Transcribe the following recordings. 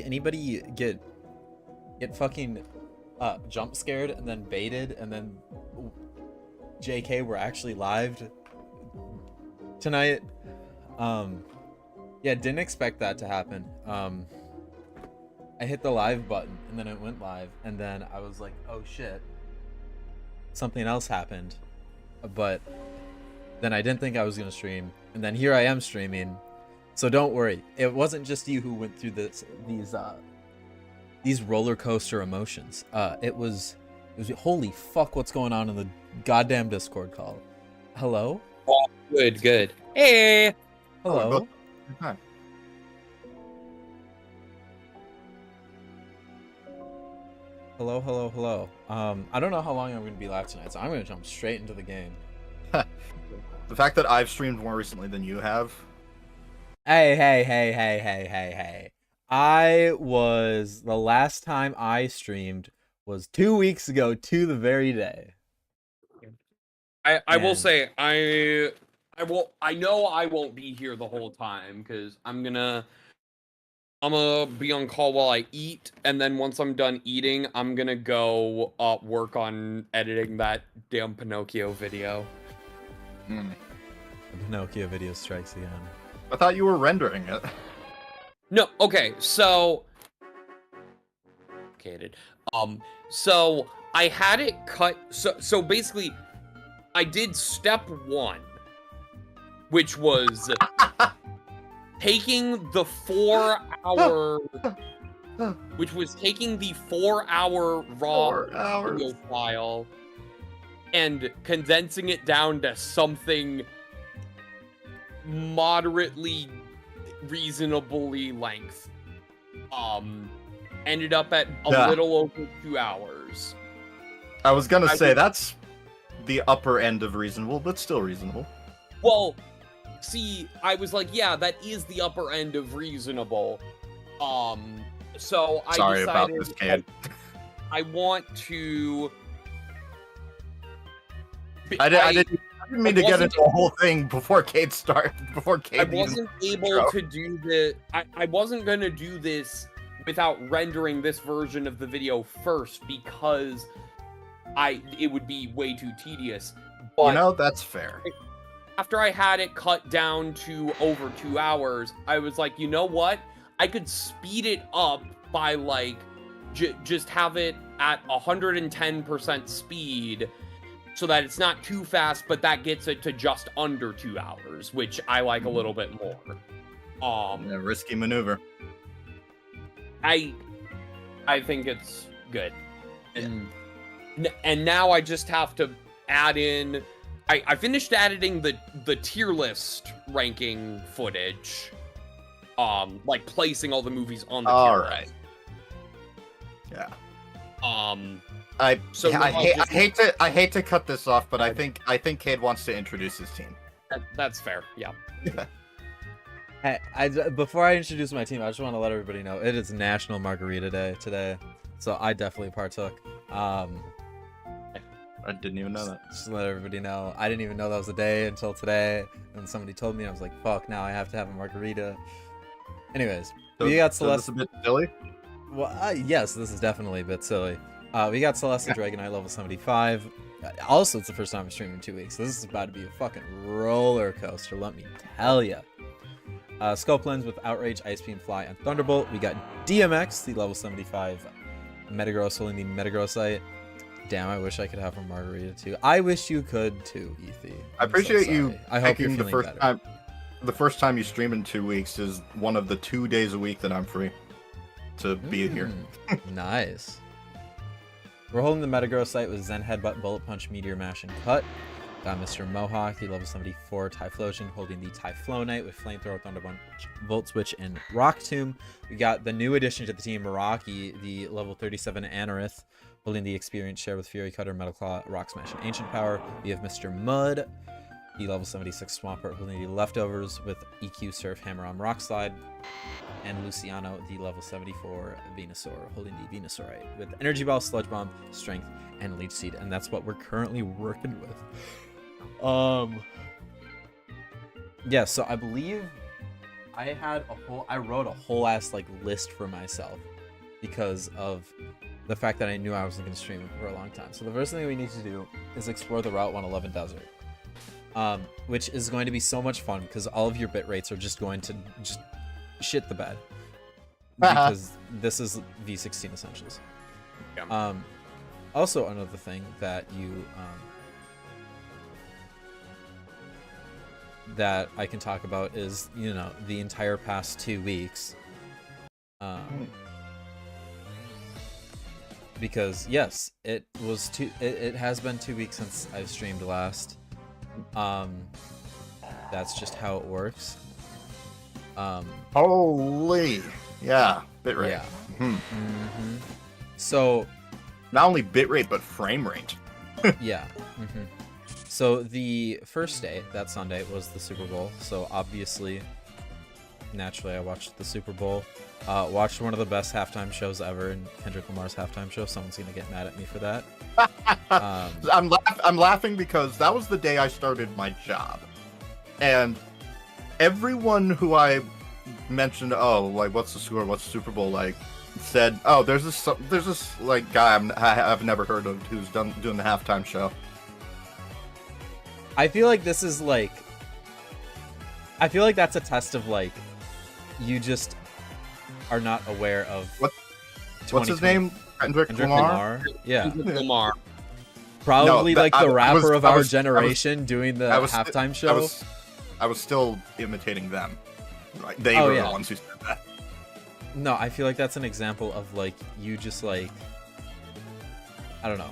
Anybody get fucking jump scared and then baited and then JK we're actually live tonight? Yeah, didn't expect that to happen. I hit the live button and then it went live and then I was like, oh shit, something else happened. But then I didn't think I was gonna stream, and then here I am streaming. So don't worry, it wasn't just you who went through these roller coaster emotions. It was holy fuck, what's going on in the goddamn Discord call? Hello? Oh, good. Hey. Hello. Hi. Hello. I don't know how long I'm gonna be live tonight, so I'm gonna jump straight into the game. The fact that I've streamed more recently than you have. Hey. The last time I streamed was 2 weeks ago to the very day. I will say I know I won't be here the whole time because I'm gonna be on call while I eat, and then once I'm done eating, I'm gonna go work on editing that damn Pinocchio video. The Pinocchio video strikes again. I thought you were rendering it. No, okay, so so I had it cut. So basically, I did step 1, which was taking the 4-hour, raw video file and condensing it down to something moderately reasonably length. Ended up at a little over 2 hours. I was gonna say that's the upper end of reasonable, but still reasonable. Well, see, I was like, yeah, that is the upper end of reasonable. So I Sorry about decided this, Cade. I want to. I didn't mean to get into the whole thing before Cade started. Before Cade. I wasn't able to do the. I wasn't gonna do this without rendering this version of the video first because it would be way too tedious. But you know, that's fair. After I had it cut down to over 2 hours, I was like, you know what? I could speed it up by like just have it at 110% speed so that it's not too fast, but that gets it to just under 2 hours, which I like a little bit more. A risky maneuver. I think it's good. And now I just have to add in. I finished editing the tier list ranking footage, like placing all the movies on the tier list. Yeah. I hate to cut this off, but I think Cade wants to introduce his team. That's fair. Yeah. Hey, before I introduce my team, I just want to let everybody know it is National Margarita Day today, so I definitely partook. I didn't even know that. Just to let everybody know, I didn't even know that was a day until today, and somebody told me. I was like, "Fuck! Now I have to have a margarita." Anyways, we got Celeste. So this a bit silly? Well, yes, this is definitely a bit silly. We got Celeste Dragonite level 75. Also, it's the first time I'm streaming in 2 weeks, so this is about to be a fucking roller coaster. Let me tell ya. Scope Lens with Outrage, Ice Beam, Fly, and Thunderbolt. We got DMX, the level 75 Metagross holding the Metagrossite. Damn, I wish I could have a margarita too. I wish you could too, Ethy. I appreciate you. I hope you're the feeling first better. time. The first time you stream in 2 weeks is one of the 2 days a week that I'm free to be here. Nice. We're holding the Metagrossite with Zen Headbutt, Bullet Punch, Meteor Mash, and Cut. Got Mr. Mohawk, the level 74 Typhlosion, holding the Typhlosionite with Flamethrower, Thunderbolt, Volt Switch, and Rock Tomb. We got the new addition to the team, Meraki, the level 37 Anorith, holding the Experience Share with Fury Cutter, Metal Claw, Rock Smash, and Ancient Power. We have Mr. Mud, the level 76 Swampert, holding the Leftovers with EQ Surf, Hammer on Rock Slide. And Luciano, the level 74 Venusaur, holding the Venusaurite with Energy Ball, Sludge Bomb, Strength, and Leech Seed. And that's what we're currently working with. Yeah, so I believe I wrote a whole ass like list for myself because of the fact that I knew I wasn't going to stream for a long time. So the first thing we need to do is explore the Route 111 desert, which is going to be so much fun because all of your bit rates are just going to just shit the bed because this is V16 Essentials. Yeah. Also, another thing that that I can talk about is, you know, the entire past 2 weeks. Because yes, it has been 2 weeks since I've streamed last. That's just how it works. Holy, yeah, bitrate. Yeah. So, not only bitrate but frame rate. yeah. So the first day, that Sunday, was the Super Bowl. So obviously, naturally, I watched the Super Bowl. Watched one of the best halftime shows ever in Kendrick Lamar's halftime show. Someone's gonna get mad at me for that. I'm laughing because that was the day I started my job, and everyone who I mentioned, oh, like, what's the score? What's the Super Bowl like? Said, oh, there's this like guy I've never heard of who's doing the halftime show. I feel like this is like, I feel like that's a test of like, you just are not aware of what's his name? Kendrick Lamar? Yeah. Kendrick Lamar. Probably No, like the rapper of our I generation doing the halftime show. I was still imitating them. Like, they were the ones who said that. No, I feel like that's an example of like, you just like, I don't know.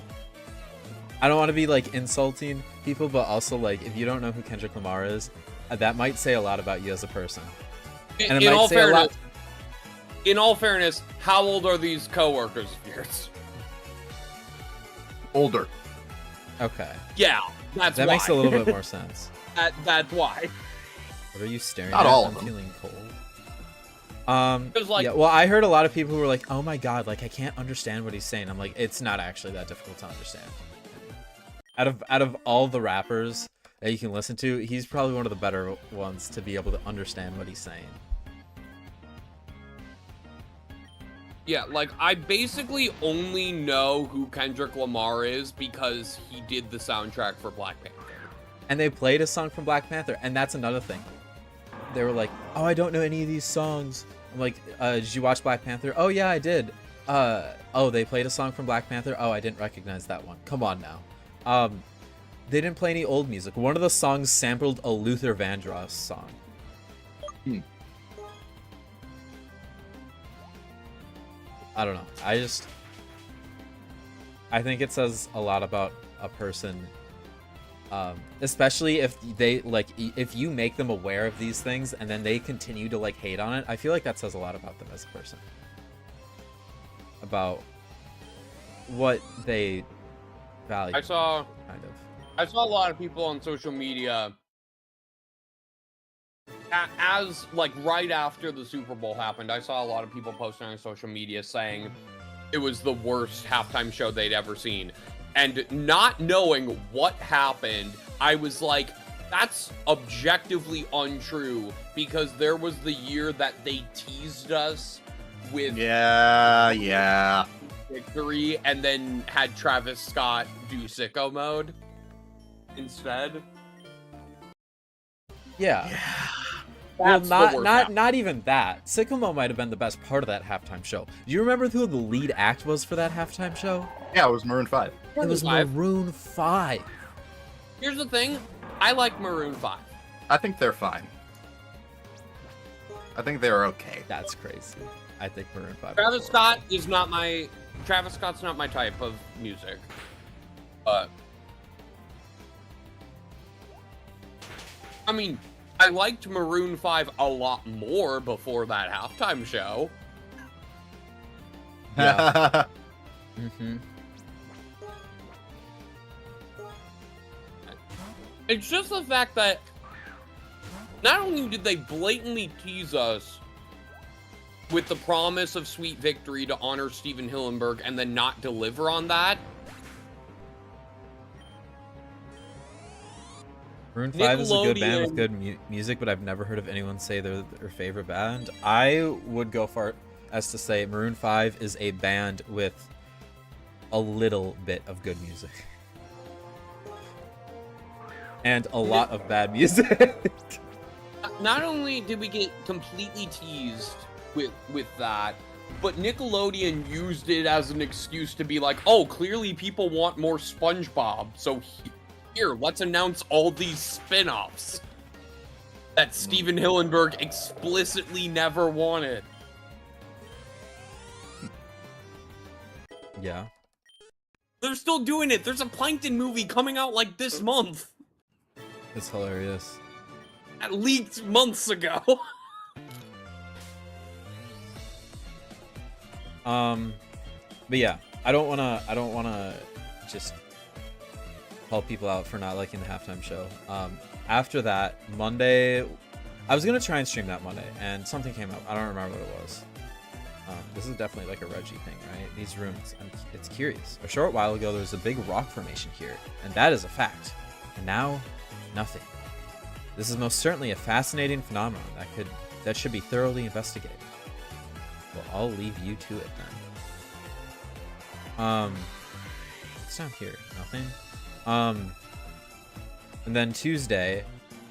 I don't want to be like insulting people, but also like, if you don't know who Kendrick Lamar is, that might say a lot about you as a person. And it might say a lot. In all fairness, how old are these coworkers of yours? Older. Okay. Yeah, that's That why. makes a little bit more sense. That's why. What are you staring Not at? all I'm of them. feeling cold. 'Cause, like- Yeah, well, I heard a lot of people who were like, oh my god, like, I can't understand what he's saying. I'm like, it's not actually that difficult to understand. Out of all the rappers that you can listen to, he's probably one of the better ones to be able to understand what he's saying. Yeah, like, I basically only know who Kendrick Lamar is because he did the soundtrack for Black Panther. And they played a song from Black Panther, and that's another thing. They were like, oh, I don't know any of these songs. I'm like, did you watch Black Panther? Oh, yeah, I did. Oh, they played a song from Black Panther? Oh, I didn't recognize that one. Come on now. They didn't play any old music. One of the songs sampled a Luther Vandross song. I don't know. I think it says a lot about a person, especially if they like if you make them aware of these things and then they continue to like hate on it. I feel like that says a lot about them as a person, about what they value. I saw kind of. a lot of people on social media as like right after the Super Bowl happened. I saw a lot of people posting on social media saying it was the worst halftime show they'd ever seen. And not knowing what happened, I was like, that's objectively untrue, because there was the year that they teased us with Yeah. Victory and then had Travis Scott do sicko mode instead. Yeah. Well, That's the worst not even that. Sycamore might have been the best part of that halftime show. Do you remember who the lead act was for that halftime show? Yeah, it was Maroon 5. It was Maroon 5. Here's the thing, I like Maroon 5. I think they're fine. I think they're okay. That's crazy. I think Maroon 5. Travis Scott's not my type of music. I mean, I liked Maroon 5 a lot more before that halftime show. Yeah. Mm-hmm. It's just the fact that not only did they blatantly tease us with the promise of Sweet Victory to honor Steven Hillenburg and then not deliver on that. Maroon 5 is a good band with good music, but I've never heard of anyone say they're their favorite band. I would go far as to say Maroon 5 is a band with a little bit of good music. And a lot of bad music. Not only did we get completely teased with that, but Nickelodeon used it as an excuse to be like, oh, clearly people want more SpongeBob, so here, let's announce all these spin-offs that Steven Hillenburg explicitly never wanted. Yeah. They're still doing it. There's a Plankton movie coming out like this month. It's hilarious. That leaked months ago. But yeah, I don't wanna just call people out for not liking the halftime show. After that, Monday, I was gonna try and stream that Monday, and something came up. I don't remember what it was. This is definitely like a Reggie thing, right? These rooms, it's curious. A short while ago, there was a big rock formation here, and that is a fact. And now, nothing. This is most certainly a fascinating phenomenon that should be thoroughly investigated. Well, I'll leave you to it then. What's down here? Nothing. And then Tuesday,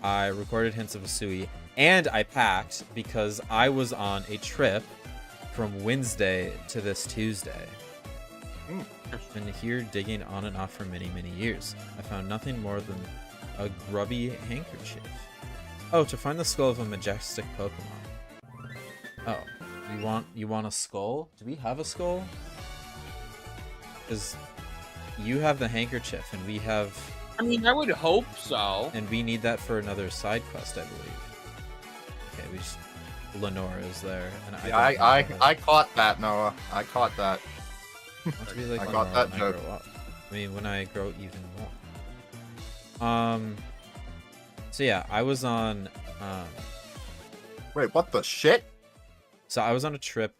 I recorded Hints of a Sui, and I packed because I was on a trip from Wednesday to this Tuesday. I've been here digging on and off for many, many years. I found nothing more than a grubby handkerchief. Oh, to find the skull of a majestic Pokemon. Oh, you want a skull? Do we have a skull? Because you have the handkerchief, and we have... I mean, I would hope so. And we need that for another side quest, I believe. Okay, we just... Lenora is there, and I caught that, Noah. I caught that. Must be like I Lenora got that when I joke. grow up. I mean, when I grow even more. So yeah, I was on, Wait, what the shit? so I was on a trip.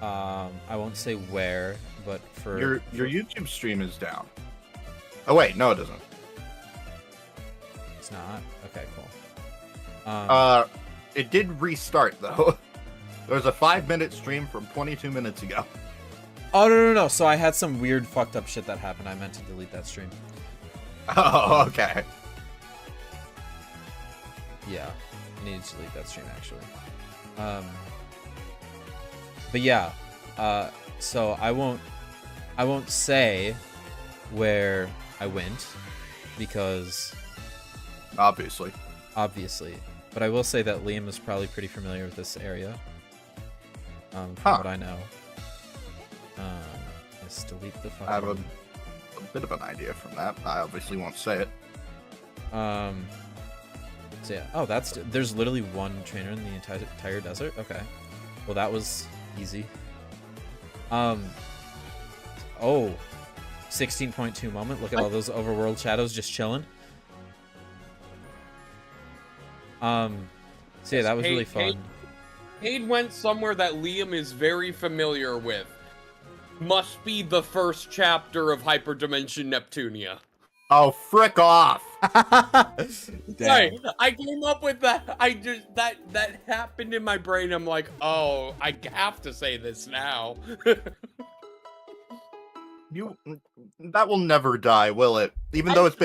I won't say where, but Your YouTube stream is down. Oh wait, no, it isn't. It's not? Okay, cool. It did restart though. There was a 5-minute stream from 22 minutes ago. Oh, no. So I had some weird fucked up shit that happened. I meant to delete that stream. Oh, okay. Yeah, I needed to delete that stream, actually. But yeah, so I won't say where I went, because... Obviously. But I will say that Liam is probably pretty familiar with this area. From what I know. Let's delete the fucking... I have a bit of an idea from that. I obviously won't say it. So yeah. Oh, there's literally one trainer in the entire desert? Okay. Well, that was easy. Oh. 16.2 moment. Look at all those overworld shadows just chilling. So yeah, that was really fun. Cade went somewhere that Liam is very familiar with. Must be the first chapter of Hyperdimension Neptunia. Oh, frick off! Sorry, I came up with that. That happened in my brain. I'm like, oh, I have to say this now. That will never die, will it? Even though it's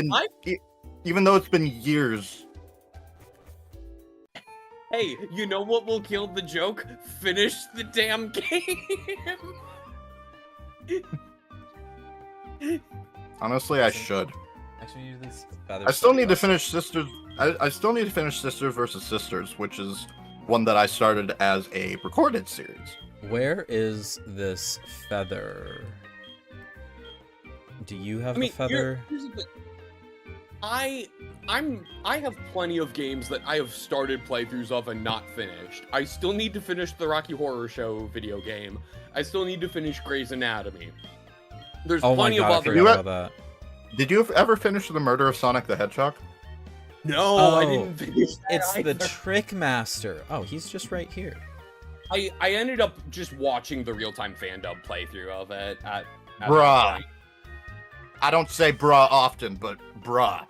been years. Hey, you know what will kill the joke? Finish the damn game. Honestly, I should. Actually, I still need to finish Sisters. I still need to finish Sisters versus Sisters, which is one that I started as a recorded series. Where is this feather? Do you have the feather? Here's the thing. I have plenty of games that I have started playthroughs of and not finished. I still need to finish the Rocky Horror Show video game. I still need to finish Grey's Anatomy. There's plenty of other. Did you ever finish The Murder of Sonic the Hedgehog? No, I didn't finish that It's either. the Trick Master. Oh, he's just right here. I ended up just watching the real-time fandom playthrough of it at Bruh. I don't say bruh often, but bruh.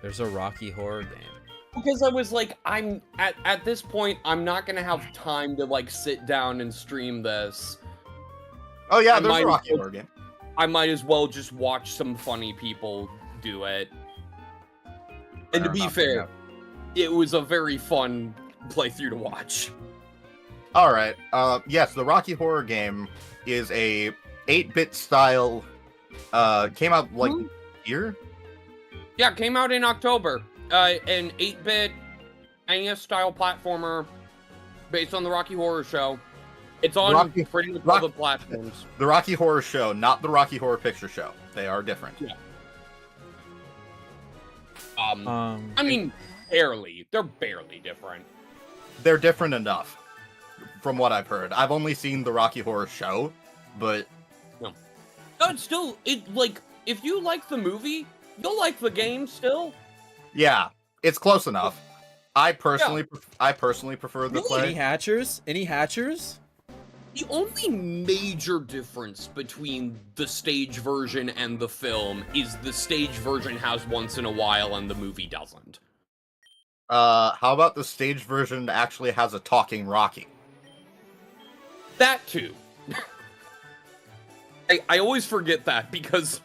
There's a Rocky Horror game. Because I was like, I'm at this point, I'm not gonna have time to like sit down and stream this. Oh yeah, there's a Rocky Horror game. I might as well just watch some funny people do it. And to be fair, it was a very fun playthrough to watch. All right. Yes, the Rocky Horror game is a 8-bit style. Came out like year. Yeah, it came out in October. An 8-bit NES style platformer based on the Rocky Horror Show. It's on pretty much all the platforms. The Rocky Horror Show, not the Rocky Horror Picture Show. They are different. Yeah. I mean, barely. They're barely different. They're different enough, from what I've heard. I've only seen the Rocky Horror Show, but no, it's still like if you like the movie, you'll like the game still. Yeah, it's close enough. I personally prefer the play. Any hatchers? Any hatchers? The only major difference between the stage version and the film is the stage version has once in a while and the movie doesn't. How about the stage version actually has a talking Rocky? That too. I always forget that because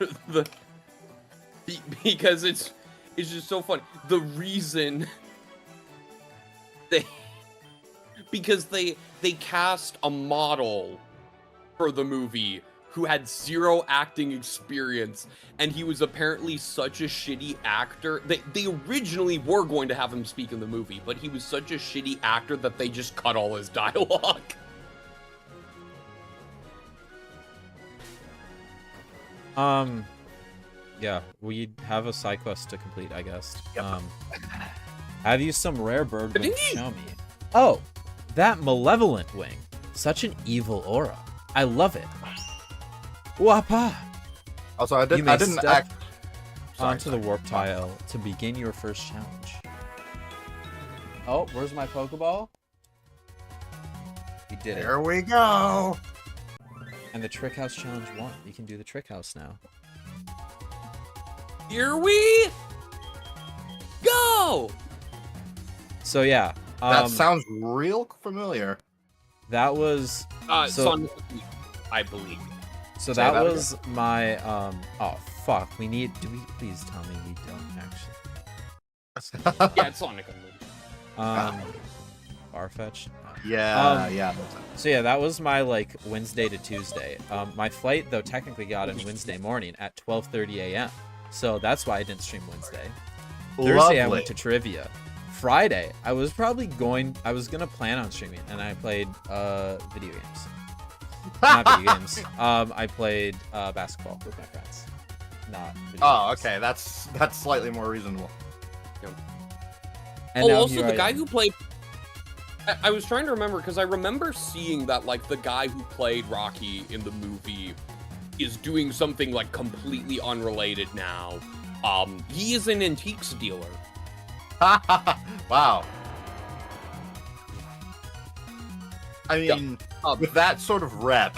because it's just so fun. The reason because they cast a model for the movie who had zero acting experience, and he was apparently such a shitty actor. They originally were going to have him speak in the movie, but he was such a shitty actor that they just cut all his dialogue. Yeah, we have a side quest to complete, I guess. Yep. Have you some rare bird wing to show me? Oh, that malevolent wing. Such an evil aura. I love it. Wapa! Also, I You didn't. may I didn't step act. Sorry, onto the warp tile to begin your first challenge. Oh, where's my Pokeball? We did it. There we go. And the Trick House Challenge won. You can do the Trick House now. Here we go. So yeah, That sounds real familiar. that was so. Sonic, I believe. So Say that that was my Oh fuck! We need. Do we please tell me we don't actually? Yeah, it's Sonic. Farfetch. No. Yeah, yeah. So yeah, that was my like Wednesday to Tuesday. My flight though technically got in Wednesday morning at 12:30 a.m. So that's why I didn't stream Wednesday. Thursday I went to trivia. Friday I was gonna plan on streaming, and I played video games. Not video games. I played basketball with my friends. Not video games. Okay. That's slightly more reasonable. And now also here the I guy am. who played. I was trying to remember because I remember seeing that like the guy who played Rocky in the movie is doing something like completely unrelated now. He is an antiques dealer. Wow. I mean, with that sort of rep.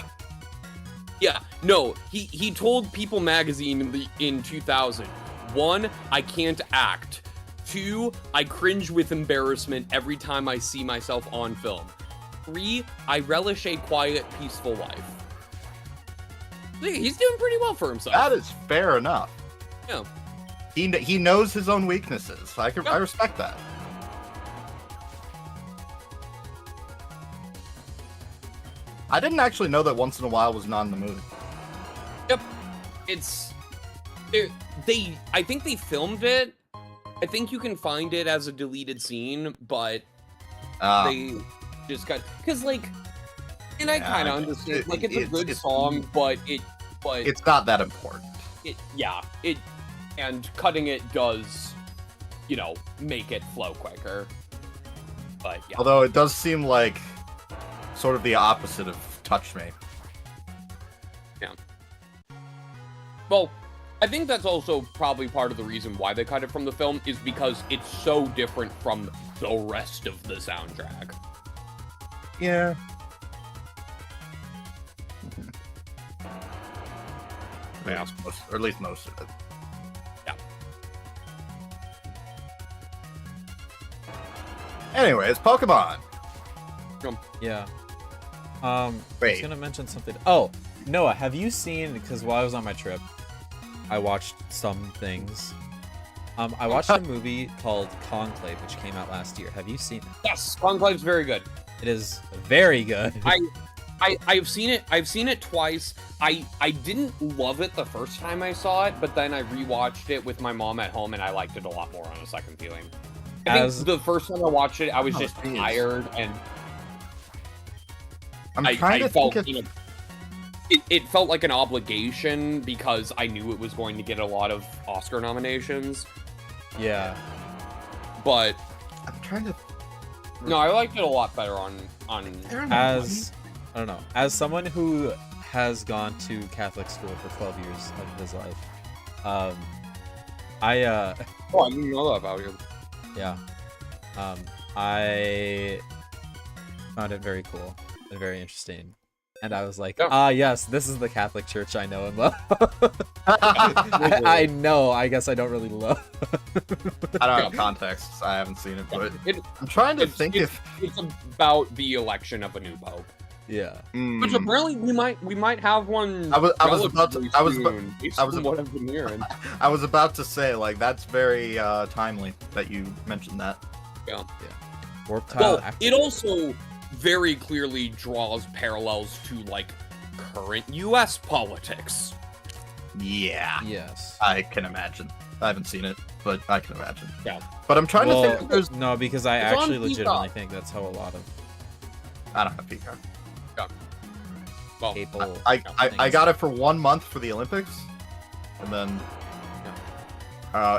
Yeah, no, he told People Magazine in 2000, 1, I can't act. 2, I cringe with embarrassment every time I see myself on film. 3, I relish a quiet, peaceful life. He's doing pretty well for himself. That is fair enough. Yeah. He knows his own weaknesses. I respect that. I didn't actually know that Once in a While was not in the movie. Yep. I think they filmed it. I think you can find it as a deleted scene, but they just got because like, and I kind of understand. Like, it's a good song, but it's not that important. And cutting it does, make it flow quicker. But yeah. Although it does seem like sort of the opposite of Touch Me. Yeah. Well, I think that's also probably part of the reason why they cut it from the film is because it's so different from the rest of the soundtrack. Yeah. Yeah. Or at least most of it. Yeah. Anyways, Pokemon. Yeah. I was Wait. gonna mention something. Oh, Noah, have you seen? Because while I was on my trip, I watched some things. I watched a movie called Conclave, which came out last year. Have you seen it? Yes, Conclave's very good. It is very good. I've seen it. I've seen it twice. I didn't love it the first time I saw it, but then I rewatched it with my mom at home, and I liked it a lot more on a second viewing. I think the first time I watched it, I was just tired, and I felt, it felt like an obligation because I knew it was going to get a lot of Oscar nominations. Yeah. But I'm trying to. No, I liked it a lot better on. As I don't know, as someone who has gone to Catholic school for 12 years of his life, Oh, I didn't know that about you. Yeah. I found it very cool and very interesting. And I was like, yes, this is the Catholic Church I know and love. I know, I guess I don't really love. I don't have context. I haven't seen it, but I'm trying to think if it's about the election of a new pope. Yeah. Which apparently we might have one. I was about to say, like, that's very timely that you mentioned that. Yeah. Warp tile. Well, it also very clearly draws parallels to like current U.S. politics. Yeah. Yes. I can imagine. I haven't seen it, but I can imagine. Yeah. But I'm trying to think if there's... No, because I actually legitimately think that's how a lot of... I don't have Peacock. Yeah. Well, people... I got it for 1 month for the Olympics, and then...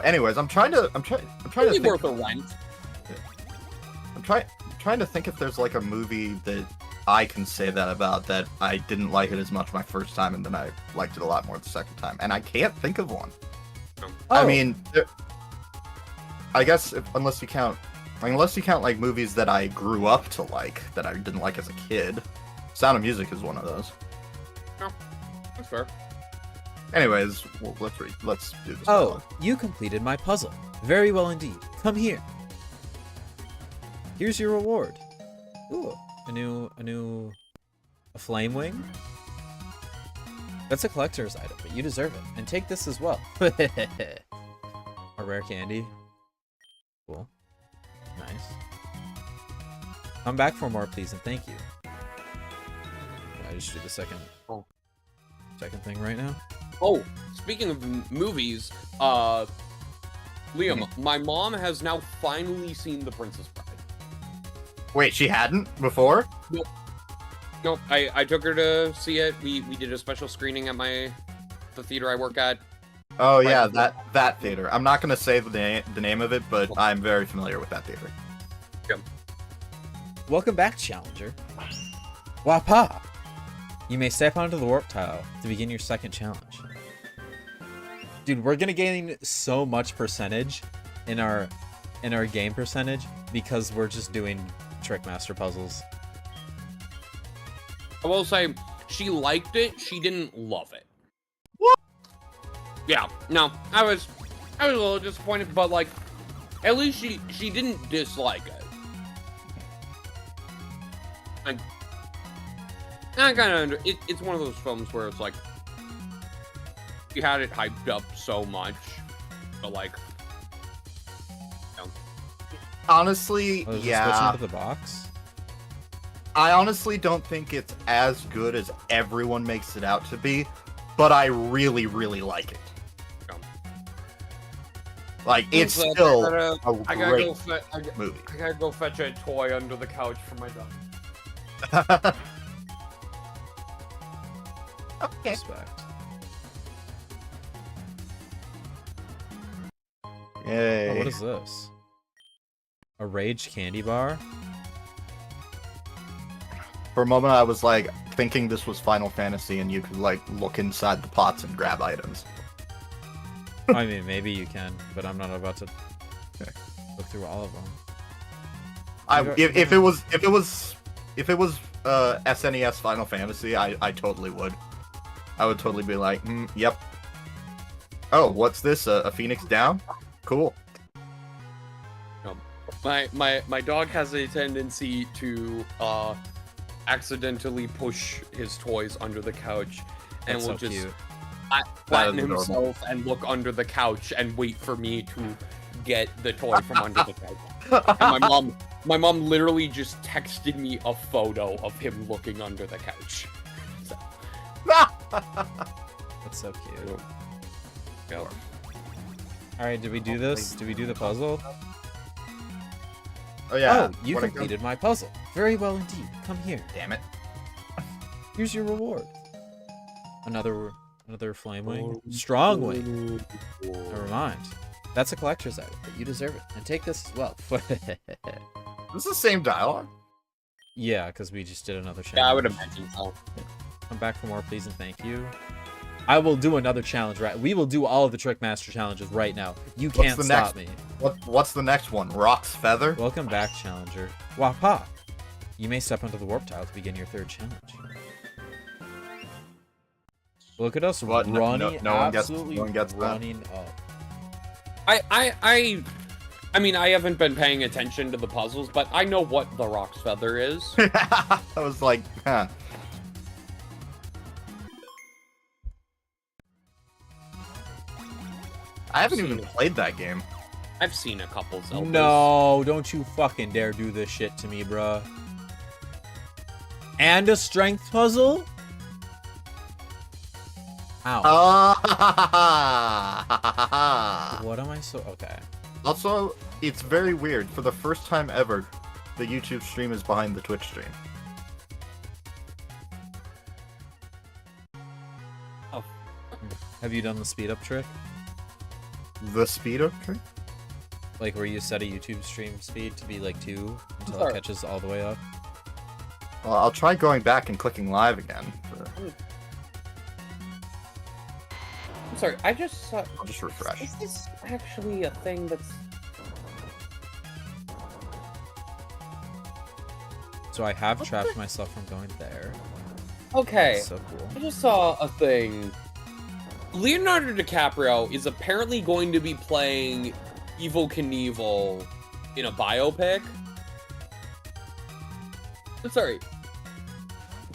anyways, I'm trying to think... worth a rent. I'm trying to think if there's like a movie that I can say that about that I didn't like it as much my first time, and then I liked it a lot more the second time. And I can't think of one. I mean, I guess unless you count like movies that I grew up to like that I didn't like as a kid. Sound of Music is one of those. No, that's fair. Anyways, well, let's do this. Oh, you completed my puzzle. Very well indeed. Come here. Here's your reward. Ooh, a flame wing? That's a collector's item, but you deserve it. And take this as well. A rare candy. Cool. Nice. Come back for more, please, and thank you. Can I just do the second thing right now? Oh, speaking of movies, Liam, my mom has now finally seen The Princess Bride. Wait, she hadn't before? Nope. I took her to see it. We did a special screening at the theater I work at. Oh yeah, that theater. I'm not gonna say the name of it, but I'm very familiar with that theater. Yep. Welcome back, Challenger. Wapa! You may step onto the warp tile to begin your second challenge. Dude, we're gonna gain so much percentage in our game percentage because we're just doing Trickmaster puzzles. I will say, she liked it. She didn't love it. What? Yeah. No, I was a little disappointed, but like, at least she didn't dislike it. Like, I kind of it's one of those films where it's like you had it hyped up so much, but like, you know. Honestly, yeah. Switching to the box. I honestly don't think it's as good as everyone makes it out to be, but I really, really like it. Like, it's still a great movie. I gotta go fetch a toy under the couch for my dog. Okay. Respect. Yay. Oh, what is this? A rage candy bar? For a moment, I was like thinking this was Final Fantasy, and you could like look inside the pots and grab items. I mean, maybe you can, but I'm not about to look through all of them. If it was SNES Final Fantasy, I totally would. I would totally be like, yep. Oh, what's this? A Phoenix Down? Cool. My dog has a tendency to accidentally push his toys under the couch, and That's will so just cute. flatten himself and look under the couch and wait for me to get the toy from under the couch. And my mom literally just texted me a photo of him looking under the couch. So. That's so cute. Yep. Alright, did we do this? Did we do the puzzle? Oh yeah. Oh, you completed my puzzle. Very well indeed. Come here. Damn it. Here's your reward. Another flame wing. Strong wing. Never mind. That's a collector's item, but you deserve it. And take this as well. This is the same dialogue? Yeah, because we just did another challenge. Yeah, I would imagine so. Come back for more, please, and thank you. I will do another challenge, right? We will do all of the Trickmaster challenges right now. You can't stop me. What's the next one? Rock's Feather? Welcome back, Challenger. Wapa! You may step onto the warp tile to begin your third challenge. Look at us What? running, no one absolutely gets that. running up. I mean, I haven't been paying attention to the puzzles, but I know what the Rock's Feather is. I was like, huh. I haven't even played that game. I've seen a couple Zeldas. No, don't you fucking dare do this shit to me, bruh. And a strength puzzle? Ow. What am I so... Okay. Also, it's very weird. For the first time ever, the YouTube stream is behind the Twitch stream. Oh. Have you done the speed up trick? The speed up trick? Like where you set a YouTube stream speed to be like 2 until it catches all the way up? Well, I'll try going back and clicking live again. I'm sorry, I just saw... I'll just refresh. Is this actually a thing that's... So I have trapped myself from going there. Okay, So cool. I just saw a thing. Leonardo DiCaprio is apparently going to be playing Evel Knievel in a biopic. I'm sorry.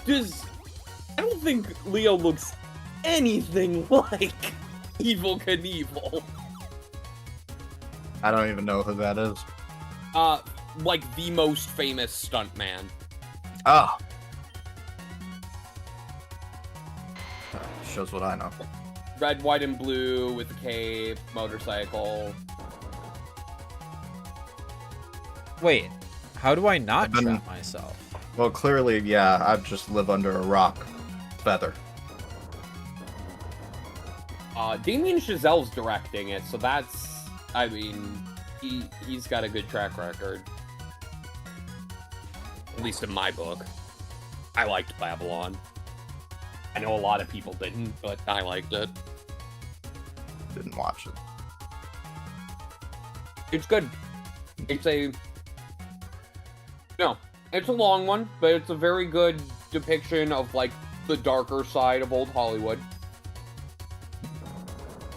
I don't think Leo looks anything like Evel Knievel. I don't even know who that is. Like the most famous stuntman. Oh. Shows what I know. Red, white, and blue with a cape, motorcycle. Wait, how do I not I've been- trap myself? Well, clearly, yeah, I just live under a rock. Feather. Damien Chazelle's directing it, so that's... I mean, he's got a good track record. At least in my book. I liked Babylon. I know a lot of people didn't, but I liked it. Didn't watch it. It's good. It's a... No, it's a long one, but it's a very good depiction of, like, the darker side of old Hollywood.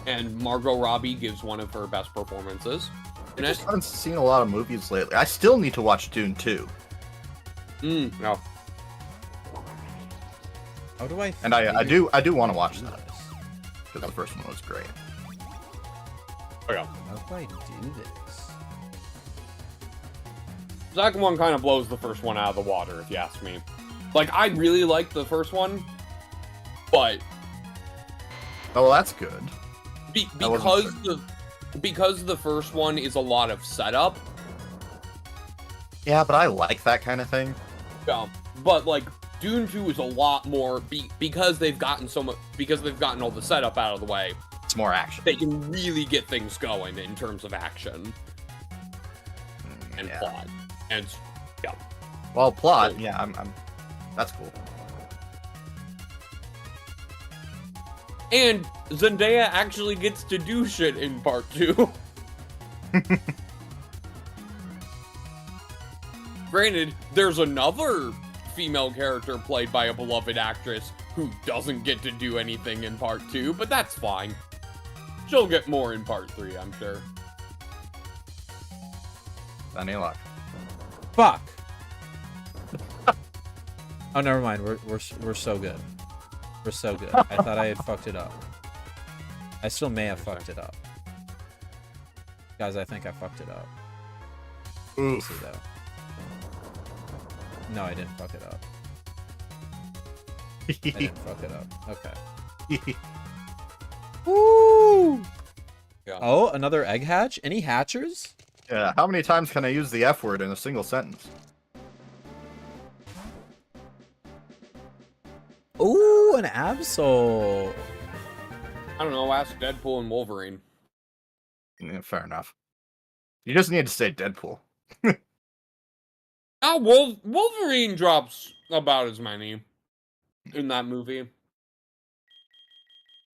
And Margot Robbie gives one of her best performances. I just haven't seen a lot of movies lately. I still need to watch Dune 2. No. How do I? And I do want to watch that. Because the first one was great. Oh, yeah. How do I do this? The second one kind of blows the first one out of the water, if you ask me. Like, I really liked the first one, but... Oh, well, that's good. Because the first one is a lot of setup. Yeah, but I like that kind of thing. Yeah, but, like, Dune 2 is a lot more... because they've gotten all the setup out of the way. It's more action. They can really get things going in terms of action and Yeah. plot. And, yeah. Well, plot, yeah, I'm that's cool. And Zendaya actually gets to do shit in part 2. Granted, there's another female character played by a beloved actress who doesn't get to do anything in part 2, but that's fine. She'll get more in part 3, I'm sure. Any luck. Fuck. Oh, never mind. We're so good. We're so good. I thought I had fucked it up. I still may have fucked it up. Guys, I think I fucked it up. Let's see, Oof. though. No, I didn't fuck it up. I didn't fuck it up. Okay. Woo! Yeah. Oh, another egg hatch? Any hatchers? Yeah, how many times can I use the F word in a single sentence? Ooh, an Absol. I don't know, ask Deadpool and Wolverine. Yeah, fair enough. You just need to say Deadpool. Wolverine drops about as many in that movie.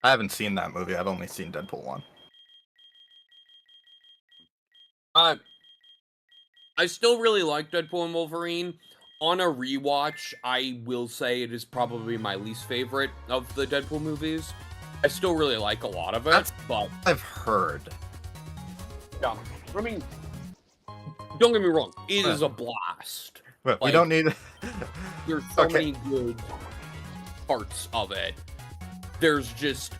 I haven't seen that movie. I've only seen Deadpool 1. I still really like Deadpool and Wolverine. On a rewatch, I will say it is probably my least favorite of the Deadpool movies. I still really like a lot of it, but... I've heard. Yeah, I mean, don't get me wrong, it is a blast. But we Like- don't need... There's so Okay. many good parts of it. There's just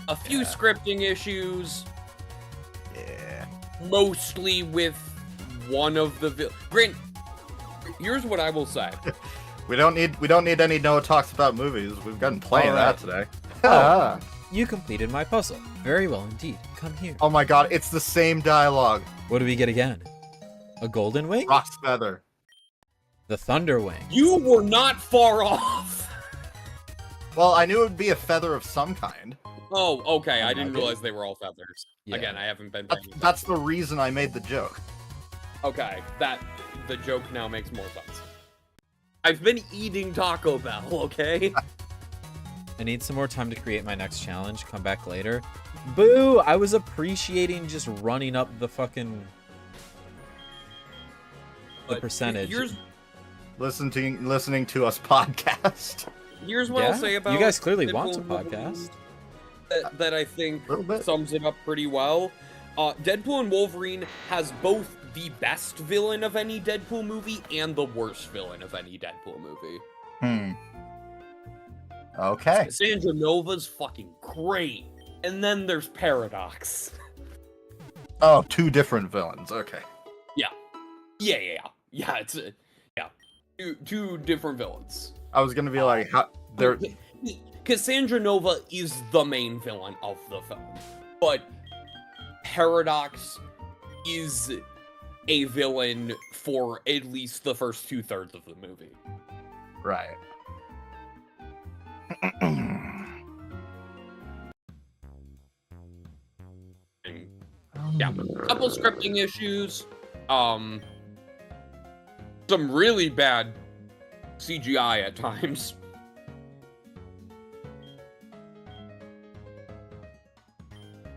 a few Yeah. scripting issues, Yeah. mostly with one of the Grant, here's what I will say. We don't need any Noah Talks About movies. We've gotten plenty of that today. Oh. You completed my puzzle. Very well indeed. Come here. Oh my god, it's the same dialogue. What do we get again? A golden wing? Rock's feather. The thunder wing. You were not far off. Well, I knew it would be a feather of some kind. Oh, okay. I didn't Okay. realize they were all feathers. Yeah. Again, I haven't been. That's the reason I made the joke. Okay, the joke now makes more sense. I've been eating Taco Bell, okay? I need some more time to create my next challenge. Come back later. Boo! I was appreciating just running up the fucking... the But percentage. Listening to us podcast. Here's what I'll say about you guys clearly want Deadpool a podcast. that I think Little bit. sums it up pretty well. Deadpool and Wolverine has both the best villain of any Deadpool movie and the worst villain of any Deadpool movie. Okay. Sandra Nova's fucking great. And then there's Paradox. Oh, two different villains. Okay. Yeah, it's two different villains. I was gonna be like, how they're Because Sandra Nova is the main villain of the film, but Paradox is a villain for at least the first 2/3 of the movie. right. And, yeah, couple scripting issues, some really bad CGI at times.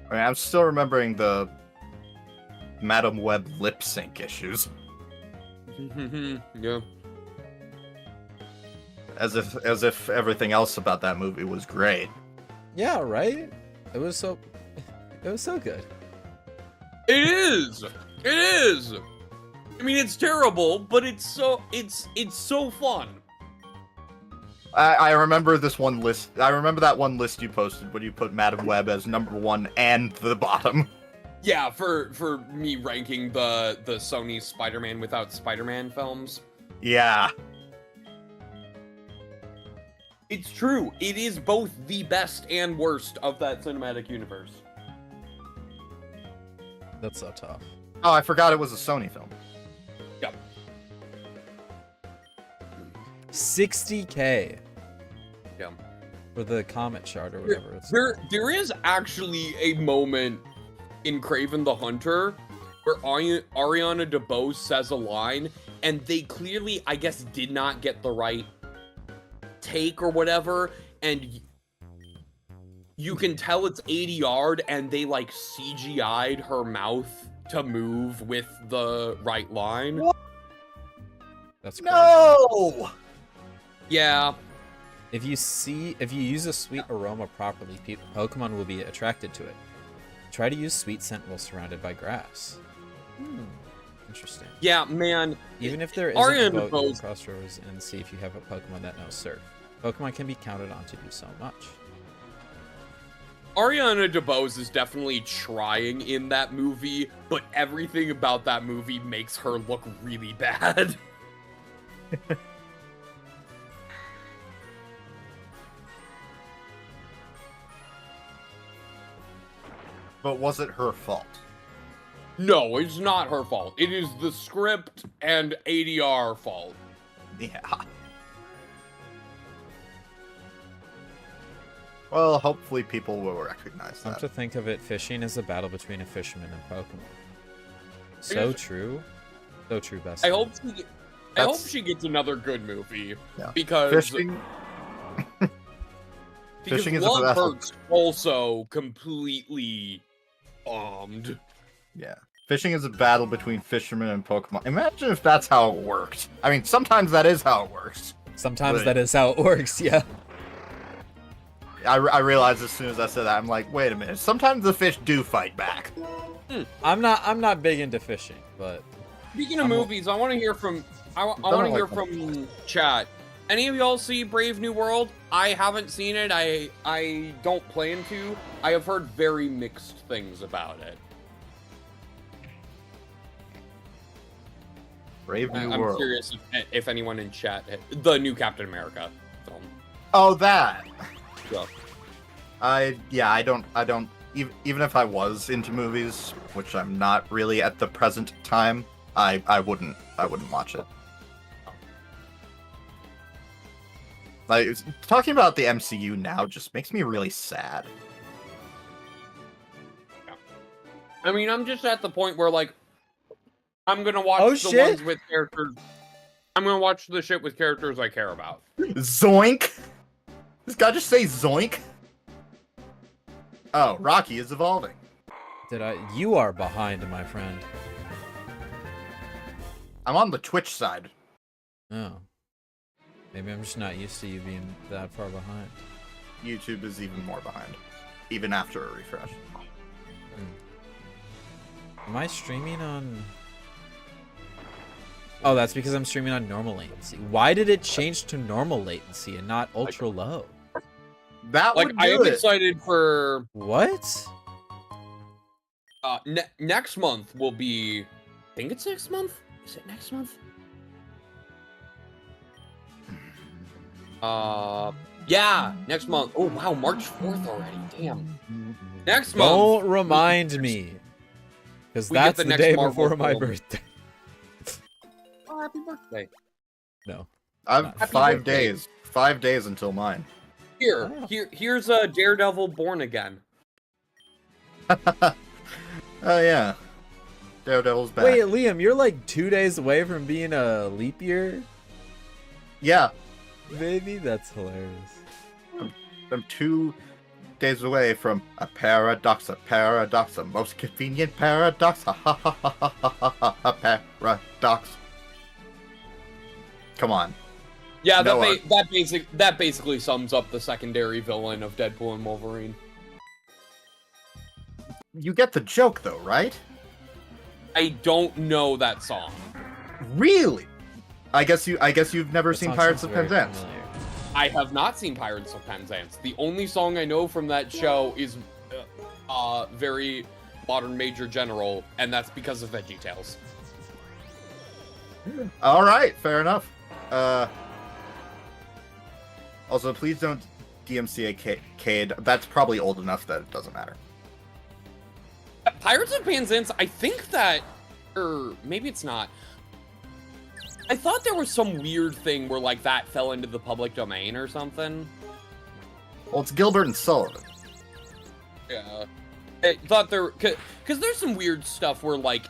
I mean, I'm still remembering the Madam Web lip sync issues, Yeah. as if everything else about that movie was great. Yeah, right? It was so good. It is. I mean, it's terrible, but it's so fun. I remember this one list. I remember that one list you posted when you put Madam Web as #1 and the bottom. Yeah, for me ranking the Sony Spider-Man without Spider-Man films. Yeah. It's true. It is both the best and worst of that cinematic universe. That's so tough. Oh, I forgot it was a Sony film. Yep. 60K Yeah. for the Comet chart or whatever. There is actually a moment in Kraven the Hunter where Ariana DeBose says a line, and they clearly, I guess, did not get the right take or whatever, and you can tell it's ADR'd, and they like CGI'd her mouth to move with the right line. What? That's crazy. No. Yeah. If you use a sweet aroma properly, Pokemon will be attracted to it. Try to use sweet scent while surrounded by grass. Interesting. Yeah, man. Even if there isn't Ariana a boat, you can DeBose- cross rivers and see if you have a Pokemon that knows surf. Pokemon can be counted on to do so much. Ariana DeBose is definitely trying in that movie, but everything about that movie makes her look really bad. But was it her fault? No, it's not her fault. It is the script and ADR fault. Yeah. Well, hopefully people will recognize Come that. to think of it, fishing is a battle between a fisherman and Pokemon. So true. So true, best. I friend. hope she gets another good movie. Yeah. Because Fishing Fishing is a Love battle. Hurts also completely bombed. Yeah. Fishing is a battle between fishermen and Pokemon. Imagine if that's how it worked. I mean, sometimes that is how it works. Sometimes Right. that is how it works, yeah. I realized as soon as I said that, I'm like, wait a minute. Sometimes the fish do fight back. I'm not big into fishing, but Speaking of I'm- movies, I want to hear from I want to hear from chat. Any of y'all see Brave New World? I haven't seen it. I don't plan to. I have heard very mixed things about it. Brave New I'm World. curious if anyone in chat the new Captain America film. Oh, that. Yeah. I don't even if I was into movies, which I'm not really at the present time, I wouldn't watch it. Like, talking about the MCU now just makes me really sad. I mean, I'm just at the point where like I'm gonna watch Oh, the shit. ones with characters. I'm gonna watch the shit with characters I care about. Zoink! This guy just say zoink? Oh, Rocky is evolving. You are behind, my friend. I'm on the Twitch side. Oh. Maybe I'm just not used to you being that far behind. YouTube is even more behind. Even after a refresh. Am I streaming on... Oh, that's because I'm streaming on normal latency. Why did it change to normal latency and not ultra low? That Like, would I do am it. excited for... What? Next month will be... I think it's next month? Is it next month? Yeah, next month. Oh, wow, March 4th already. Damn. Next month. Don't remind me. Because We get that's the the next day Marvel before my film. birthday. Oh, happy birthday. No. I've Happy 5 birthday. days. 5 days until mine. Here's Daredevil Born Again. Oh yeah. Daredevil's back. Wait, Liam, you're like 2 days away from being a leap year? Yeah, Baby, that's hilarious. I'm 2 days away from a paradox, a most convenient paradox. Ha ha ha ha ha ha ha, paradox. Come on. Yeah, Noah. that basically sums up the secondary villain of Deadpool and Wolverine. You get the joke though, right? I don't know that song. Really? I guess you've never That seen song Pirates sounds of very Penzance. familiar. I have not seen Pirates of Penzance. The only song I know from that show is very modern Major General, and that's because of VeggieTales. All right, fair enough. Also, please don't DMCA Cade. That's probably old enough that it doesn't matter. Pirates of Penzance, I think that, or maybe it's not. I thought there was some weird thing where like that fell into the public domain or something. Well, it's Gilbert and Sullivan. Yeah, I thought there, because there's some weird stuff where like,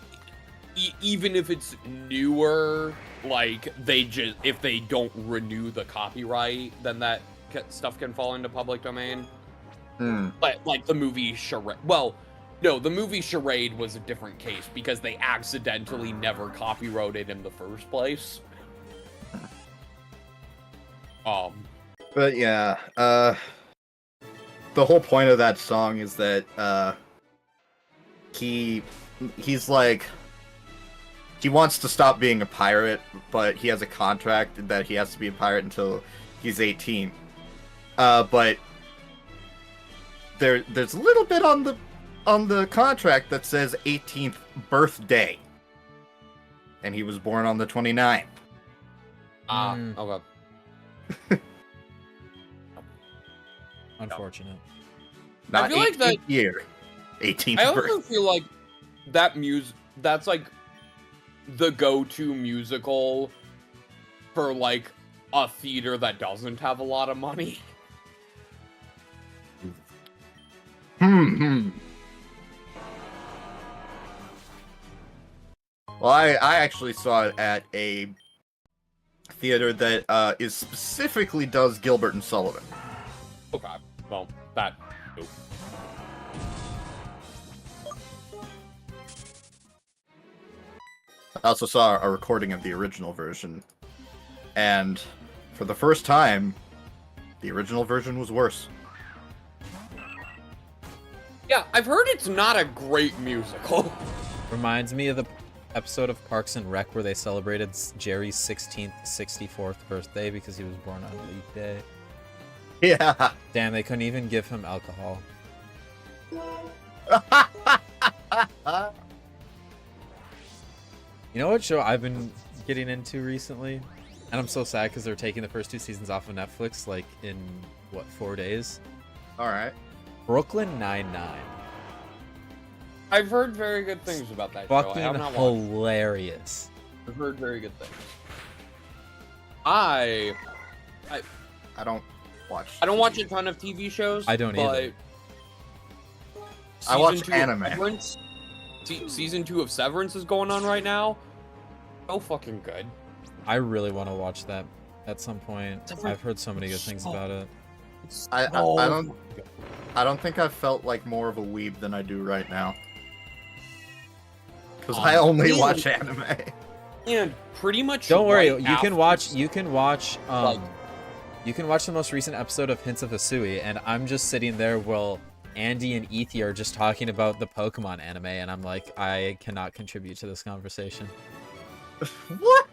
even if it's newer, like if they don't renew the copyright, then that stuff can fall into public domain. Like the movie Charade. Well, no, the movie Charade was a different case because they accidentally never copyrighted in the first place. But yeah, the whole point of that song is that he's like, he wants to stop being a pirate, but he has a contract that he has to be a pirate until he's 18. But there's a little bit on the contract that says 18th birthday, and he was born on the 29th. Okay. Unfortunate. Not I feel like 18th that year. 18th I birthday. also feel like that's like the go-to musical for like a theater that doesn't have a lot of money. Well, I actually saw it at a theater that is specifically does Gilbert and Sullivan. Okay, well, that. I also saw a recording of the original version, and for the first time, the original version was worse. Yeah, I've heard it's not a great musical. Reminds me of the episode of Parks and Rec where they celebrated Jerry's 16th, 64th birthday because he was born on leap day. Yeah. Damn, they couldn't even give him alcohol. You know what show I've been getting into recently? And I'm so sad because they're taking the first 2 seasons off of Netflix, like, in, what, 4 days? Alright. Brooklyn Nine-Nine. I've heard very good things about that show. I Fucking have not watched. hilarious. I've heard very good things. I don't watch don't TV. watch a ton of TV shows. I don't either. I watch Season 2 of anime. Severance, season 2 of Severance is going on right now. So fucking good. I really want to watch that at some point. It's a I've heard so many good things about it. I don't think I've felt like more of a weeb than I do right now. Because I only watch anime. And pretty much. Don't worry, right you can after- watch. You can watch. Like- You can watch the most recent episode of Hints of Hisui, and I'm just sitting there while Andy and Ethi are just talking about the Pokemon anime, and I'm like, I cannot contribute to this conversation. What?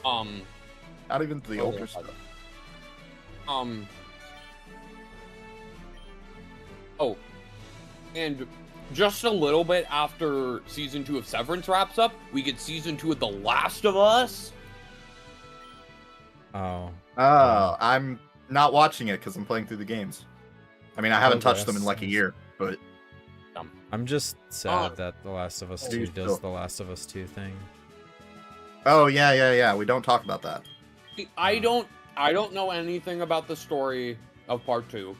Not even the Oh, older yeah. stuff. Oh, and just a little bit after season 2 of Severance wraps up, we get season 2 of The Last of Us. Oh. Oh, I'm not watching it because I'm playing through the games. I mean, I haven't touched them in like a year, but I'm just sad that The Last of Us 2 Dude, does the Last of Us 2 thing. oh yeah. We don't talk about that. I don't know anything about the story of part 2.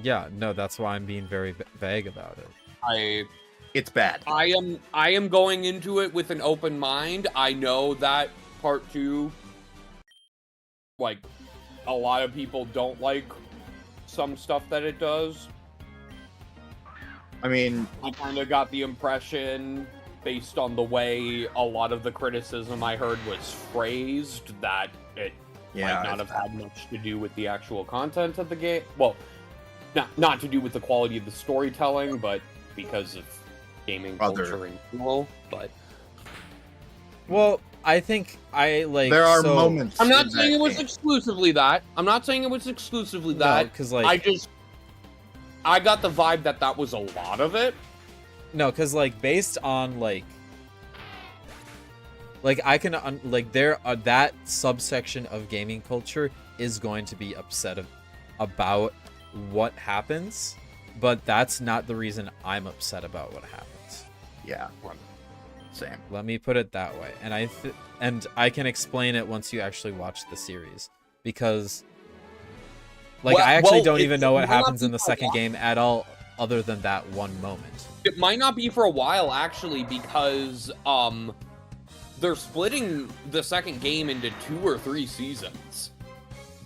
Yeah, no, that's why I'm being very vague about it. It's bad. I am going into it with an open mind. I know that part 2, like, a lot of people don't like some stuff that it does. I mean, I kind of got the impression, based on the way a lot of the criticism I heard was phrased, that it yeah, might not it's have had much to do with the actual content of the game. Well, not to do with the quality of the storytelling, but because of gaming culture in general. But Well, I think I like. there are so- moments. I'm not in saying that it was game. exclusively that. I'm not saying it was exclusively No, that. because like I got the vibe that that was a lot of it. no, because like based on like I can like there that subsection of gaming culture is going to be upset about what happens, but that's not the reason I'm upset about what happens. Yeah. Same. Let me put it that way, and I can explain it once you actually watch the series, because like I actually don't even know what happens in the second game at all, other than that one moment. It might not be for a while, actually, because they're splitting the second game into 2 or 3 seasons.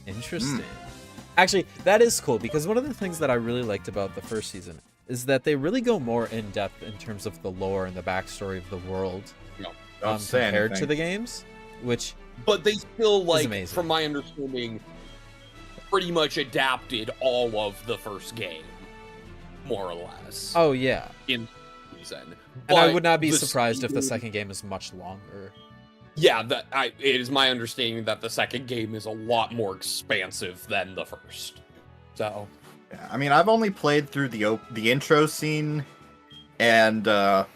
Interesting. Actually, that is cool, because one of the things that I really liked about the first season is that they really go more in depth in terms of the lore and the backstory of the world Don't say compared to anything. the games, which But they still, like, amazing. from my understanding, pretty much adapted all of the first game, more or less, oh yeah, in the season. and I But would not be the surprised if the season- second game is much longer. Yeah, it is my understanding that the second game is a lot more expansive than the first. So, Yeah, I mean, I've only played through the intro scene and a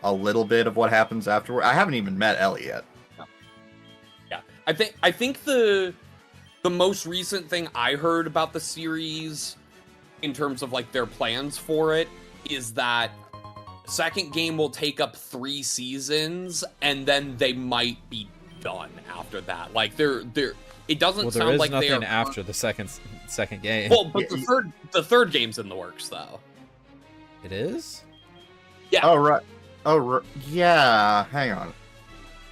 little bit of what happens afterward. I haven't even met Ellie yet. yeah, I think the most recent thing I heard about the series, in terms of like their plans for it, is that second game will take up 3 seasons, and then they might be done after that. Like they're it doesn't Well, there sound is like they nothing are after the second game. Well, but the third game's in the works though. It is? Yeah. Oh right. Yeah. Hang on.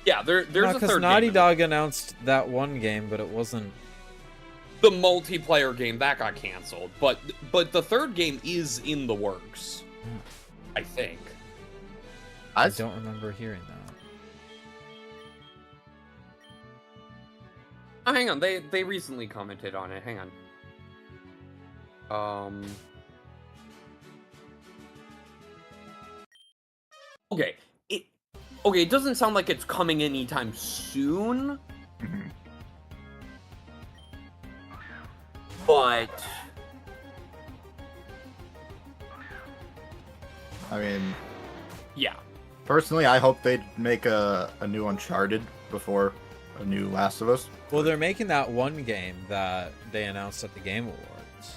Yeah, there's a Because third Naughty game. Dog announced that one game, but it wasn't. The multiplayer game that got canceled, but the third game is in the works. I think. I don't remember hearing that. Oh, hang on, they recently commented on it. Hang on. Okay. It doesn't sound like it's coming anytime soon, Mhm. but I mean, yeah. personally, I hope they'd make a new Uncharted before a new Last of Us. Well, they're making that one game that they announced at the Game Awards.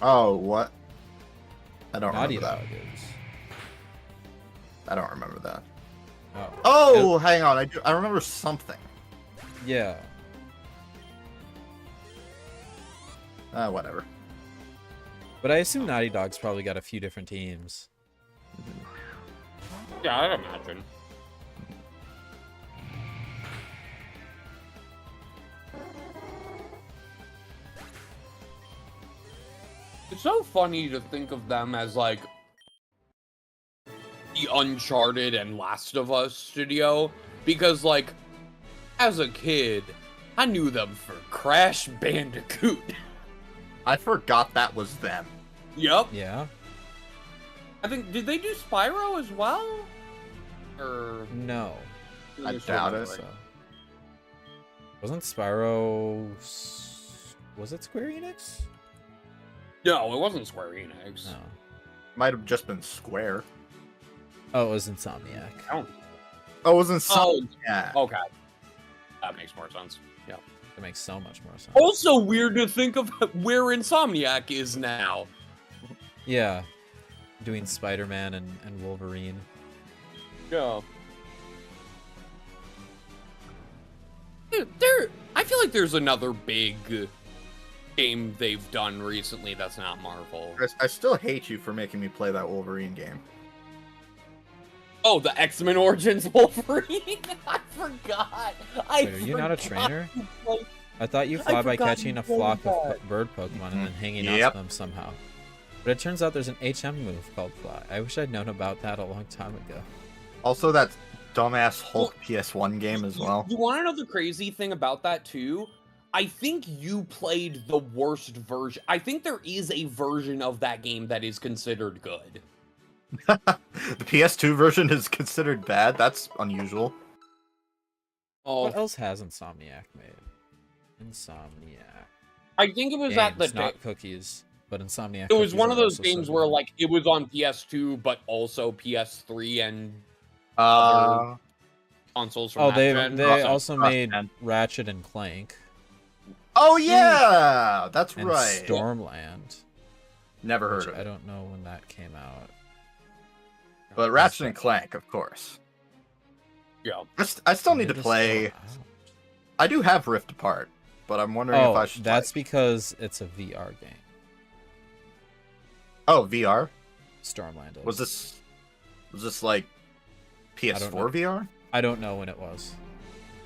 Oh, what? I don't Naughty remember Dog that. is. I don't remember that. Oh. Oh, hang on. I remember something. Yeah. Whatever. But I assume Naughty Dog's probably got a few different teams. Yeah, I'd imagine. It's so funny to think of them as like the Uncharted and Last of Us studio, because like as a kid, I knew them for Crash Bandicoot. I forgot that was them. Yep. Yeah. I think, did they do Spyro as well? Or No. I doubt it. So. Wasn't Spyro... Was it Square Enix? No, it wasn't Square Enix. No. Might have just been Square. Oh, it was Insomniac. Oh, Oh, it was Insomniac. okay. That makes more sense. Yeah. It makes so much more sense. Also weird to think of where Insomniac is now. Yeah. Doing Spider-Man and Wolverine. Yeah. I feel like there's another big game they've done recently that's not Marvel. I still hate you for making me play that Wolverine game. Oh, the X-Men Origins Wolverine? I forgot. Wait, are you not a trainer? I thought you fly by catching a flock of bird Pokemon and then hanging on to them somehow. But it turns out there's an HM move called Fly. I wish I'd known about that a long time ago. Also, that dumbass Hulk PS1 game as well. You want to know the crazy thing about that, too? I think you played the worst version. I think there is a version of that game that is considered good. The PS2 version is considered bad? That's unusual. Oh, What else has Insomniac made? Insomniac. I think it was Games, at the not cookies, but Insomniac. It was cookies one of are those also games so where, good. like, it was on PS2, but also PS3 and consoles from Oh, that they gen. also made Cross-gen. Ratchet and Clank Oh yeah, that's and right. Stormland. Never heard Which of I it. don't know when that came out. But Ratchet and Clank, of course. Yeah. I still need They're to just play. still out. I do have Rift Apart, but I'm wondering if I Oh, should. that's because it's a VR game. Oh, VR. Stormland is. Was this like don't know. PS4 VR? I don't know when it was.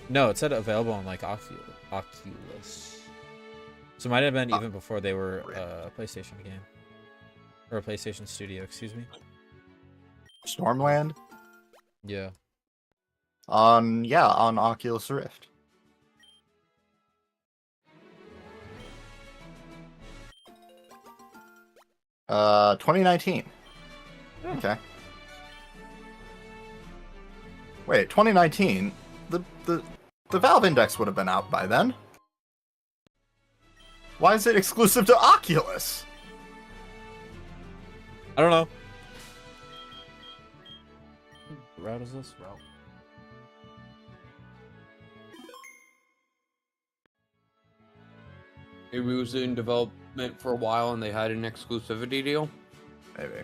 No, it said available on like Oculus. So it might have been even before they were a PlayStation game. Or a PlayStation Studio, excuse me. Stormland Yeah. on Oculus Rift. Uh, 2019. Okay. Wait, 2019. The Valve Index would have been out by then. Why is it exclusive to Oculus? I don't know. What route is this? Route. Maybe it was in development for a while and they had an exclusivity deal. Maybe.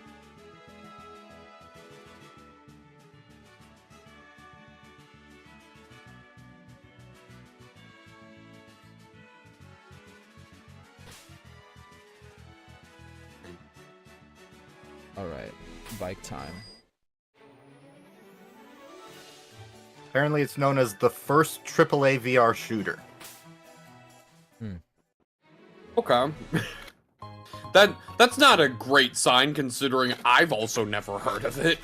Alright. Bike time. Apparently, it's known as the first AAA VR shooter. Okay. That's not a great sign considering I've also never heard of it.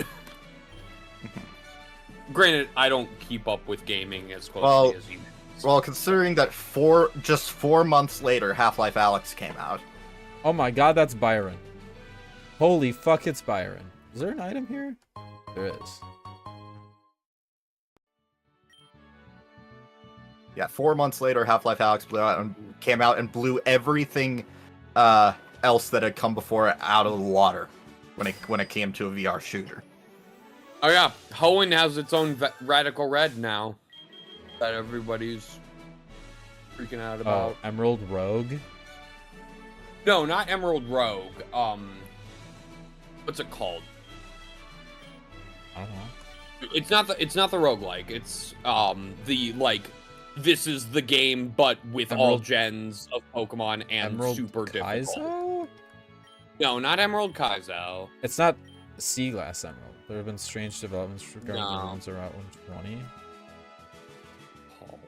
Granted, I don't keep up with gaming as closely as you. Well, considering that just 4 months later, Half-Life Alyx came out. Oh my god, that's Byron. Holy fuck, it's Byron. Is there an item here? There is. Yeah, 4 months later, Half-Life Alyx came out and blew everything else that had come before it out of the water when it came to a VR shooter. Oh yeah, Hoenn has its own Radical Red now that everybody's freaking out about. Oh, Emerald Rogue? No, not Emerald Rogue. What's it called? I don't know. It's not the roguelike. It's the like this is the game but with all Emerald- gens of Pokemon and Emerald super difficult. Kaizo? No, not Emerald Kaizo. It's not Sea Glass Emerald. There have been strange developments regarding No. the runes around 120. Called.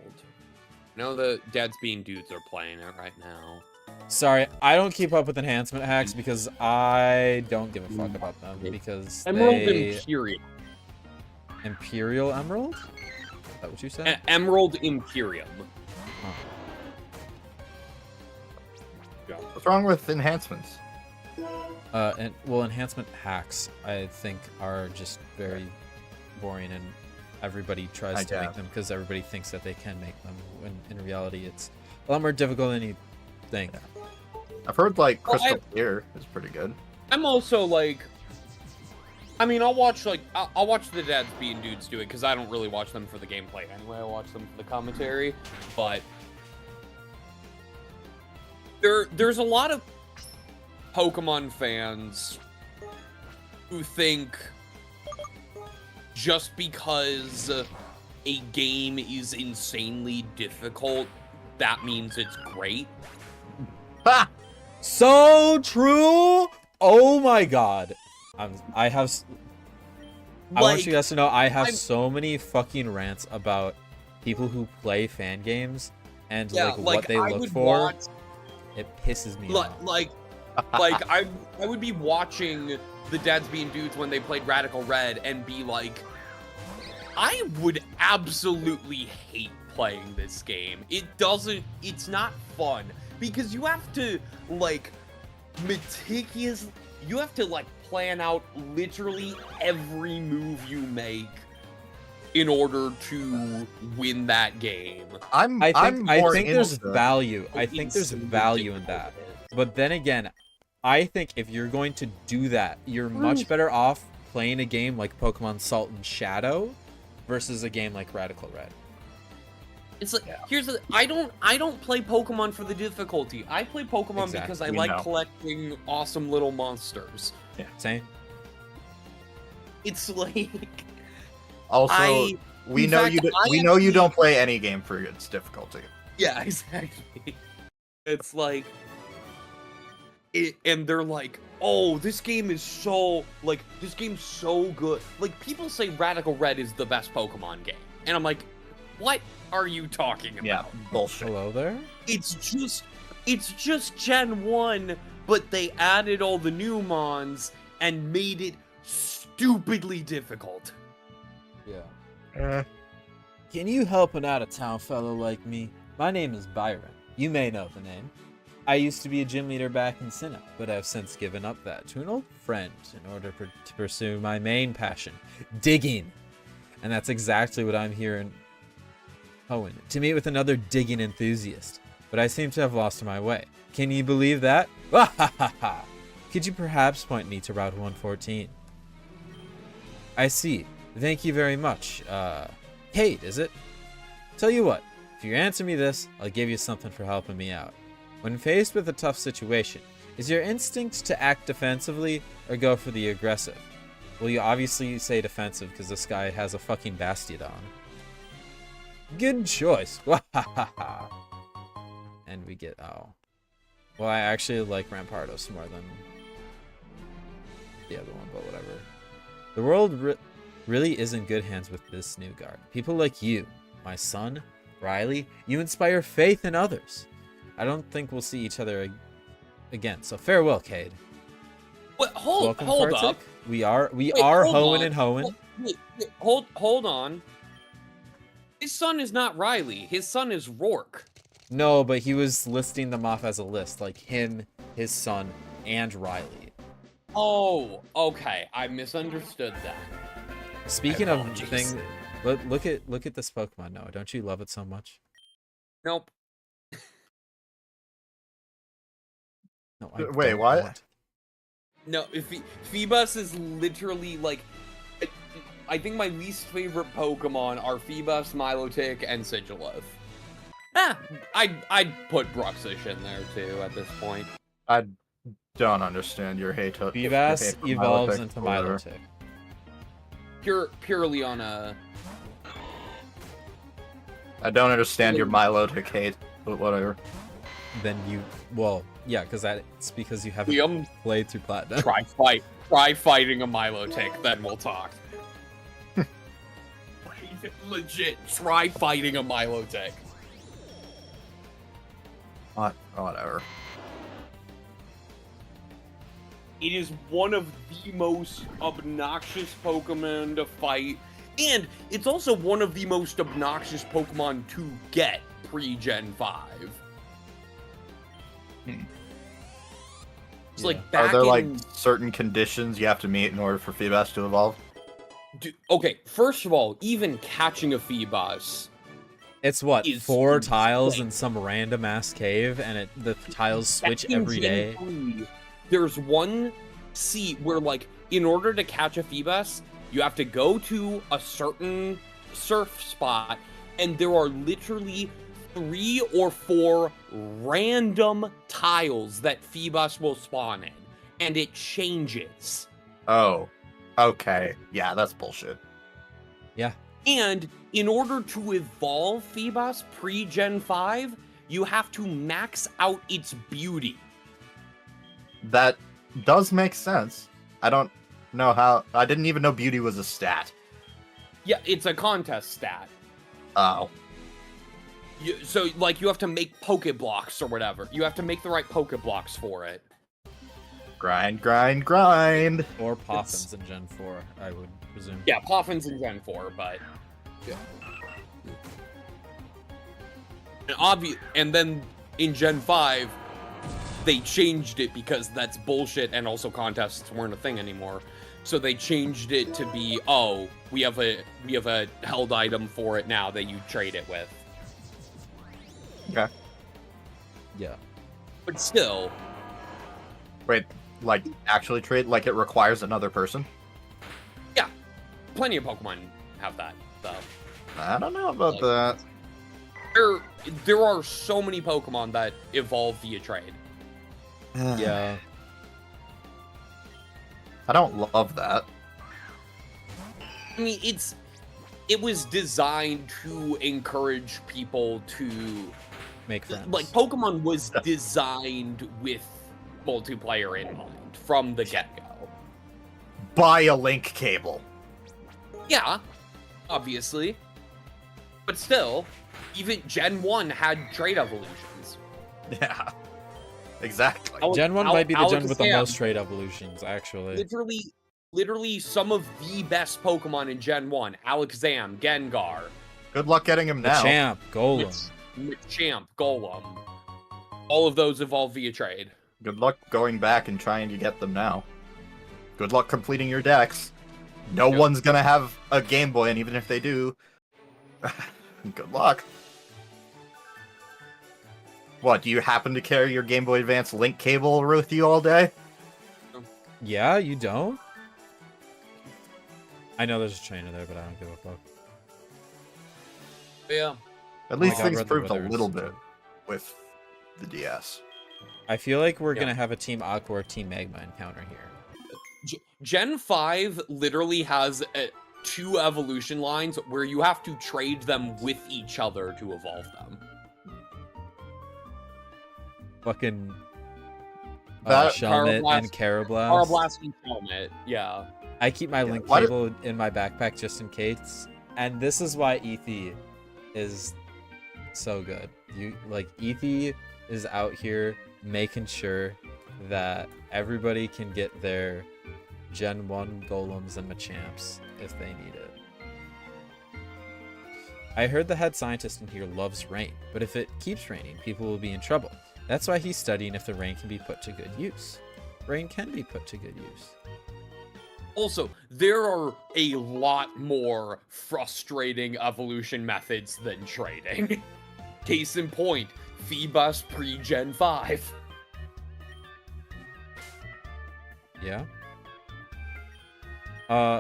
I know the Dad's Bean dudes are playing it right now. Sorry, I don't keep up with enhancement hacks because I don't give a fuck about them because Emerald they... Imperium. Imperial Emerald? Is that what you said? Emerald Imperium. Oh. What's wrong with enhancements? Well, enhancement hacks, I think, are just very boring, and everybody tries to make them because everybody thinks that they can make them, when in reality it's a lot more difficult than you think. Yeah. I've heard, like, Crystal Clear is pretty good. I'm also, like... I mean, I'll watch the dads being dudes do it, because I don't really watch them for the gameplay anyway. I watch them for the commentary, but... There's a lot of Pokemon fans who think just because a game is insanely difficult, that means it's great. Ha! So true! Oh my god. I want you guys to know I have so many fucking rants about people who play fan games and what they look for. It pisses me off. I would be watching the dads being dudes when they played Radical Red and be like, I would absolutely hate playing this game. It's not fun because you have to plan out literally every move you make in order to win that game. I think there's value. I think there's value in that. But then again, I think if you're going to do that, you're much better off playing a game like Pokemon Salt and Shadow versus a game like Radical Red. It's like, I don't play Pokemon for the difficulty. I play Pokemon because I like collecting awesome little monsters. Yeah, same. It's like... Also, we know you don't play any game for its difficulty. Yeah, exactly. It's like... and they're like, oh, this game's so good. Like, people say Radical Red is the best Pokemon game. And I'm like, what are you talking about? Yeah, bullshit. Hello there? It's just Gen 1, but they added all the new mons and made it stupidly difficult. Yeah. Can you help an out-of-town fellow like me? My name is Byron. You may know the name. I used to be a gym leader back in Sinnoh, but I've since given up that to an old friend in order to pursue my main passion, digging. And that's exactly what I'm here in Hoenn, to meet with another digging enthusiast. But I seem to have lost my way. Can you believe that? Could you perhaps point me to Route 114? I see. Thank you very much. Kate, is it? Tell you what, if you answer me this, I'll give you something for helping me out. When faced with a tough situation, is your instinct to act defensively or go for the aggressive? Well, you obviously say defensive because this guy has a fucking Bastiodon. Good choice. And we get, oh. Well, I actually like Rampardos more than the other one, but whatever. The world really is in good hands with this new guard. People like you, my son, Riley, you inspire faith in others. I don't think we'll see each other again, so farewell, Cade. Wait, hold up. We are Hoenn and Hoenn. Hold on. His son is not Riley. His son is Rourke. No, but he was listing them off as a list, like him, his son, and Riley. Oh, okay. I misunderstood that. Speaking of things, look at this Pokemon, Noah. Don't you love it so much? Nope. No, wait, what? No, Phoebus is literally like, I think my least favorite Pokemon are Phoebus, Milotic, and Sigilith. I'd put Bruxish in there too at this point. I don't understand your hate. Phoebus evolves into Milotic. Purely on a... I don't understand your Milotic hate, but whatever. Then you... Well, yeah, it's because you haven't played through Platinum. Try fighting a Milotic, then we'll talk. Legit, try fighting a Milotic. Whatever. It is one of the most obnoxious Pokemon to fight, and it's also one of the most obnoxious Pokemon to get pre-Gen 5. It's like back Are there like in... certain conditions you have to meet in order for Feebas to evolve? Okay, first of all, even catching a Feebas... It's what, is 4 tiles insane. in some random ass cave, and the tiles switch Back in every Gen day. 3, there's one seat where, like, in order to catch a Feebas, you have to go to a certain surf spot, and there are literally 3 or 4 random tiles that Feebas will spawn in, and it changes. Oh, okay. Yeah, that's bullshit. Yeah. And in order to evolve Feebas pre-Gen 5, you have to max out its beauty. That does make sense. I don't know how... I didn't even know beauty was a stat. Yeah, it's a contest stat. Oh. So, like, you have to make Pokeblocks or whatever. You have to make the right Pokeblocks for it. Grind, grind, grind. Or Poffins in Gen 4, I would presume. Yeah, Poffins in Gen 4, but... Yeah. And then in Gen 5, they changed it because that's bullshit, and also contests weren't a thing anymore. So they changed it to be, oh, we have a held item for it now that you trade it with. Okay. Yeah. But still... Wait, like, actually trade? Like, it requires another person? Yeah. Plenty of Pokemon have that, though. I don't know about that. There are so many Pokemon that evolve via trade. Yeah. I don't love that. I mean, it was designed to encourage people to Make friends. like, Pokemon was designed with multiplayer in mind from the get-go. Buy a link cable. Yeah, obviously. But still, even Gen 1 had trade evolutions. Yeah. Exactly. Gen 1 might be the gen with the Alakazam. most trade evolutions, actually. Literally some of the best Pokemon in Gen 1. Alakazam, Gengar, Good luck getting him now. Champ, Golem. Machamp, Golem. All of those evolve via trade. Good luck going back and trying to get them now. Good luck completing your decks. No Yep. one's gonna have a Game Boy, and even if they do, good luck. What, do you happen to carry your Game Boy Advance link cable with you all day? Yeah, you don't? I know there's a trainer there, but I don't give a fuck. Yeah. At my least God, things Red the improved a Withers. little bit with the DS. I feel like we're Yeah. gonna have a Team Aqua or Team Magma encounter here. Gen 5 literally has 2 evolution lines where you have to trade them with each other to evolve them. Fucking That- Shelmet Carablast- and Carablast. Carablast and Helmet, yeah. I keep my Yeah, link why do- cable in my backpack just in case. And this is why Ethi is so good. Ethi is out here making sure that everybody can get their Gen 1 Golems and Machamps if they need it. I heard the head scientist in here loves rain, but if it keeps raining, people will be in trouble. That's why he's studying if the rain can be put to good use. Rain can be put to good use. Also, there are a lot more frustrating evolution methods than trading. Case in point, Feebas pre-Gen 5. Yeah.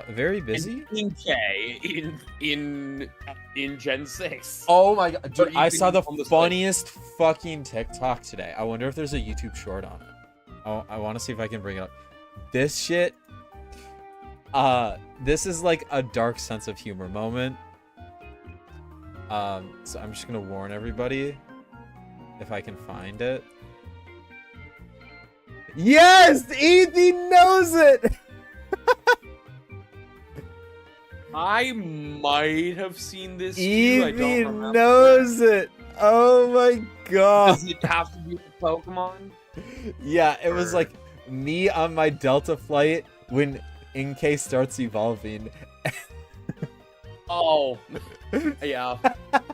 Very busy. And K in Gen 6. Oh my god, dude, Or I saw the even on the funniest fucking TikTok today. I wonder if there's a YouTube short on it. I want to see if I can bring it up. This shit, this is like a dark sense of humor moment. So I'm just gonna warn everybody if I can find it. Yes, Ethy knows it. I might have seen this too. I don't Evie remember. knows it. Oh my god. Does it have to be with Pokemon? Yeah, it was like me on my Delta flight when Inkay starts evolving. Oh, yeah.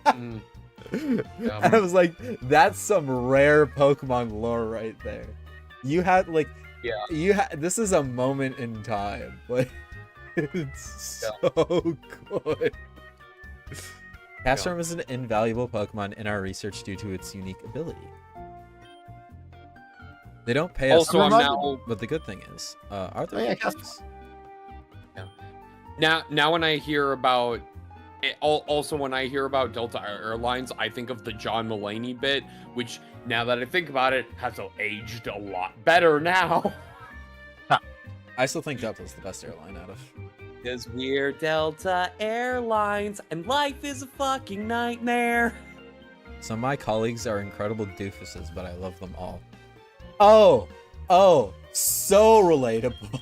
Mm. I was like, that's some rare Pokemon lore right there. You had like, this is a moment in time. Like, it's so good. Castform is an invaluable Pokemon in our research due to its unique ability. They don't pay us Also, I'm much, now. but the good thing is, are there? Now when I hear about also when I hear about Delta Airlines, I think of the John Mulaney bit, which now that I think about it, has aged a lot better now. I still think Delta's the best airline out of. Because we're Delta Airlines, and life is a fucking nightmare. So my colleagues are incredible doofuses, but I love them all. Oh, so relatable.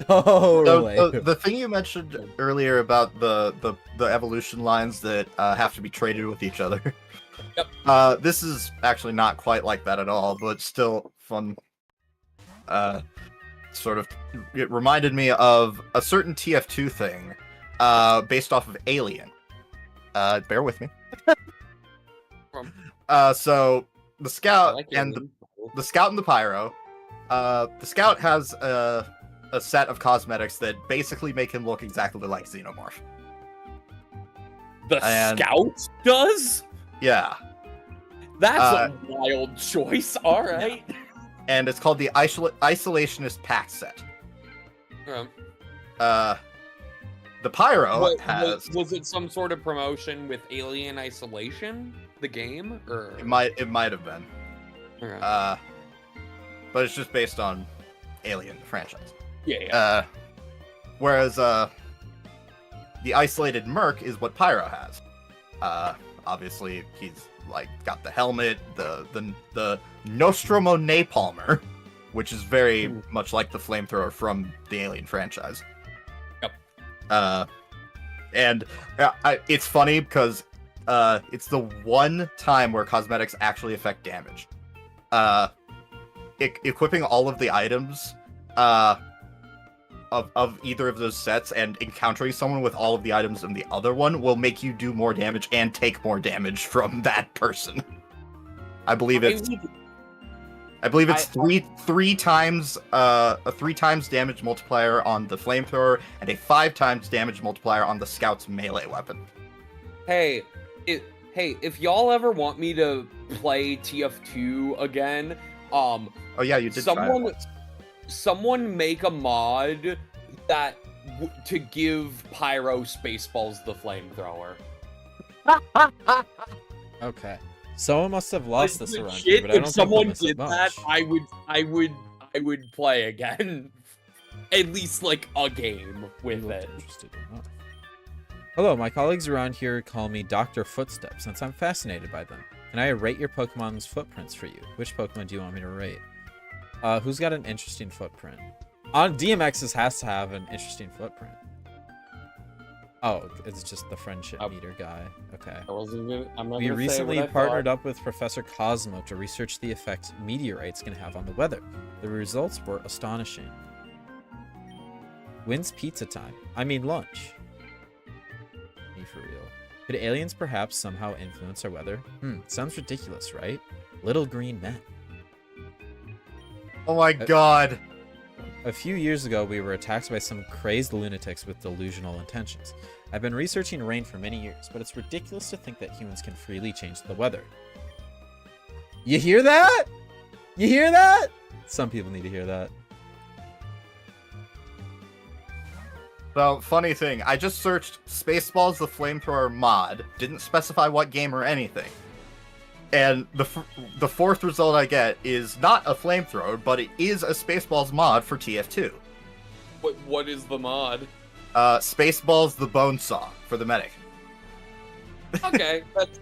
The thing you mentioned earlier about the evolution lines that have to be traded with each other. Yep. This is actually not quite like that at all, but still fun. Sort of, it reminded me of a certain TF2 thing, based off of Alien. Bear with me. So the Scout and the Scout and the Pyro. The Scout has a set of cosmetics that basically make him look exactly like Xenomorph. The Scout does? Yeah. That's a wild choice. All right. And it's called the Isolationist Pack Set. The Pyro has. Was it some sort of promotion with Alien Isolation, the game, or it might have been. Okay. But it's just based on Alien, the franchise. Yeah. Whereas the Isolated Merc is what Pyro has. Obviously he's like got the helmet, the Nostromo Napalmer, which is very much like the flamethrower from the Alien franchise. Yep. And it's funny because it's the one time where cosmetics actually affect damage. Equipping all of the items of either of those sets and encountering someone with all of the items in the other one will make you do more damage and take more damage from that person. I believe it's three times a 3 times damage multiplier on the flamethrower and a 5 times damage multiplier on the Scout's melee weapon. Hey, if y'all ever want me to play TF2 again, oh yeah, you did. Someone make a mod that to give Pyro Spaceballs the flamethrower. Okay. Someone must have lost this around here, but I don't if someone think did that, I would play again. At least like a game with it. Interested enough. Hello, my colleagues around here call me Dr. Footsteps since I'm fascinated by them. Can I rate your Pokemon's footprints for you? Which Pokemon do you want me to rate? Who's got an interesting footprint? On DMX's has to have an interesting footprint. Oh, it's just the friendship meter guy. Okay. We recently partnered up with Professor Cosmo to research the effect meteorites can have on the weather. The results were astonishing. When's pizza time? I mean lunch. Me for real. Could aliens perhaps somehow influence our weather? Sounds ridiculous, right? Little green men. Oh my god. A few years ago, we were attacked by some crazed lunatics with delusional intentions. I've been researching rain for many years, but it's ridiculous to think that humans can freely change the weather. You hear that? You hear that? Some people need to hear that. So, funny thing, I just searched Spaceballs the Flamethrower mod, didn't specify what game or anything. And the fourth result I get is not a flamethrower, but it is a Spaceballs mod for TF2. What is the mod? Spaceballs the Bone Saw for the medic. Okay, that's,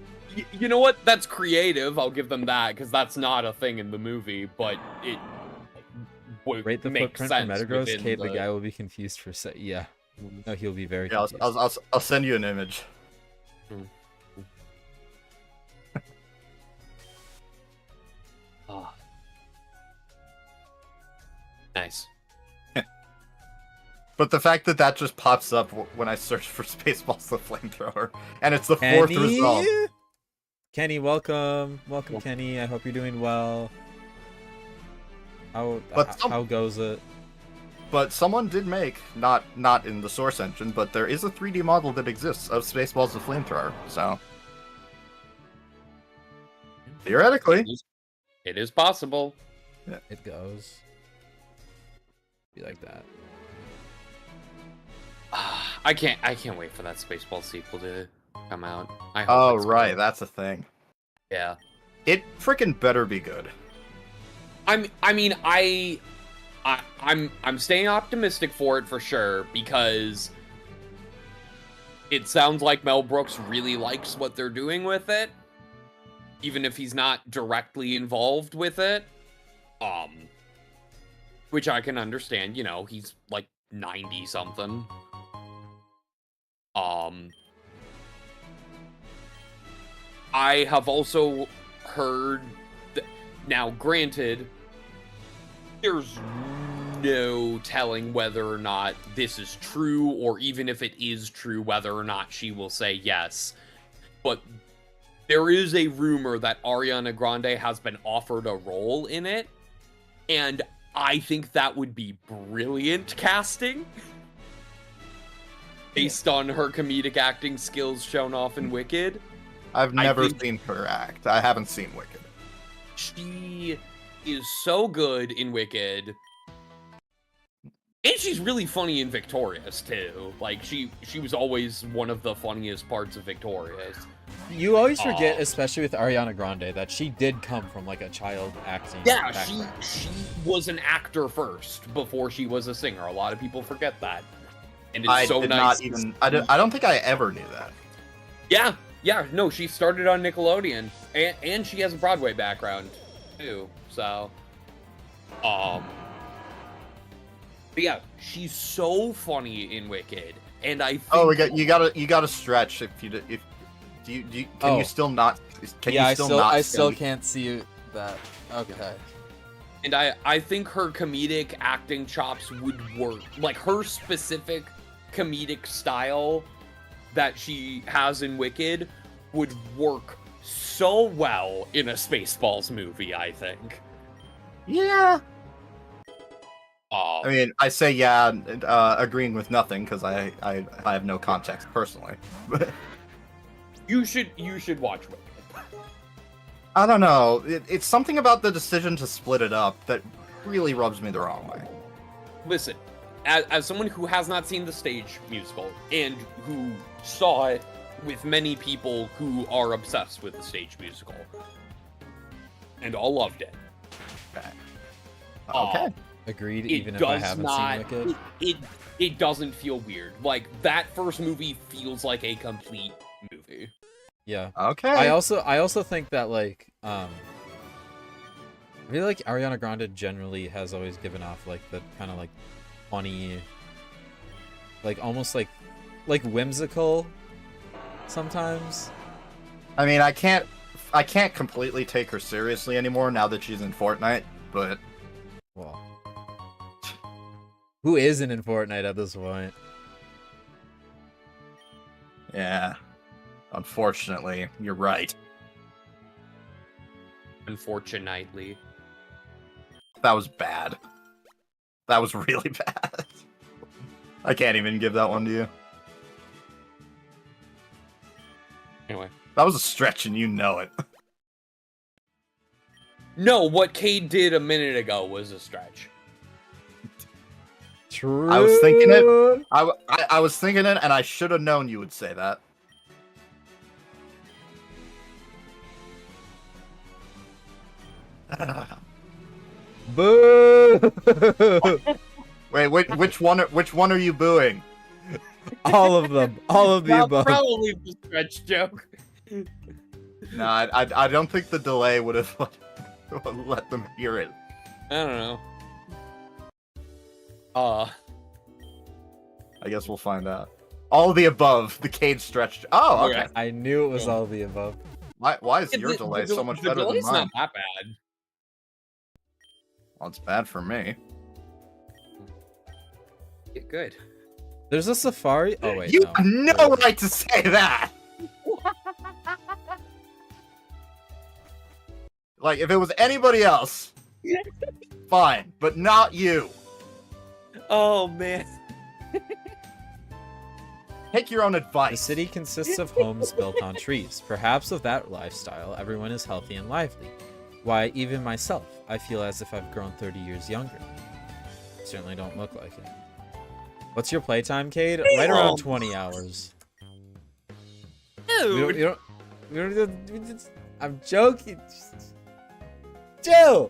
you know what? That's creative. I'll give them that because that's not a thing in the movie, but it would rate the make footprint sense for Metagross. within Kate, the guy will be confused for yeah. No, he'll be very confused. I'll send you an image. Nice. But the fact that that just pops up when I search for Spaceballs the Flamethrower, and it's the fourth result. Kenny, welcome. Welcome, Kenny. I hope you're doing well. How goes it? But someone did make, not in the source engine, but there is a 3D model that exists of Spaceballs the Flamethrower, so... Theoretically. It is possible. Yeah. It goes. Be like that. I can't wait for that Spaceballs sequel to come out. I hope Oh, it's right, good. that's a thing. Yeah. It freaking better be good. I'm staying optimistic for it for sure, because it sounds like Mel Brooks really likes what they're doing with it, even if he's not directly involved with it. Which I can understand, you know, he's like 90 something. I have also heard that, now granted, there's no telling whether or not this is true, or even if it is true, whether or not she will say yes. But there is a rumor that Ariana Grande has been offered a role in it, and I think that would be brilliant casting. Based on her comedic acting skills shown off in Wicked. I've never seen her act. I haven't seen Wicked. She is so good in Wicked. And she's really funny in Victorious, too. Like, she was always one of the funniest parts of Victorious. You always forget, especially with Ariana Grande, that she did come from, like, a child acting background. she was an actor first, before she was a singer. A lot of people forget that. And it's so nice. I don't think I ever knew that. Yeah, no, she started on Nickelodeon. And she has a Broadway background, too. So, but yeah, she's so funny in Wicked, and I think... you gotta stretch if you can you still not I still can't see that. Okay. And I think her comedic acting chops would work. Like, her specific comedic style that she has in Wicked would work so well in a Spaceballs movie, I think. Yeah. I mean, I say yeah, agreeing with nothing, because I have no context personally. You should watch Wicked. I don't know. It's something about the decision to split it up that really rubs me the wrong way. Listen, as someone who has not seen the stage musical, and who saw it with many people who are obsessed with the stage musical, and all loved it. Okay. Agreed, even if I haven't seen Wicked. It doesn't feel weird. Like, that first movie feels like a complete movie. Yeah. Okay. I also think that, like, I feel like Ariana Grande generally has always given off, like, the kind of, like, funny, like, almost like whimsical sometimes. I mean, I can't completely take her seriously anymore now that she's in Fortnite, but... Well... Who isn't in Fortnite at this point? Yeah. Unfortunately, you're right. Unfortunately. That was bad. That was really bad. I can't even give that one to you. Anyway. That was a stretch and you know it. No, what Cade did a minute ago was a stretch. True. I was thinking it. I was thinking it, and I should have known you would say that. Boo! Wait, which one are you booing? All of them. All of the above. Probably the stretch joke. No, I don't think the delay would have let them hear it. I don't know. I guess we'll find out. All of the above. The Cade stretched. Oh, okay. I knew it was all of the above. Why is your delay so much better than mine? The delay's not that bad. Well, it's bad for me. Good. There's a safari. Oh wait, You no. have no There is- right to say that. Like, if it was anybody else, fine, but not you. Oh man. Take your own The advice. city consists of homes built on trees. Perhaps with that lifestyle, everyone is healthy and lively. Why, even myself, I feel as if I've grown 30 years younger. Certainly don't look like it. What's your playtime, Cade? Right around 20 hours. Dude. We don't, I'm joking. Just chill.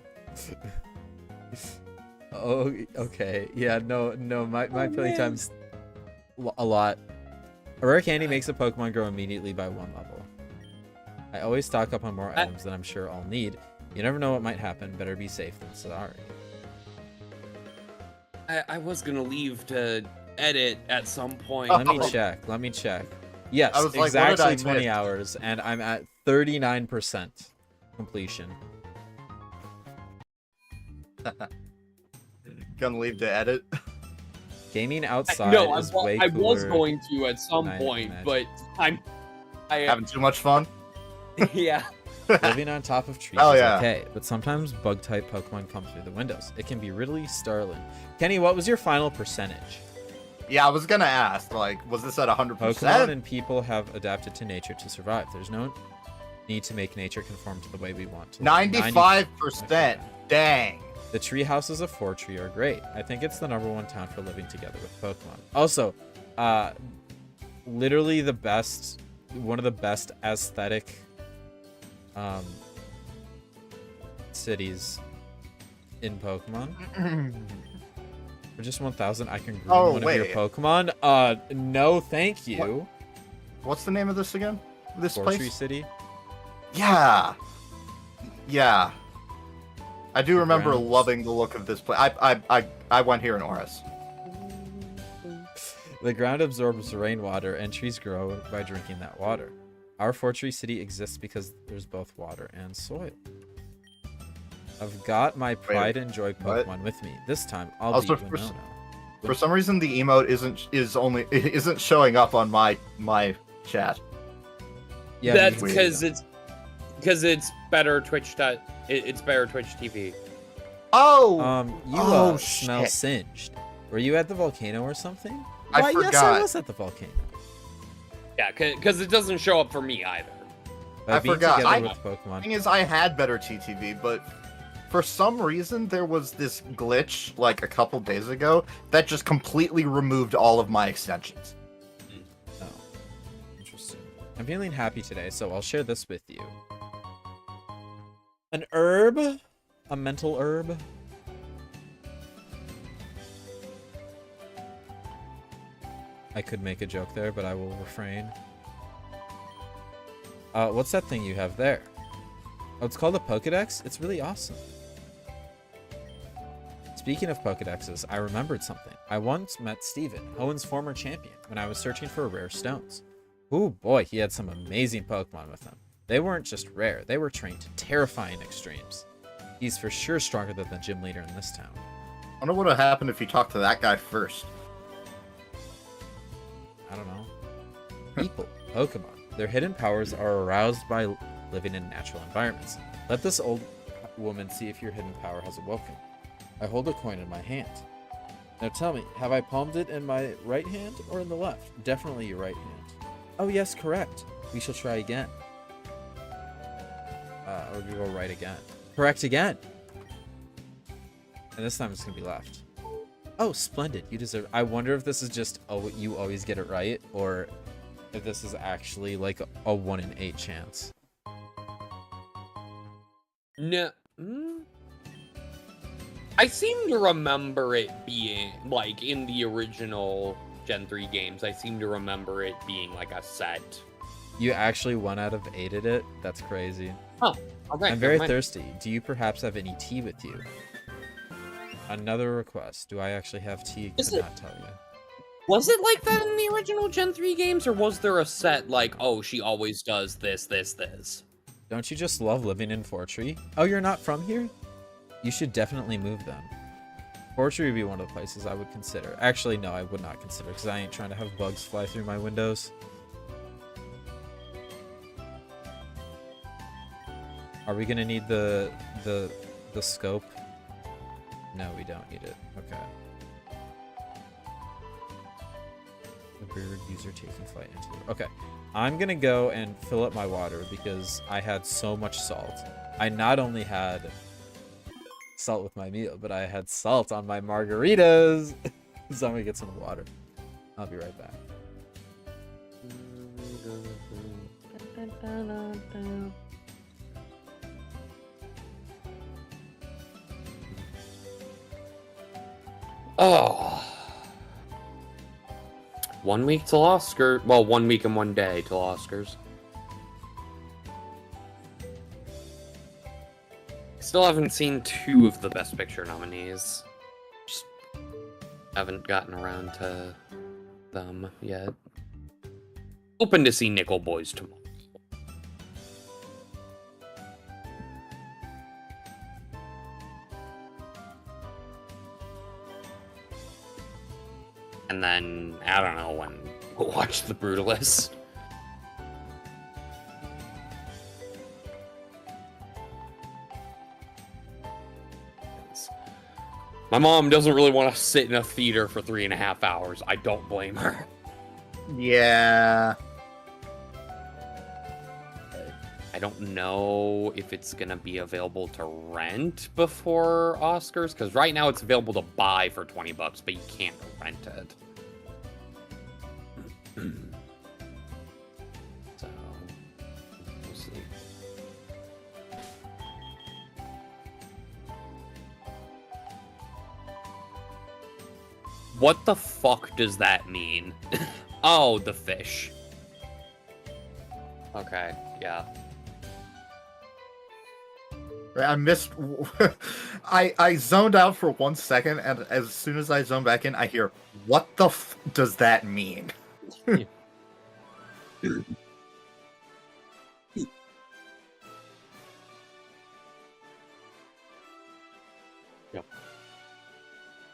Oh, okay. Yeah, no, my playtime's a lot. A rare candy makes a Pokemon grow immediately by 1 level. I always stock up on more items than I'm sure I'll need. You never know what might happen. Better be safe than sorry. I was gonna leave to edit at some point. Let me check. Yes, I was like, what did exactly I 20 miss? hours, and I'm at 39% completion. Gonna leave to edit. Gaming outside No, is way cooler. I was going to at some than I point, imagined. but I Having too much fun. yeah. Living on top of trees Oh, is yeah. okay, but sometimes bug-type Pokemon come through the windows. It can be really startling. Kenny, what was your final percentage? Yeah, I was gonna ask, like, was this at 100%? Pokemon and people have adapted to nature to survive. There's no need to make nature conform to the way we want to. 95%. Dang. The tree houses of Fortree are great. I think it's the #1 town for living together with Pokemon. Also, literally the best, one of the best aesthetic cities in Pokemon. For just 1,000, I can groom one of your wait. Pokemon. No, thank you. What's the name of this again? This Fortree place? City. Yeah. Yeah. I do remember Grounds. loving the look of this place. I went here in Oris. The ground absorbs rainwater, and trees grow by drinking that water. Our Fortree City exists because there's both water and soil. I've got my pride and joy what? Pokemon with me. This time, I'll Also, beat for Winona. For some reason, the emote isn't showing up on my chat. Yeah, That's me too. because it's better Twitch. It's better Twitch TV. Oh, You Oh, smell shit. singed. Were you at the volcano or something? I Why, yes, I forgot. was at the volcano. Yeah, because it doesn't show up for me either. By I being forgot. together with Pokemon. thing is, I had better TTV, but for some reason, there was this glitch like a couple days ago that just completely removed all of my extensions. Oh, interesting. I'm feeling happy today, so I'll share this with you. An herb? A mental herb? I could make a joke there, but I will refrain. What's that thing you have there? Oh, it's called a Pokedex? It's really awesome. Speaking of Pokedexes, I remembered something. I once met Steven, Hoen's former champion, when I was searching for rare stones. Ooh boy, he had some amazing Pokemon with him. They weren't just rare, they were trained to terrifying extremes. He's for sure stronger than the gym leader in this town. I wonder what would have happened if you talked to that guy first. I don't know. People, Pokemon. Their hidden powers are aroused by living in natural environments. Let this old woman see if your hidden power has awoken. I hold a coin in my hand. Now tell me, have I palmed it in my right hand or in the left? Definitely your right hand. Oh yes, correct. We shall try again. Or we will right again. Correct again. And this time it's gonna be left. Oh, splendid. You deserve. I wonder if this is just, oh, you always get it right, or if this is actually like a 1 in 8 chance. No. I seem to remember it being, like, in the original Gen 3 games, I seem to remember it being, like, a set. You actually 1 out of 8'd it? That's crazy. Oh, okay. I'm very never mind. thirsty. Do you perhaps have any tea with you? Another request. Do I actually have tea? Is Could it- not tell you. Was it like that in the original Gen 3 games, or was there a set, like, oh, she always does this, this, this? Don't you just love living in Fortree? Oh, you're not from here? You should definitely move then. Forestry would be one of the places I would consider. Actually, no, I would not consider because I ain't trying to have bugs fly through my windows. Are we gonna need the scope? No, we don't need it. Okay. The bird user taking flight into the... Okay. I'm gonna go and fill up my water because I had so much salt. I not only had salt with my meal, but I had salt on my margaritas. So I'm gonna get some water. I'll be right back. Oh. 1 week till Oscar. Well, 1 week and 1 day till Oscars. Still haven't seen 2 of the Best Picture nominees. Just haven't gotten around to them yet. Hoping to see Nickel Boys tomorrow. And then, I don't know when we'll watch The Brutalist. My mom doesn't really want to sit in a theater for 3.5 hours. I don't blame her. Yeah. I don't know if it's going to be available to rent before Oscars, because right now it's available to buy for $20, but you can't rent it. So, we'll see. What the fuck does that mean? Oh, the fish. Okay, yeah. I missed. I zoned out for 1 second, and as soon as I zone back in, I hear, "What the f does that mean?" Yep.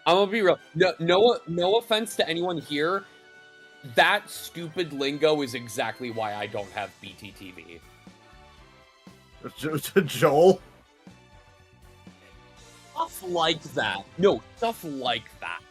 I'm gonna be real. No offense to anyone here. That stupid lingo is exactly why I don't have BTTV. Joel. Stuff like that. No, stuff like that.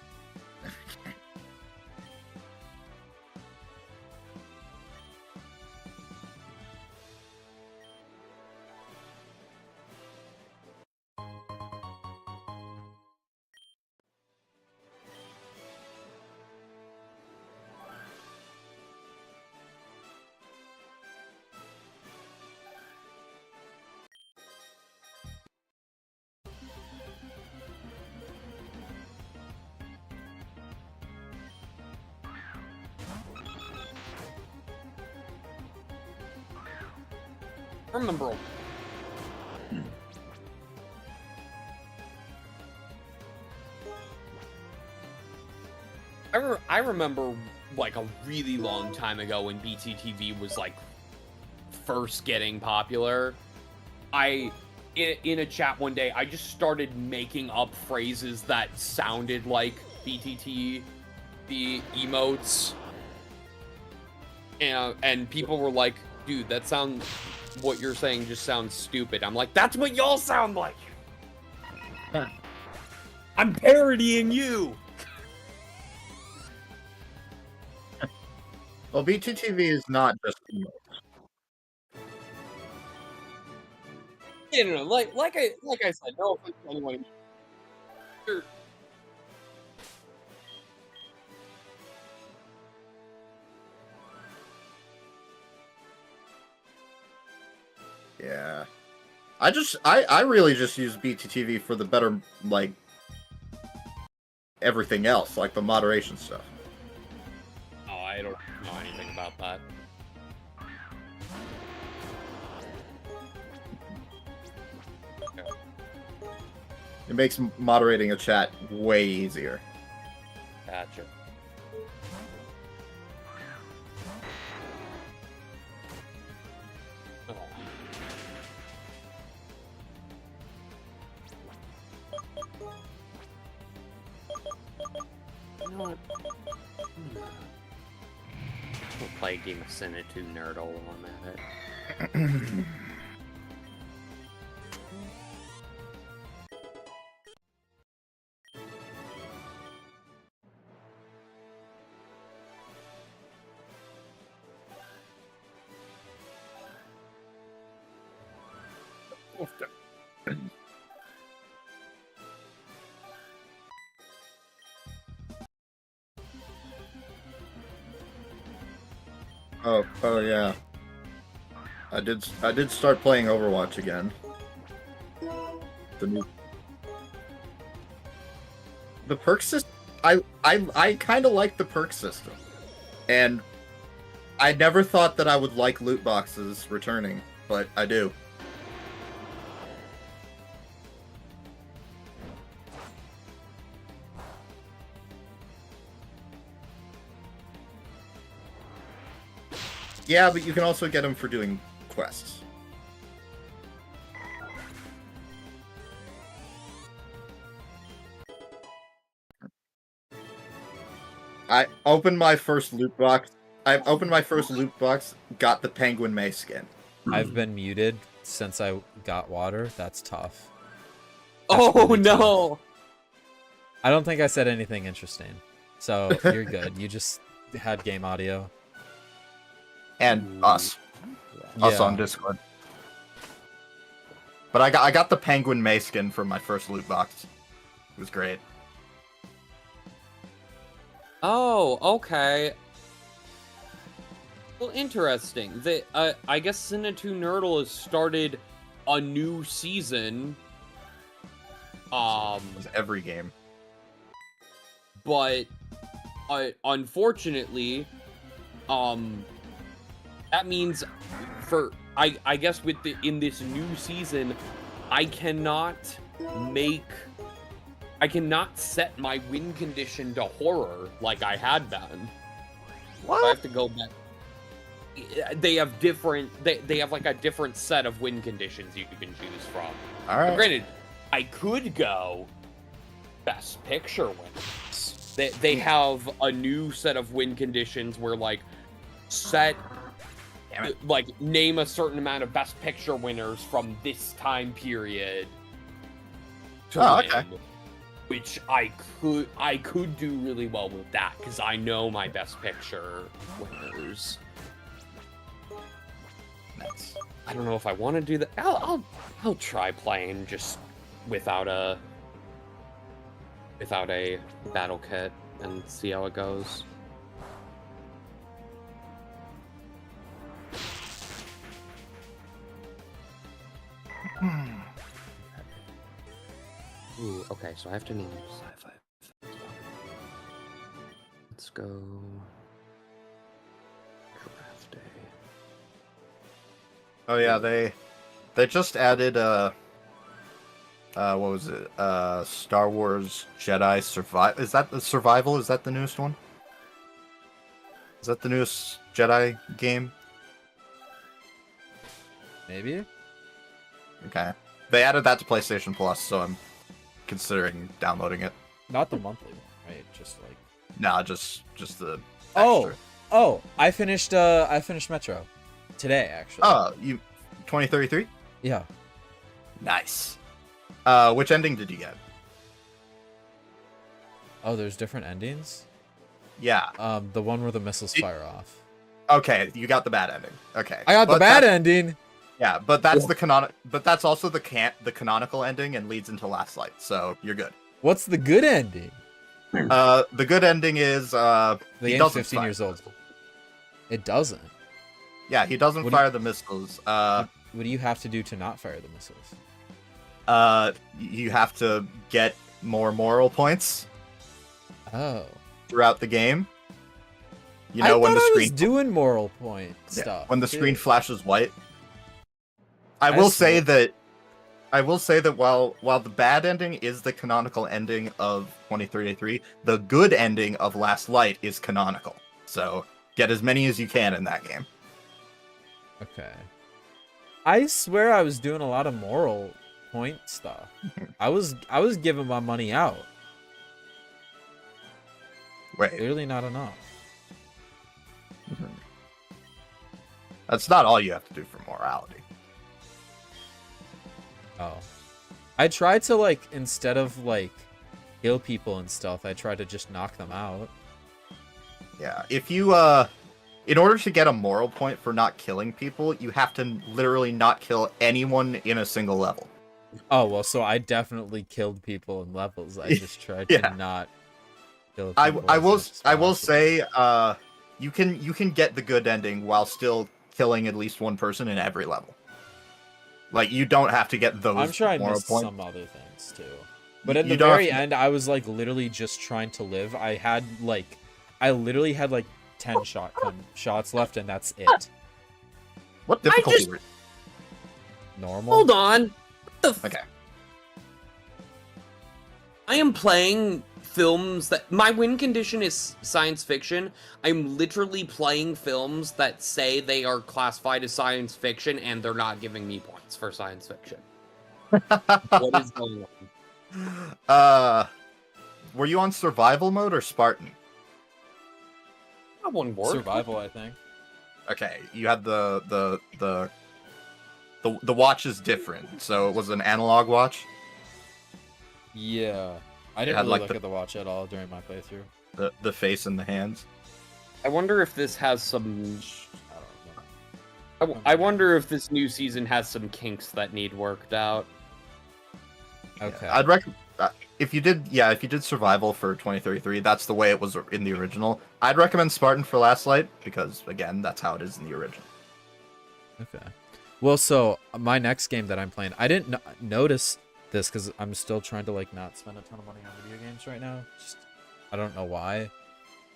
I remember. I remember like a really long time ago when BTTV was like first getting popular. In a chat one day, I just started making up phrases that sounded like BTT, the emotes, and people were like, "Dude, that sounds." What you're saying just sounds stupid. I'm like, that's what y'all sound like. I'm parodying you. Well, BTTV is not just emotes. Yeah, no, like I said, no offense to anyone. You're... Yeah. I really just use BTTV for the better, like, everything else, like the moderation stuff. Oh, I don't know anything about that. Okay. It makes moderating a chat way easier. Gotcha. You know what? We'll play a game of Senate 2 Nerdle while I'm at it. Oh yeah. I did start playing Overwatch again. The perk system. I kind of like the perk system, and I never thought that I would like loot boxes returning, but I do. Yeah, but you can also get them for doing quests. I opened my first loot box. Got the Penguin May skin. I've been muted since I got water. That's tough. Oh no! Tough. I don't think I said anything interesting. So you're good. You just had game audio. And us on Discord. But I got the Penguin May skin from my first loot box. It was great. Oh, okay. Well, interesting. I guess Senate 2 Nerdle has started a new season. It was every game. But unfortunately, that means I guess in this new season, I cannot set my win condition to horror like I had been. What? I have to go back. They have different. They have like a different set of win conditions you can choose from. All right. Granted, I could go best picture winners. They have a new set of win conditions where like name a certain amount of best picture winners from this time period to win. Okay. Which I could do really well with that because I know my best picture winners. Nice. I don't know if I want to do that. I'll try playing just without a battle kit and see how it goes. Ooh, okay, so I have to name sci-fi. Let's go draft day. Oh yeah, they just added what was it? Star Wars Jedi Survival. Is that the Survival? Is that the newest one? Is that the newest Jedi game? Maybe. Okay. They added that to PlayStation Plus, so I'm considering downloading it. Not the monthly one, right? Just like. Nah, just the. Oh, extra. oh! I finished Metro today, actually. Oh, you 2033? Yeah. Nice. Which ending did you get? Oh, there's different endings. Yeah. The one where the missiles fire off. Okay, you got the bad ending. Okay. I got the bad ending. Yeah, but that's But that's also the canonical ending and leads into Last Light, so you're good. What's the good ending? The good ending is The he game's doesn't 15 fire. years old. It doesn't. Yeah, he doesn't fire the missiles. What do you have to do to not fire the missiles? You have to get more moral points Oh. throughout the game. You I know when thought the I screen was doing moral point yeah, stuff. when the dude. screen flashes white. I will say that while the bad ending is the canonical ending of 2033, the good ending of Last Light is canonical. So get as many as you can in that game. Okay. I swear I was doing a lot of moral point stuff. I was giving my money out. Wait, Clearly not enough. that's not all you have to do for morality. Oh. I tried to, like, instead of, like, kill people and stuff, I tried to just knock them out. Yeah, if you, in order to get a moral point for not killing people, you have to literally not kill anyone in a single level. Oh, well, so I definitely killed people in levels. I just tried Yeah. to not kill I people. will as much as possible. say, you can get the good ending while still killing at least one person in every level. Like, you don't have to get those I'm sure I moral missed points. some other things, too. But in You the don't have very to- end, I was, like, literally just trying to live. I literally had, like, 10 shots left, and that's it. What difficulty? just- Normal? Hold on. What the Okay. I am playing films that my win condition is science fiction. I'm literally playing films that say they are classified as science fiction and they're not giving me points for science fiction. What is going on? Were you on survival mode or Spartan? That one word. Survival, I think. Okay, you had the watch is different, so it was an analog watch. Yeah. I It didn't had, really like, look the- at the watch at all during my playthrough. The face and the hands. I wonder if this has some. I don't know. I wonder if this new season has some kinks that need worked out. Okay. I'd recommend if you did survival for 2033, that's the way it was in the original. I'd recommend Spartan for Last Light because again, that's how it is in the original. Okay. Well, so my next game that I'm playing, I didn't notice this because I'm still trying to like not spend a ton of money on video games right now. Just I don't know why,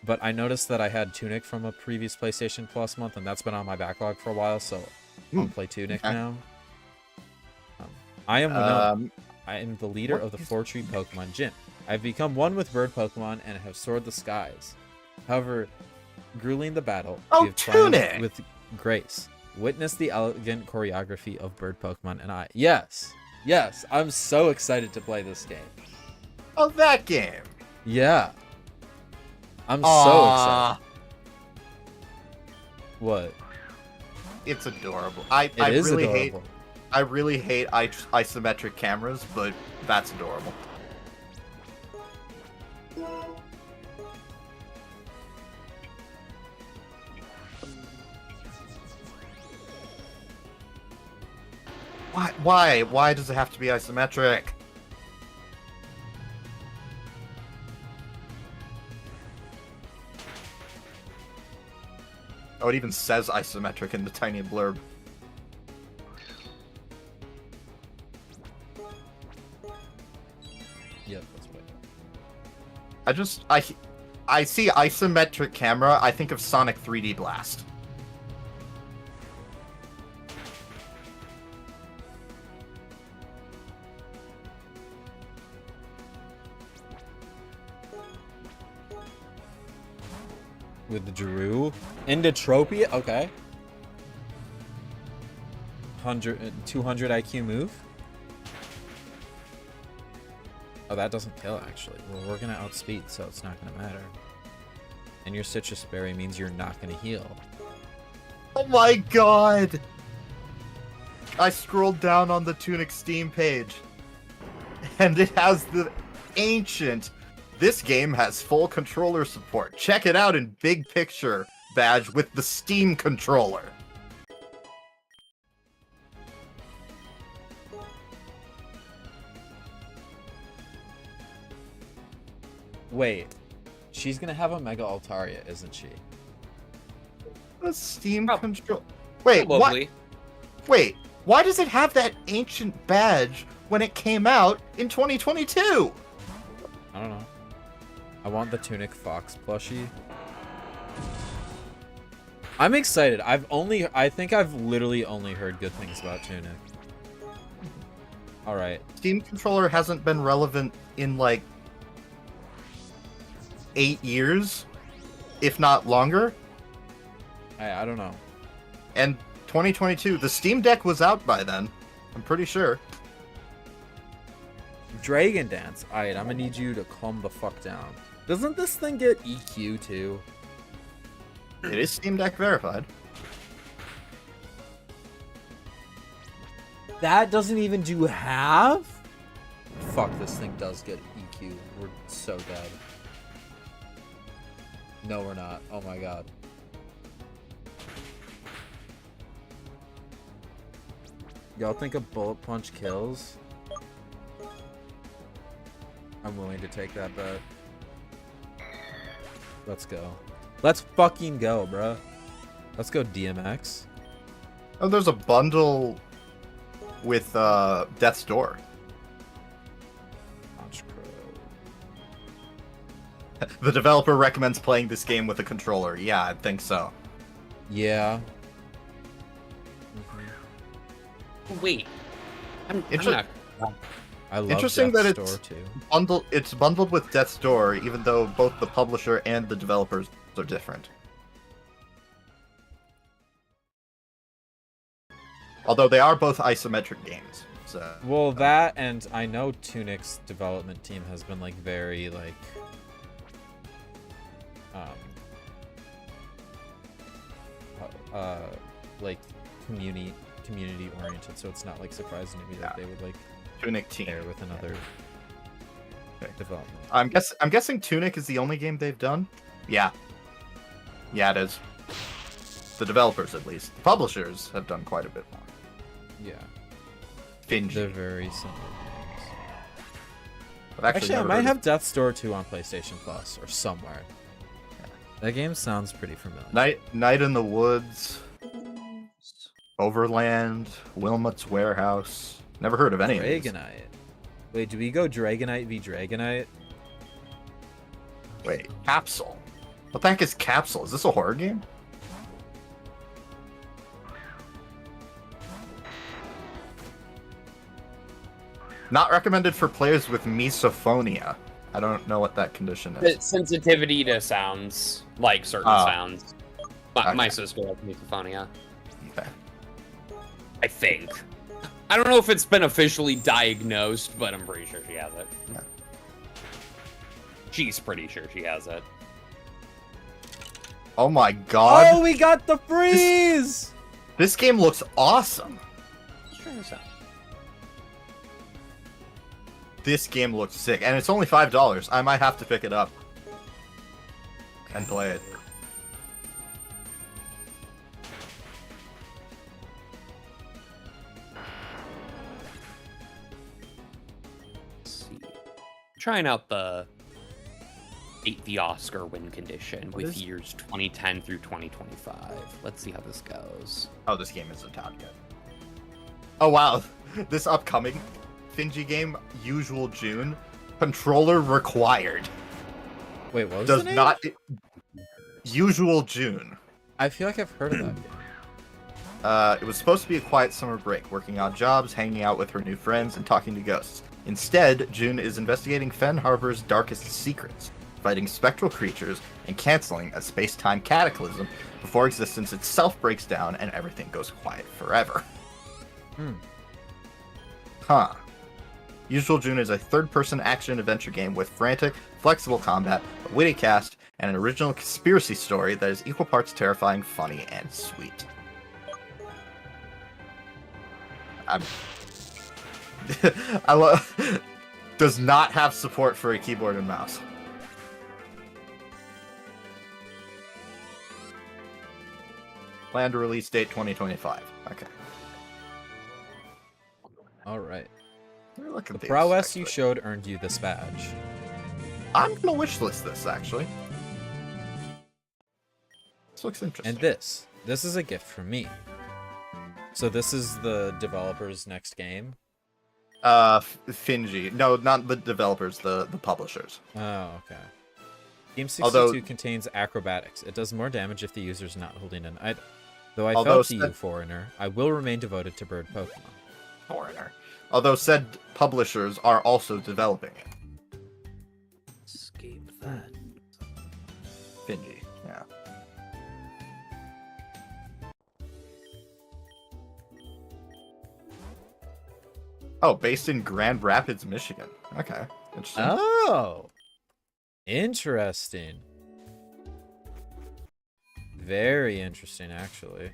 but I noticed that I had Tunic from a previous PlayStation Plus month, and that's been on my backlog for a while. So I'll play Tunic okay. now. I am the leader of the 4-tree Pokemon Gym. I've become one with bird Pokemon and have soared the skies. However, grueling the battle, Oh, we have triumphed Tunic! with grace. Witness the elegant choreography of bird Pokemon and I. Yes, I'm so excited to play this game. Oh, that game. Yeah. I'm so Aw, excited. What? it's adorable. It is adorable. I really hate isometric cameras, but that's adorable. Why does it have to be isometric? Oh, it even says isometric in the tiny blurb. Yep, that's right. I see isometric camera, I think of Sonic 3D Blast. With the Drew. Endotropia? Okay. 200 IQ move. Oh, that doesn't kill, actually. Well, we're going to outspeed, so it's not going to matter. And your Citrus Berry means you're not going to heal. Oh my god! I scrolled down on the Tunic Steam page, and it has the ancient... This game has full controller support. Check it out in big picture badge with the Steam controller. Wait. She's going to have a Mega Altaria, isn't she? The Steam Prob- control. Wait, what? Probably. Wait, why does it have that ancient badge when it came out in 2022? I don't know. I want the Tunic Fox plushie. I'm excited. I think I've literally only heard good things about Tunic. Alright. Steam controller hasn't been relevant in like 8 years, if not longer. I don't know. And 2022, the Steam Deck was out by then. I'm pretty sure. Dragon Dance. Alright, I'm gonna need you to calm the fuck down. Doesn't this thing get EQ too? It is Steam Deck verified. That doesn't even do half? Fuck, this thing does get EQ. We're so dead. No, we're not. Oh my god. Y'all think a bullet punch kills? I'm willing to take that bet. Let's go. Let's fucking go, bruh. Let's go DMX. Oh, there's a bundle with Death's Door. Launch Crow. The developer recommends playing this game with a controller. Yeah, I think so. Yeah. Wait. I'm Inter- not... I love Interesting Death's that Door it's too. It's bundled with Death's Door, even though both the publisher and the developers are different. Although they are both isometric games. So Well, that and I know Tunic's development team has been like very like like community oriented, so it's not like surprising to me that they would like Tunic team pair with another development. I'm guessing Tunic is the only game they've done. Yeah. Yeah, it is. The developers, at least. The publishers have done quite a bit more. Yeah. Fingy. They're very similar games. I've Actually, I never might heard of- have Death's Door 2 on PlayStation Plus or somewhere. That game sounds pretty familiar. Night in the Woods, Overland, Wilmot's Warehouse. Never heard of any of these. Dragonite. Wait, do we go Dragonite v Dragonite? Wait, Capsule. What the heck is Capsule? Is this a horror game? Not recommended for players with misophonia. I don't know what that condition is. The sensitivity to sounds, like certain sounds. My sister has misophonia. Okay. I think. I don't know if it's been officially diagnosed, but I'm pretty sure she has it. Yeah. She's pretty sure she has it. Oh my god. Oh, we got the freeze! This game looks awesome. Let's try this out. This game looks sick. And it's only $5. I might have to pick it up. And play it. Let's see. Trying out the Oscar win condition with years 2010 through 2025. Let's see how this goes. Oh, this game isn't out yet. Oh wow. This upcoming Fingy game, Usual June, controller required. Wait, what was Does the name? not Usual June. I feel like I've heard of that game. It was supposed to be a quiet summer break, working odd jobs, hanging out with her new friends, and talking to ghosts. Instead, June is investigating Fen Harbor's darkest secrets, fighting spectral creatures, and canceling a space-time cataclysm before existence itself breaks down and everything goes quiet forever. Huh. Usual June is a third-person action-adventure game with frantic, flexible combat, a witty cast, and an original conspiracy story that is equal parts terrifying, funny, and sweet. I love. Does not have support for a keyboard and mouse. Planned release date 2025. Okay. All right. Look at The these, prowess you actually. showed earned you this badge. I'm gonna wishlist this actually. This looks interesting. And this is a gift from me. So this is the developer's next game. Fingy. No, not the developers, the publishers. Oh, okay. Game 62 Although- contains acrobatics. It does more damage if the user's not holding an item. Though I Although fell to you, said- foreigner, I will remain devoted to bird Pokemon. Foreigner. Although said publishers are also developing it. Escape that. Fingy, yeah. Oh, based in Grand Rapids, Michigan. Okay, interesting. Oh! Interesting. Very interesting, actually.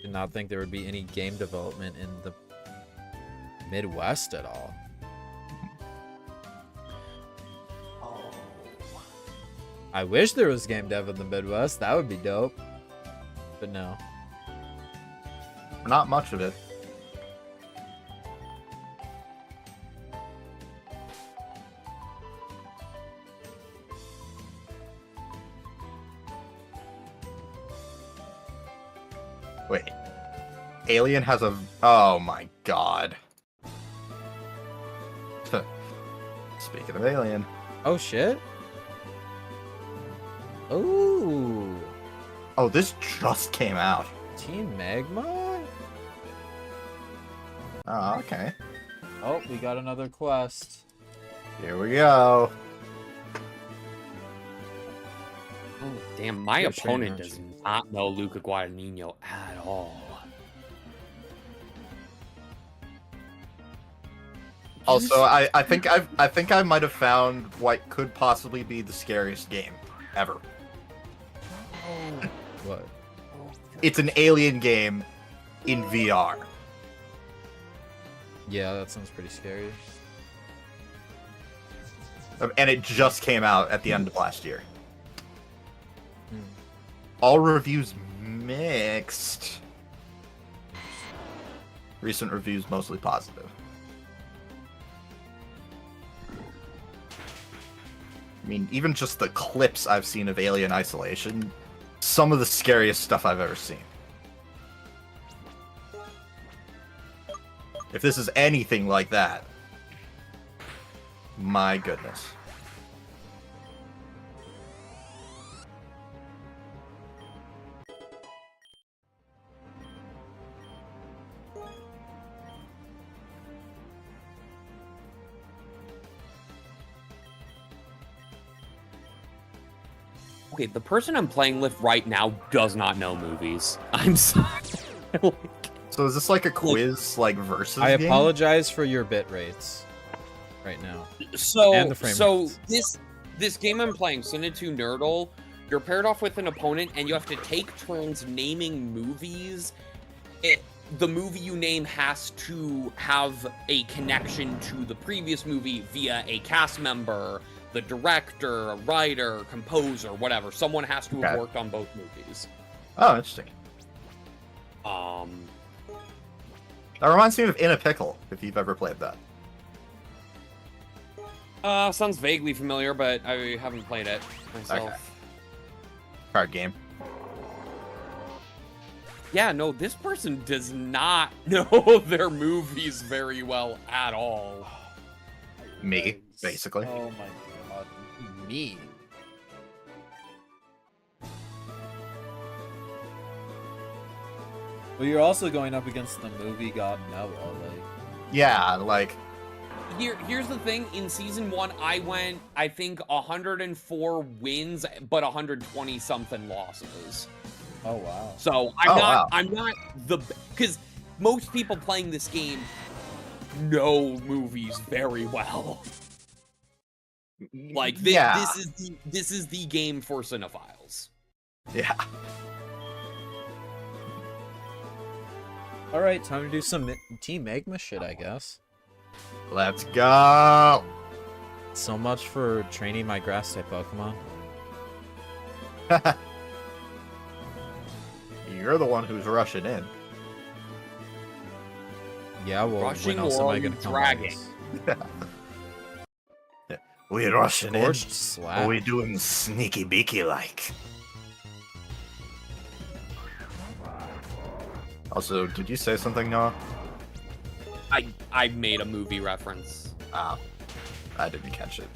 Did not think there would be any game development in the Midwest at all. Oh. I wish there was game dev in the Midwest. That would be dope. But no. Not much of it. Wait. Alien has a... Oh my god. Speaking of Alien. Oh, shit? Ooh. Oh, this just came out. Team Magma? Oh, okay. Oh, we got another quest. Here we go. Oh, damn, my Good opponent trainers. does not know Luca Guadagnino at all. Also, I think I might have found what could possibly be the scariest game ever. What? It's an Alien game in VR. Yeah, that sounds pretty scary. And it just came out at the end of last year. Hmm. All reviews mixed. Recent reviews mostly positive. I mean, even just the clips I've seen of Alien Isolation, some of the scariest stuff I've ever seen. If this is anything like that, my goodness. Okay, the person I'm playing with right now does not know movies. I'm sorry. So is this like a quiz, like versus I game? apologize for your bit rates right now. So, And the frame rates. this game I'm playing, Sin2 Nerdle, you're paired off with an opponent, and you have to take turns naming movies. The movie you name has to have a connection to the previous movie via a cast member, the director, a writer, composer, whatever. Someone has to have worked on both movies. Oh, interesting. Um, That reminds me of In a Pickle, if you've ever played that. sounds vaguely familiar, but I haven't played it myself. Okay. Card game. Yeah, no, this person does not know their movies very well at all. Me, basically. Oh my god. Me. Well, you're also going up against the movie god Noah, like... Yeah, like... Here's the thing. In season 1, I went, I think, 104 wins, but 120 something losses. Oh wow. So I'm not the, because most people playing this game know movies very well. Like this is the game for cinephiles. Yeah. All right, time to do some Team Magma shit, I guess. Let's go! So much for training my grass type Pokemon. You're the one who's rushing in. Yeah, well, Rushing when else am or I gonna come dragging? We rushing in? Scorched Or slap. we doing sneaky beaky like? Also, did you say something, Noah? I made a movie reference. Ah, I didn't catch it.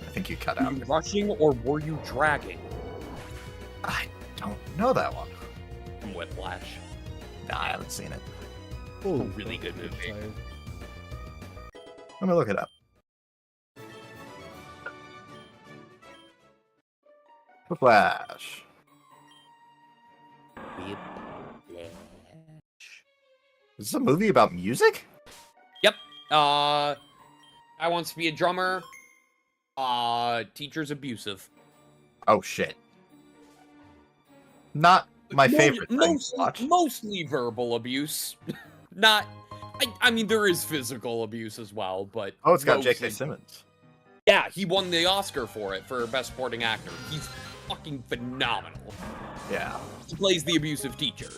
I think you cut Were out. you rushing or were you dragging? I don't know that one. Whiplash. Nah, I haven't seen it. Ooh, Really good movie. Let me look it up. Flash. Is this a movie about music? Yep. I wants to be a drummer. Teacher's abusive. Oh shit. Not my favorite thing to watch. Mostly verbal abuse. Not. I mean, there is physical abuse as well, but. Oh, it's got J.K. Simmons. Yeah, he won the Oscar for it for Best Supporting Actor. He's fucking phenomenal. Yeah. He plays the abusive teacher.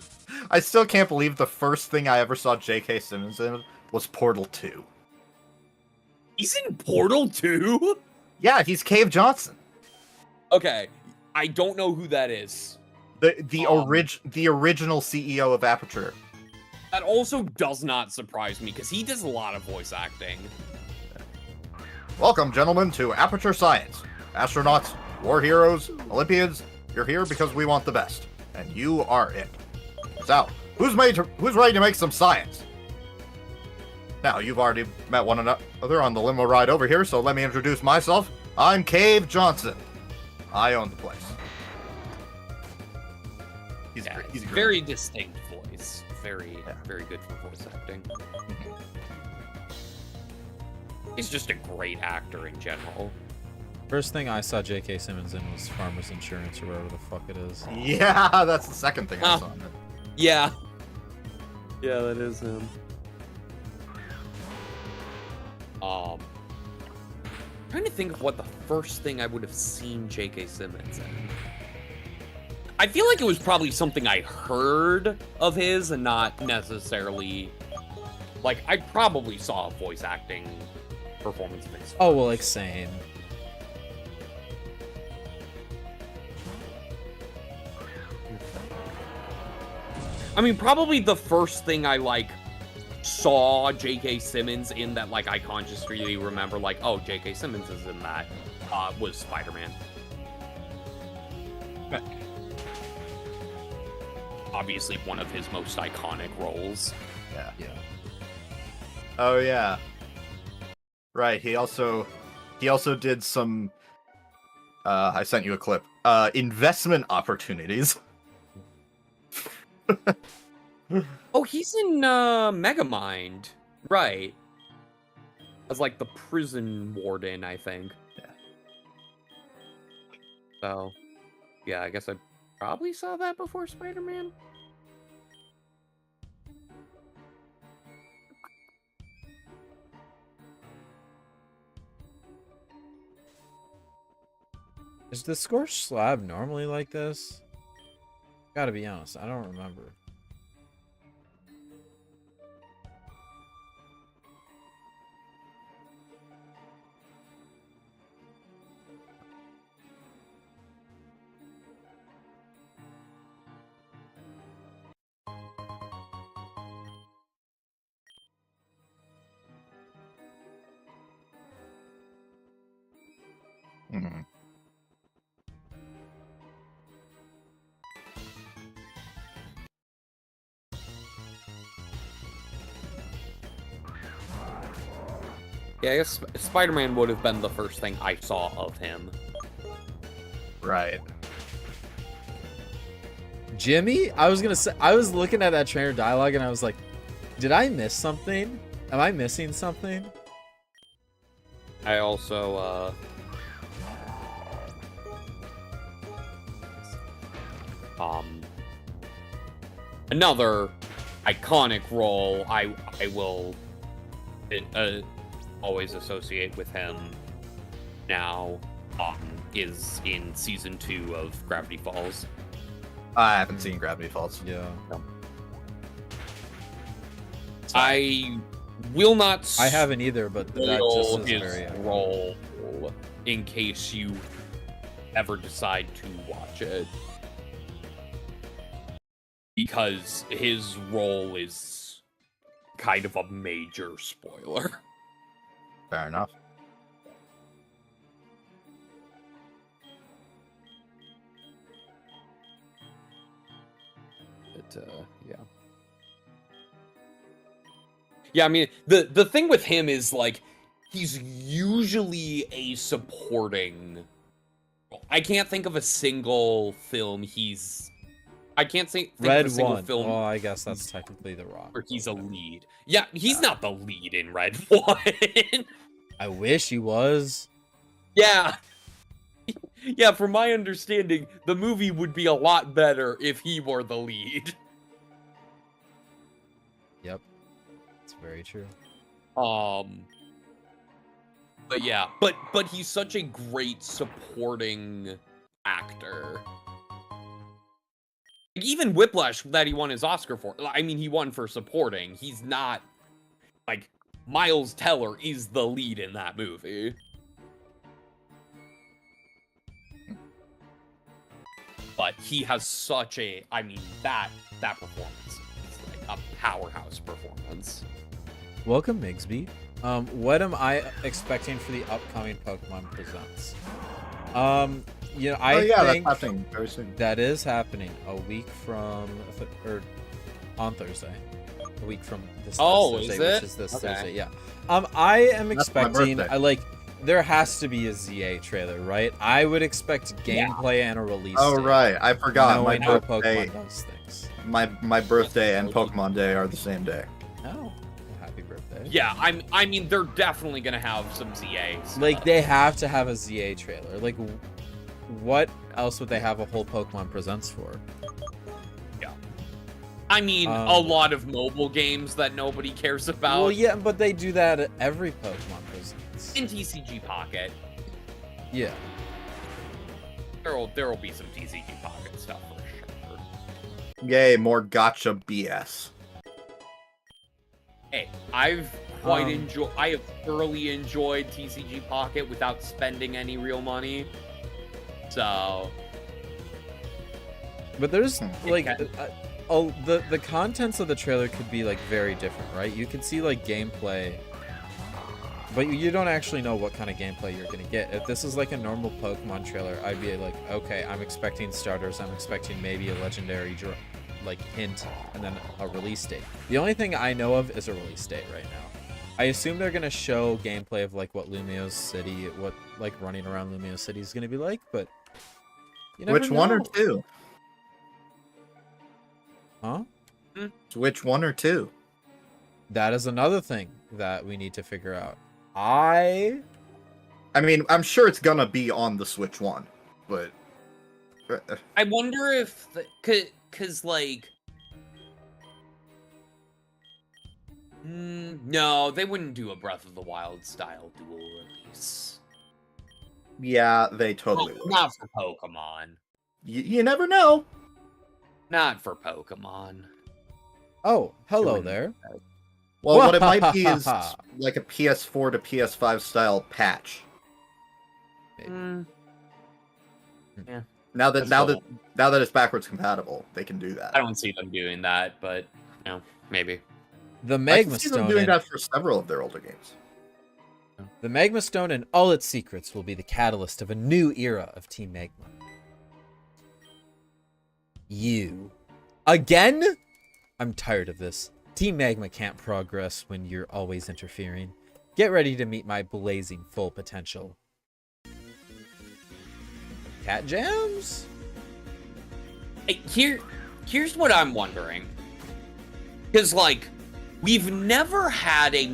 I still can't believe the first thing I ever saw J.K. Simmons in was Portal 2. He's in Portal 2? Yeah, he's Cave Johnson. Okay, I don't know who that is. The original CEO of Aperture. That also does not surprise me, because he does a lot of voice acting. Welcome, gentlemen, to Aperture Science. Astronauts, war heroes, Olympians, you're here because we want the best. And you are it. So, who's ready to make some science? Now, you've already met one another on the limo ride over here, so let me introduce myself. I'm Cave Johnson. I own the place. He's great. He's great. Very distinct voice. Very good for voice acting. He's just a great actor in general. First thing I saw J.K. Simmons in was Farmers Insurance or whatever the fuck it is. Yeah, that's the second thing I saw him in. Yeah. Yeah, that is him. Trying to think of what the first thing I would have seen J.K. Simmons in. I feel like it was probably something I heard of his and not necessarily... Like, I probably saw a voice acting performance of his. Oh, well, like, same. I mean, probably the first thing I, like, saw J.K. Simmons in that, like, I consciously remember, like, oh, J.K. Simmons is in that, was Spider-Man. Obviously one of his most iconic roles. Yeah. Oh, yeah. Right, he also did some, I sent you a clip, investment opportunities. Oh, he's in Megamind, right? As like the prison warden, I think. Yeah. So, yeah, I guess I probably saw that before Spider-Man. Is the scorched slab normally like this? Gotta be honest, I don't remember. Mm-hmm. Yeah, I guess Spider-Man would have been the first thing I saw of him. Right. Jimmy? I was gonna say, I was looking at that trainer dialogue and I was like, did I miss something? Am I missing something? I also, another iconic role I will always associate with him now is in season 2 of Gravity Falls. I haven't seen Gravity Falls. Yeah. No. I will not. I haven't either, but that just is his very role in case you ever decide to watch it, because his role is kind of a major spoiler. Fair enough. But yeah. Yeah, I mean, the thing with him is, like, he's usually a supporting... I can't think of a single film I can't think of a single film... Oh, I guess that's technically The Rock. Where he's a lead. Yeah, he's not the lead in Red 1. I wish he was. Yeah. Yeah, from my understanding, the movie would be a lot better if he were the lead. Yep. It's very true. But yeah, but he's such a great supporting actor. Even Whiplash that he won his Oscar for. I mean, he won for supporting. He's not like Miles Teller is the lead in that movie. But he has such a, I mean, that performance is like a powerhouse performance. Welcome, Migsby. What am I expecting for the upcoming Pokemon Presents? You know, I think that's happening very soon. that is happening a week from, or on Thursday. A week from this Oh, Thursday, is it? which is this Okay. Thursday, yeah. I am That's my expecting, birthday. there has to be a ZA trailer, right? I would expect gameplay and a release Oh date, right, I forgot. My knowing how birthday, Pokemon does things. my birthday and Pokemon Day are the same day. Oh, well, happy birthday. Yeah, I mean, they're definitely gonna have some ZAs. Like, they have to have a ZA trailer. Like, what else would they have a whole Pokemon Presents for? I mean, a lot of mobile games that nobody cares about. Well, yeah, but they do that at every Pokemon Presents. In TCG Pocket, Yeah. there will be some TCG Pocket stuff for sure. Yay, more gotcha BS. Hey, I've quite Um, I have thoroughly enjoyed TCG Pocket without spending any real money. So, But there's, like, can- the contents of the trailer could be, like, very different, right? You could see, like, gameplay, but you don't actually know what kind of gameplay you're gonna get. If this is, like, a normal Pokemon trailer, I'd be like, okay, I'm expecting starters, I'm expecting maybe a legendary, like, hint, and then a release date. The only thing I know of is a release date right now. I assume they're gonna show gameplay of, like, what Lumio's City, what, like, running around Lumio's City is gonna be like, but you never Which one or know. two? Huh? Which one or two? That is another thing that we need to figure out. I mean, I'm sure it's gonna be on the Switch one, but I wonder if, cause like, no, they wouldn't do a Breath of the Wild style dual release. yeah, they totally would. Not for Pokemon. You never know. Not for Pokemon. Oh, hello Doing there. Well, what it might be is like a PS4 to PS5 style patch. Maybe. Yeah. Now that it's backwards compatible, they can do that. I don't see them doing that, but you know, maybe. The I Magma can see them Stone doing and, that for several of their older games. the Magma Stone and all its secrets will be the catalyst of a new era of Team Magma. You again? I'm tired of this. Team Magma can't progress when you're always interfering. Get ready to meet my blazing full potential. Cat Jams? Hey, here's what I'm wondering. Because, like, we've never had a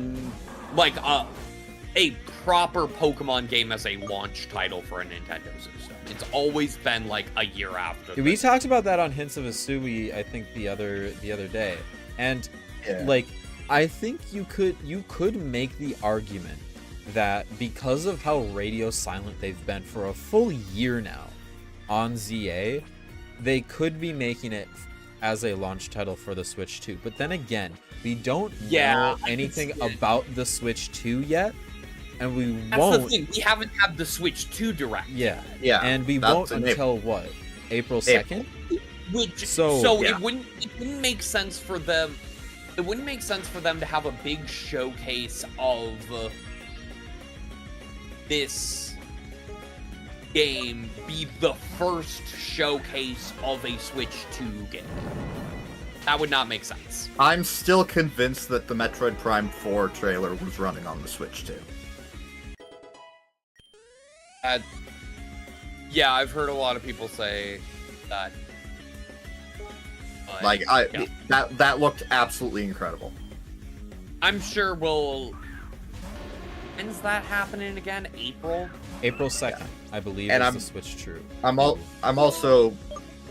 proper Pokemon game as a launch title for a Nintendo system. It's always been, like, a year after. We talked about that on Hints of Asui, I think, the other day. And Yeah. like, I think you could make the argument that because of how radio silent they've been for a full year now on ZA, they could be making it as a launch title for the Switch 2. But then again, we don't know I can anything see it. about the Switch 2 yet, and we That's won't. the thing. We haven't had the Switch 2 Direct. Yeah, Yeah, and we that's won't in until what? April April. 2nd? Which So- Yeah. it wouldn't make sense for them. It wouldn't make sense for them to have a big showcase of this game be the first showcase of a Switch 2 game. That would not make sense. I'm still convinced that the Metroid Prime 4 trailer was running on the Switch too. Yeah, I've heard a lot of people say that. But, Like yeah. that looked absolutely incredible. I'm sure we'll. When's that happening again? April? April 2nd, I believe, And is I'm- the Switch True. I'm also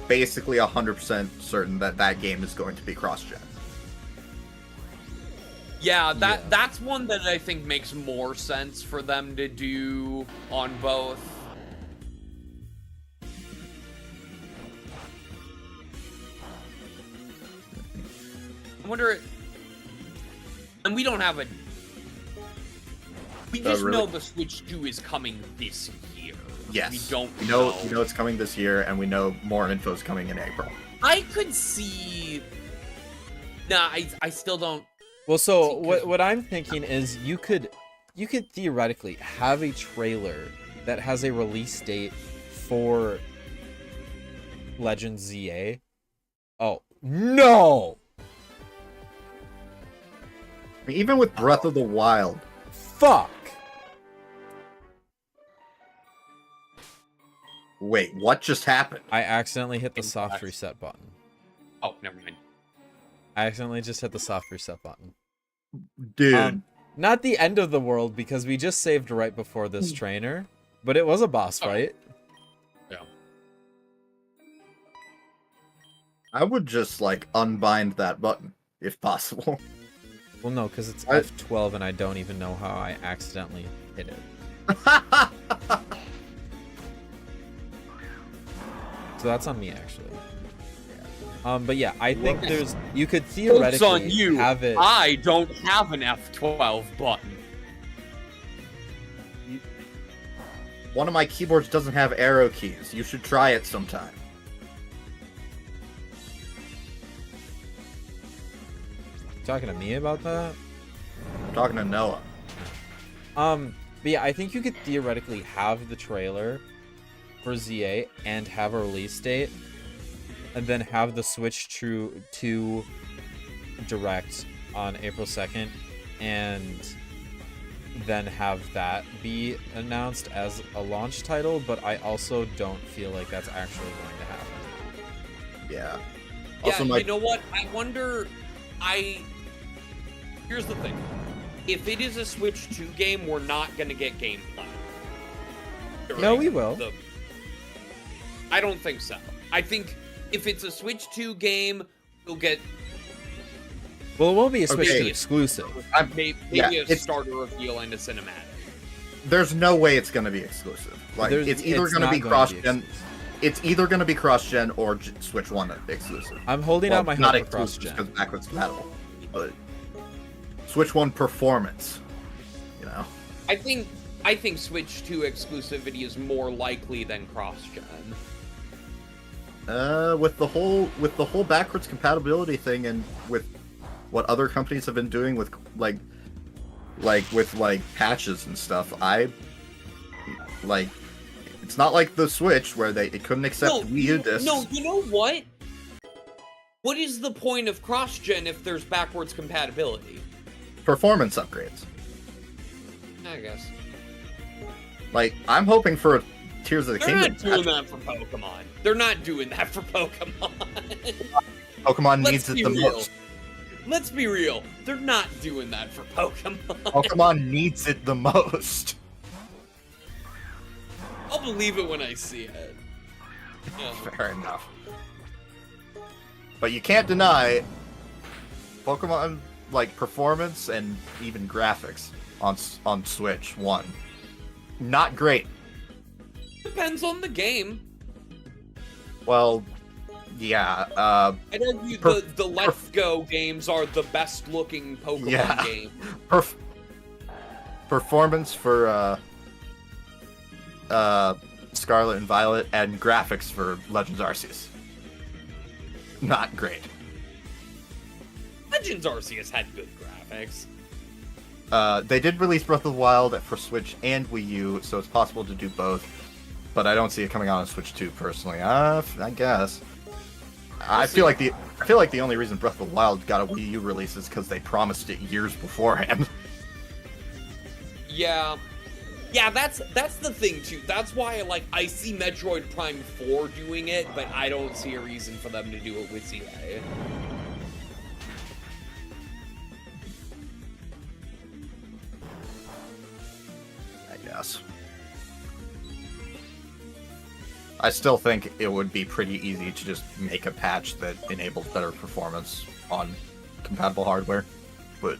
basically 100% certain that that game is going to be cross-gen. Yeah, Yeah. that's one that I think makes more sense for them to do on both. I wonder, and we don't have a. We just really? know the Switch 2 is coming this year. Yes. We don't We know it's coming this year, and we know more info is coming in April. I could see. Nah, I still don't. Well, so See, 'cause- what I'm thinking is you could theoretically have a trailer that has a release date for Legend ZA. Oh no! I mean, even with Breath of the Wild, Fuck! wait, what just happened? I accidentally hit the Impact. soft reset button. Oh, never mind. I accidentally just hit the soft reset button. Dude, Not the end of the world because we just saved right before this trainer, but it was a boss Oh. fight. Yeah. I would just, like, unbind that button, if possible. Well, no, because it's I- F12 and I don't even know how I accidentally hit it. So that's on me, actually. But yeah, I think you could Joke's theoretically on you. have it. I don't have an F12 button. One of my keyboards doesn't have arrow keys. You should try it sometime. Talking to me about that? I'm talking to Noah. But yeah, I think you could theoretically have the trailer for ZA and have a release date, and then have the Switch True 2 Direct on April 2nd, and then have that be announced as a launch title, but I also don't feel like that's actually going to happen. Yeah. Yeah, Also, you know what? I wonder. Here's the thing. If it is a Switch 2 game, we're not gonna get gameplay. No, we will. I don't think so. I think if it's a Switch 2 game, we'll get Well, it won't be a Switch Okay. 2 exclusive. maybe Yeah, a it's- starter reveal and a cinematic. There's no way it's going to be exclusive. Like, it's either going to not be going cross-gen. exclusive. It's either going to be cross-gen or Switch 1 exclusive. I'm holding Well, out my not hope for exclusive cross-gen. because backwards compatible, but Switch 1 performance. You know. I think Switch 2 exclusivity is more likely than cross-gen. With the whole backwards compatibility thing, and with what other companies have been doing with with patches and stuff, it's not like the Switch where it couldn't accept Wii U discs. No, you know what? What is the point of cross-gen if there's backwards compatibility? Performance upgrades. I guess. Like, I'm hoping for a Tears of the They're Kingdom not doing patch. that for Pokemon. They're not doing that for Pokemon. Pokemon Let's needs it be the real. most. Let's be real. They're not doing that for Pokemon. Pokemon needs it the most. I'll believe it when I see it. Yeah. Fair enough. But you can't deny Pokemon performance and even graphics on Switch 1. Not great. Depends on the game. Well, yeah. I'd argue Per- the Let's Go games are the best looking Pokemon Yeah. game. Performance for Scarlet and Violet, and graphics for Legends Arceus. Not great. Legends Arceus had good graphics. They did release Breath of the Wild for Switch and Wii U, so it's possible to do both. But I don't see it coming out on Switch 2 personally. I guess. I feel like the only reason Breath of the Wild got a Wii U release is because they promised it years beforehand. Yeah. Yeah, that's the thing too. That's why I see Metroid Prime 4 doing it, but I don't see a reason for them to do it with ZA. I still think it would be pretty easy to just make a patch that enables better performance on compatible hardware, but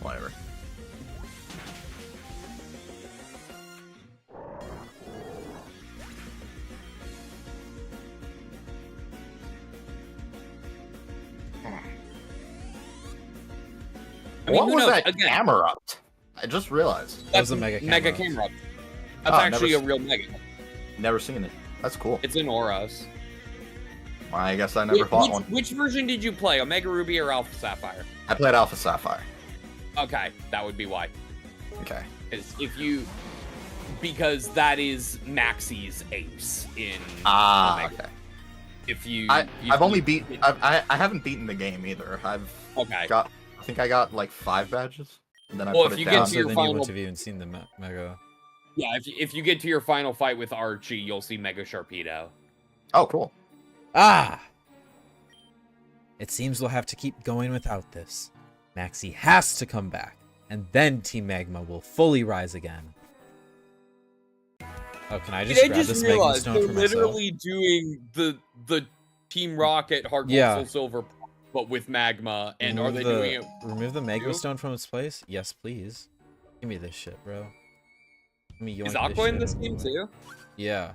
whatever. I mean, What who was knows? that Again, camera up? I just realized. That was a mega camera. Mega camera. That's Oh, actually never a real mega. Never seen it. That's cool. It's in Auras. Well, I guess I never bought one. Which version did you play? Omega Ruby or Alpha Sapphire? I played Alpha Sapphire. Okay, that would be why. Okay. Because that is Maxie's ace in Ah, Omega. okay. I haven't beaten the game either. I think I got like 5 badges, and then I put if it you down. get to your Then you final, wouldn't have even seen the mega. yeah, if you get to your final fight with Archie, you'll see Mega Sharpedo. Oh, cool. Ah! It seems we'll have to keep going without this. Maxie has to come back, and then Team Magma will fully rise again. Oh, can I just grab this Magma Stone they're for myself? literally doing the Team Rocket Heart Gold Yeah. Soul Silver, but with Magma. And are they doing it? Remove the Magma too? Stone from its place? Yes, please. Give me this shit, bro. Let me yoink Is Aqua in shit this out of game the way. too? Yeah.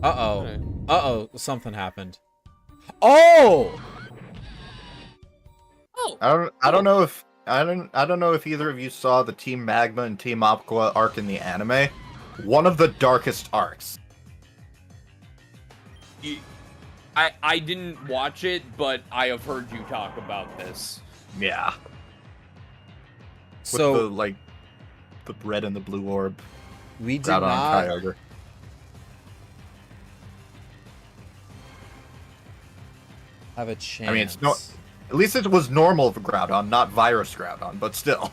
Uh-oh. Okay. Uh-oh. Something happened. Oh! Oh, I don't know if either of you saw the Team Magma and Team Aqua arc in the anime. One of the darkest arcs. I didn't watch it, but I have heard you talk about this. Yeah. So With the red and the blue orb. we did Groudon and not Kyogre. have a chance. I mean, it's no. At least it was normal Groudon, not virus Groudon, but still.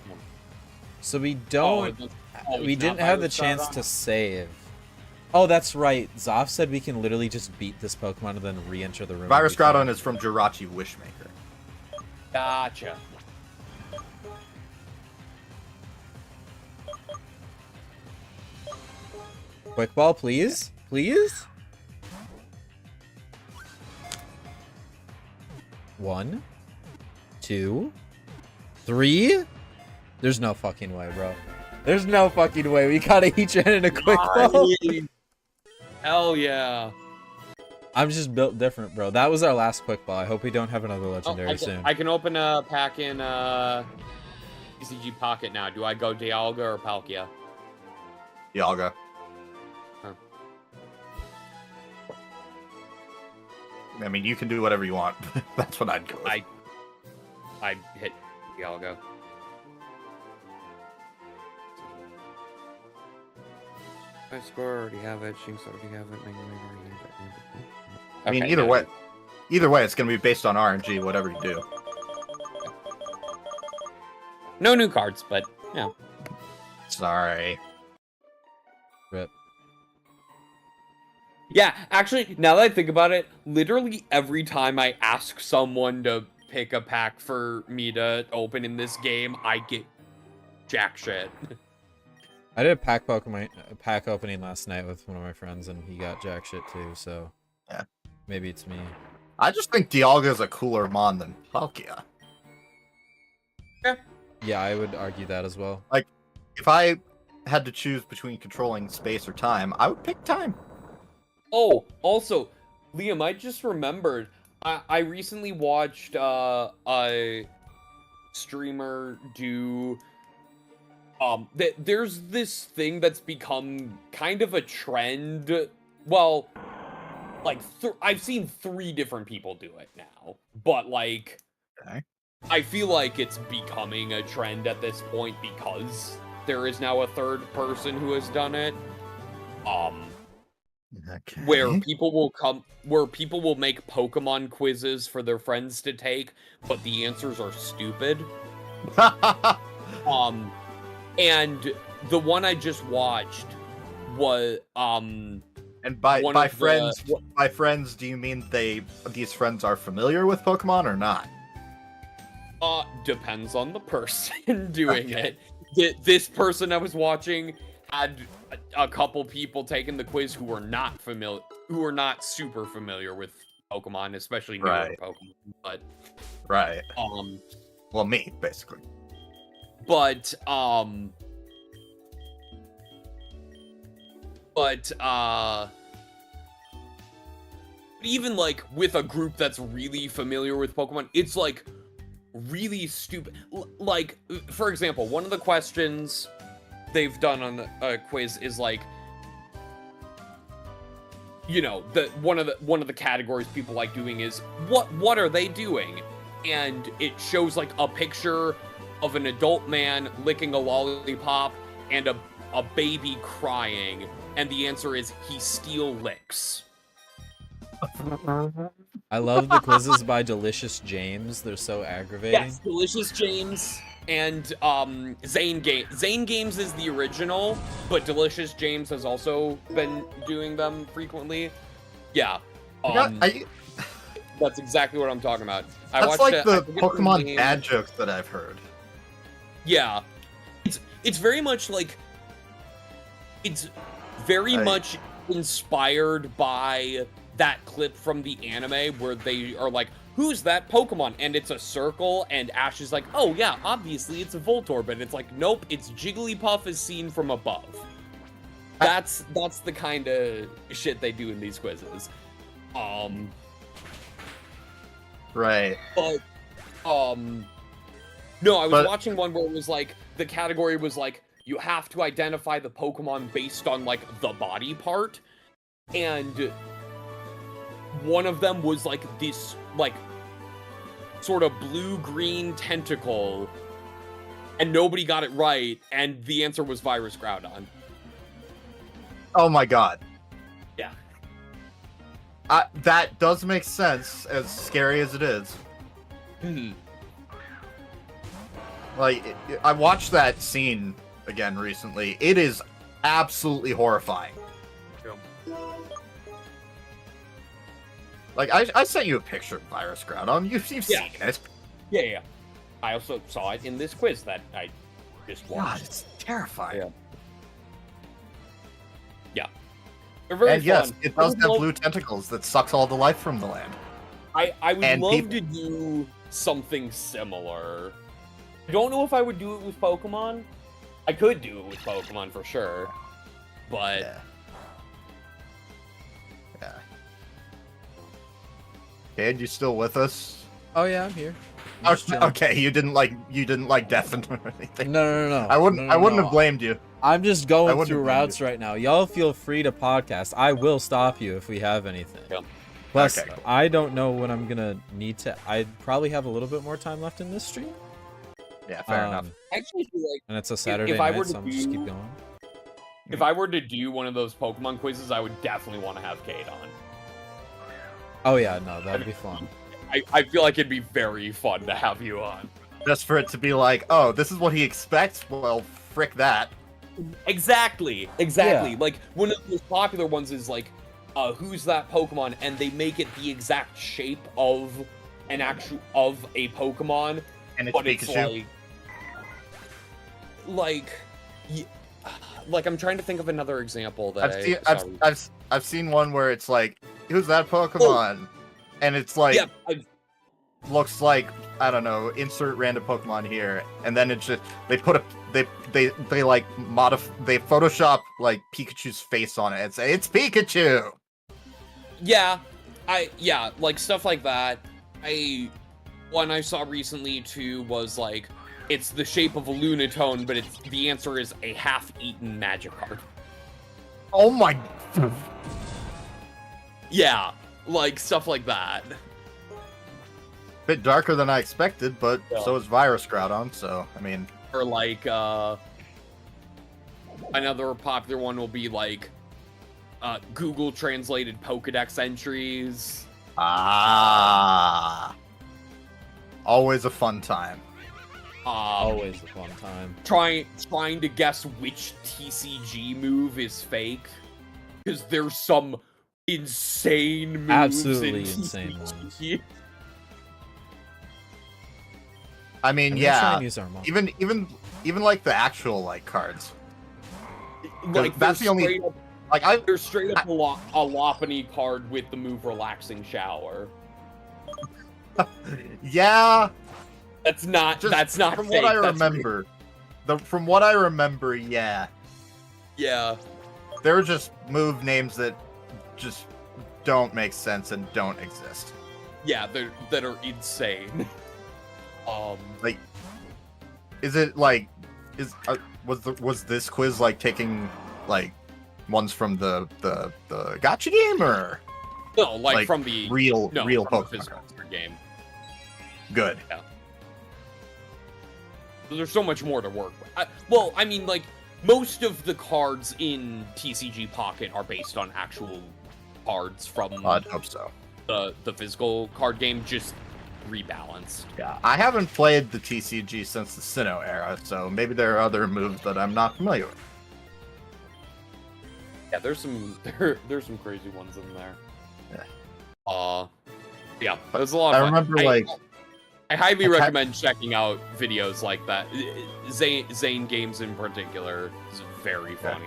So we don't. it's We not didn't have the Virus chance Groudon? to save. Oh, that's right. Zoff said we can literally just beat this Pokemon and then re-enter the room. Virus every time. Groudon is from Jirachi Wishmaker. Gotcha. Quick ball, please, please. 1, 2, 3. There's no fucking way, bro. There's no fucking way. We gotta eat your in a quick ball. Hell yeah. I'm just built different, bro. That was our last quick ball. I hope we don't have another legendary soon. I can open a pack in ECG Pocket now. Do I go Dialga or Palkia? Dialga. Huh. I mean, you can do whatever you want. That's what I'd go with. I hit Dialga. I score, already have it. Shinx already have it. I mean, Okay, either no. way, it's going to be based on RNG, whatever you do. No new cards, but yeah. Sorry. Rip. Yeah, actually, now that I think about it, literally every time I ask someone to pick a pack for me to open in this game, I get jack shit. I did a pack opening last night with one of my friends, and he got jack shit too. So Yeah. maybe it's me. I just think Dialga is a cooler mon than Palkia. Yeah, I would argue that as well. If I had to choose between controlling space or time, I would pick time. Oh, also, Liam, I just remembered, I recently watched a streamer do there's this thing that's become kind of a trend. Well, like I've seen 3 different people do it now, but like Okay. I feel like it's becoming a trend at this point because there is now a 3rd person who has done it. Okay. Where people will make Pokemon quizzes for their friends to take, but the answers are stupid. And the one I just watched was And by friends, do you mean these friends are familiar with Pokemon or not? depends on the person doing it. This person I was watching had a couple people taking the quiz who were not super familiar with Pokemon, especially newer Right. Pokemon. But Right. Well, me basically. But even like with a group that's really familiar with Pokemon, it's like really stupid. Like, for example, one of the questions they've done on a quiz is like, you know, one of the categories people like doing is what are they doing? And it shows like a picture of an adult man licking a lollipop and a baby crying, and the answer is he steal licks. I love the quizzes by Delicious James. They're so aggravating. Yes, Delicious James and Zane Games. Zane Games is the original, but Delicious James has also been doing them frequently. Yeah. That's exactly what I'm talking about. That's like the Pokemon bad jokes that I've heard. Yeah. It's very much like, it's very much inspired by that clip from the anime where they are like, who's that Pokemon? And it's a circle, and Ash is like, oh yeah, obviously it's a Voltorb, and it's like, nope, it's Jigglypuff as seen from above. That's the kind of shit they do in these quizzes. Right. But no, I was watching one where it was like, the category was like, you have to identify the Pokemon based on like the body part, and one of them was like this like sort of blue-green tentacle, and nobody got it right, and the answer was Virus Groudon. Oh my god. Yeah. That does make sense, as scary as it is. Like, I watched that scene again recently. It is absolutely horrifying. Like, I sent you a picture of Virus Groudon. You've seen it. Yeah. I also saw it in this quiz that I just watched. God, it's terrifying. Yeah. They're very fun. Yes, it does have blue tentacles that sucks all the life from the land. I would love to do something similar. I don't know if I would do it with Pokemon. I could do it with Pokemon for sure. But... Yeah. Kid, you still with us? Oh yeah, I'm here. Okay, you didn't like Death or anything. No. I wouldn't have blamed you. I'm just going through routes right now. Y'all feel free to podcast. I will stop you if we have anything. Yep. Plus, Okay, cool. I don't know when I'm gonna need to. I probably have a little bit more time left in this stream. Yeah, fair enough. I actually feel like And it's a Saturday if I night, were to so I'm just keep going. if I were to do one of those Pokemon quizzes, I would definitely want to have Kate on. Oh yeah, no, that'd be fun. I feel like it'd be very fun to have you on. Just for it to be like, oh, this is what he expects? Well, frick that. Exactly. Yeah. Like, one of the most popular ones is like, who's that Pokemon? And they make it the exact shape of a Pokemon. And it's but Pikachu. It's like I'm trying to think of another example that I've seen one where it's like, who's that Pokemon? And it's like, looks like, I don't know, insert random Pokemon here, and then it's just they Photoshop like Pikachu's face on it and say it's Pikachu. Yeah, like stuff like that. One I saw recently too was like, it's the shape of a Lunatone, but the answer is a half-eaten Magikarp. Oh my. Yeah, like stuff like that. Bit darker than I expected, but so is Virus Groudon, so I mean. Or like another popular one will be like Google translated Pokedex entries. Always a fun time. Always a fun time. Trying to guess which TCG move is fake, because there's some insane moves. Absolutely insane ones. I mean, I'm yeah. trying to use our mom. Even like the actual like cards. Like that's the only like there's straight up a Lopunny card with the move Relaxing Shower. yeah. That's not from fake. what I That's remember. From what I remember, yeah. Yeah. There are just move names that just don't make sense and don't exist. Yeah, that are insane. Like, is it like was this quiz like taking like ones from the gotcha game or no, like from the real from Pokemon the physical game. Good. Yeah. There's so much more to work with. Well, I mean, like, most of the cards in TCG Pocket are based on actual cards from I'd hope so. the physical card game, just rebalanced. Yeah, I haven't played the TCG since the Sinnoh era, so maybe there are other moves that I'm not familiar with. Yeah, there's some crazy ones in there. Yeah, there's a lot of I remember I highly recommend checking out videos like that. Zane Games in particular is very funny.